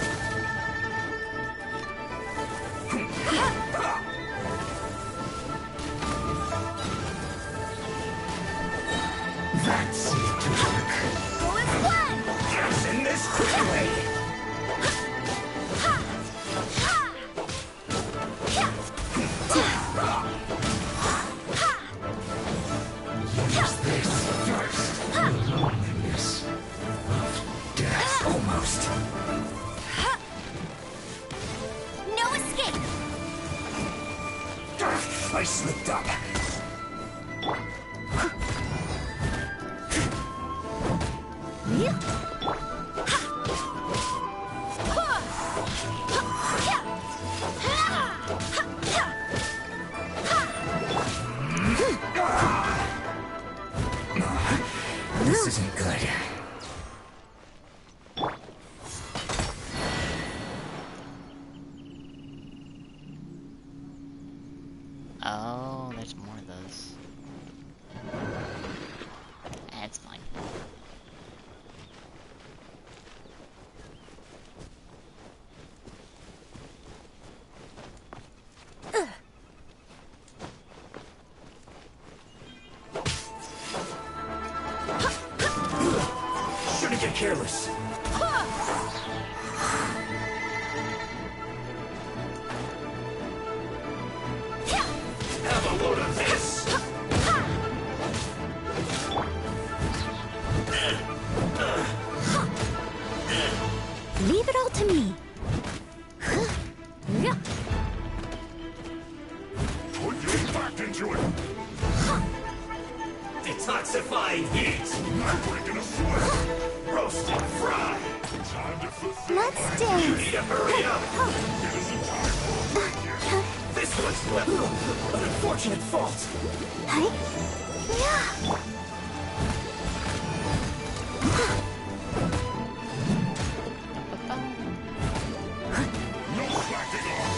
That seemed to work. Go as one. Let's end this quickly. Use this first. Loneliness of death. Almost. No escape. I slipped up. This isn't good. Oh, there's more of those. That's fine. Shouldn't get careless. all to me. Put you back into it. Detoxifying heat. Not breaking a sweat. Roast and fry. Time to fulfill Let's my dance. You need to hurry up. It isn't time for a break. This one's left. An unfortunate fault. No slacking off.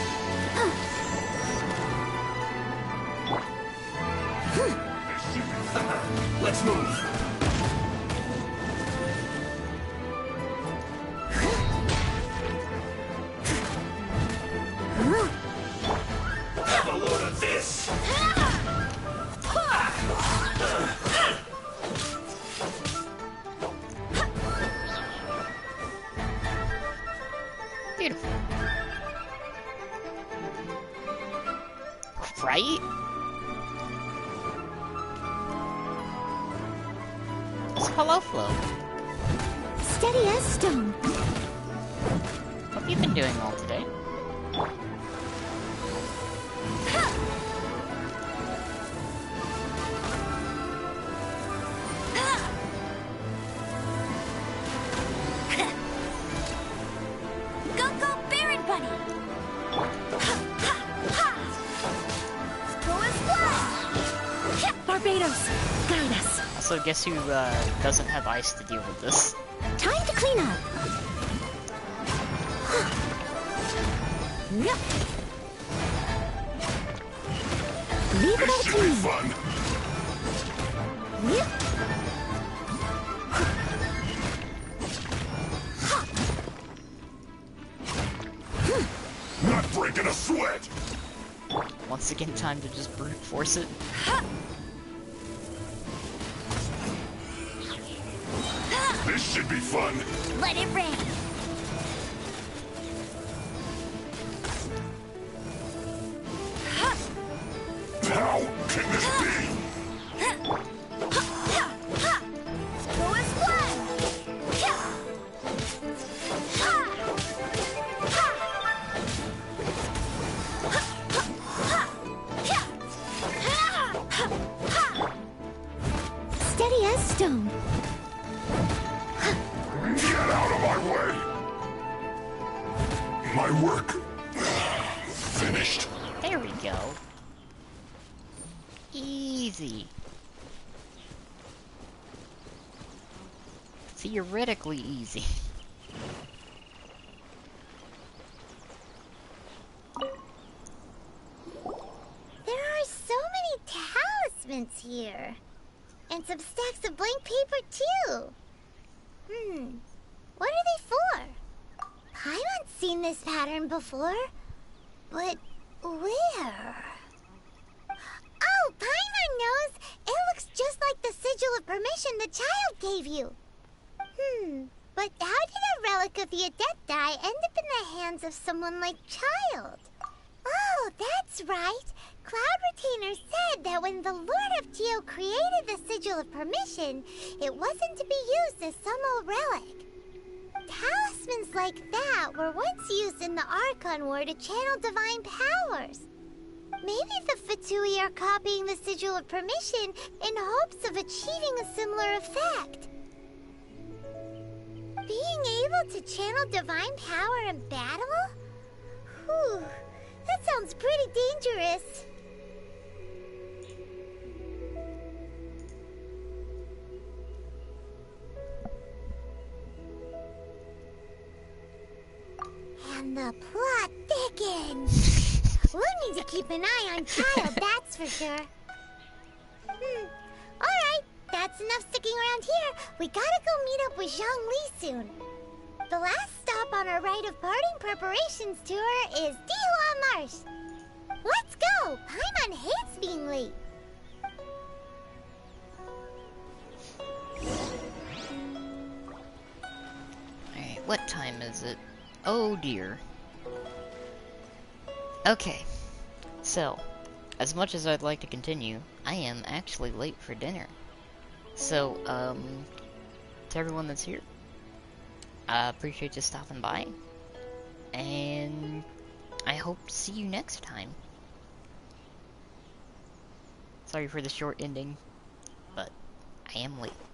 Let's move. Have a load of this. Beautiful. Right? It's Hello Flow. Steady as stone. Hope you've been doing well today. Go, go, Baron Bunny! Throw his blood! Barbados, guide us. Also, guess who doesn't have ice to deal with this? Time to clean up. Yep. Leave it all to me. Fun. Yep. Not breaking a sweat. Once again, time to just brute force it. This should be fun. Let it rain! How can this be? Throw his blood! Steady as stone. Get out of my way. My work finished. There we go. Easy. Theoretically easy. There are so many talismans here. And some stacks of blank paper, too. What are they for? Paimon's seen this pattern before. But where? Oh, Paimon knows! It looks just like the sigil of permission the child gave you. But how did a relic of the Adepti end up in the hands of someone like Child? Oh, that's right. Cloud Retainer said that when the Lord of Geo created the Sigil of Permission, it wasn't to be used as some old relic. Talismans like that were once used in the Archon War to channel divine powers. Maybe the Fatui are copying the Sigil of Permission in hopes of achieving a similar effect. Being able to channel divine power in battle? Whew, that sounds pretty dangerous. And the plot thickens. We'll need to keep an eye on Child, that's for sure. Alright, that's enough sticking around here. We gotta go meet up with Zhang Li soon. The last stop on our rite of parting preparations tour is Dihua Marsh. Let's go! Paimon hates being late. Alright, what time is it? Oh dear. Okay, so, as much as I'd like to continue, I am actually late for dinner. So, to everyone that's here, I appreciate you stopping by. and I hope to see you next time. Sorry for the short ending, but I am late.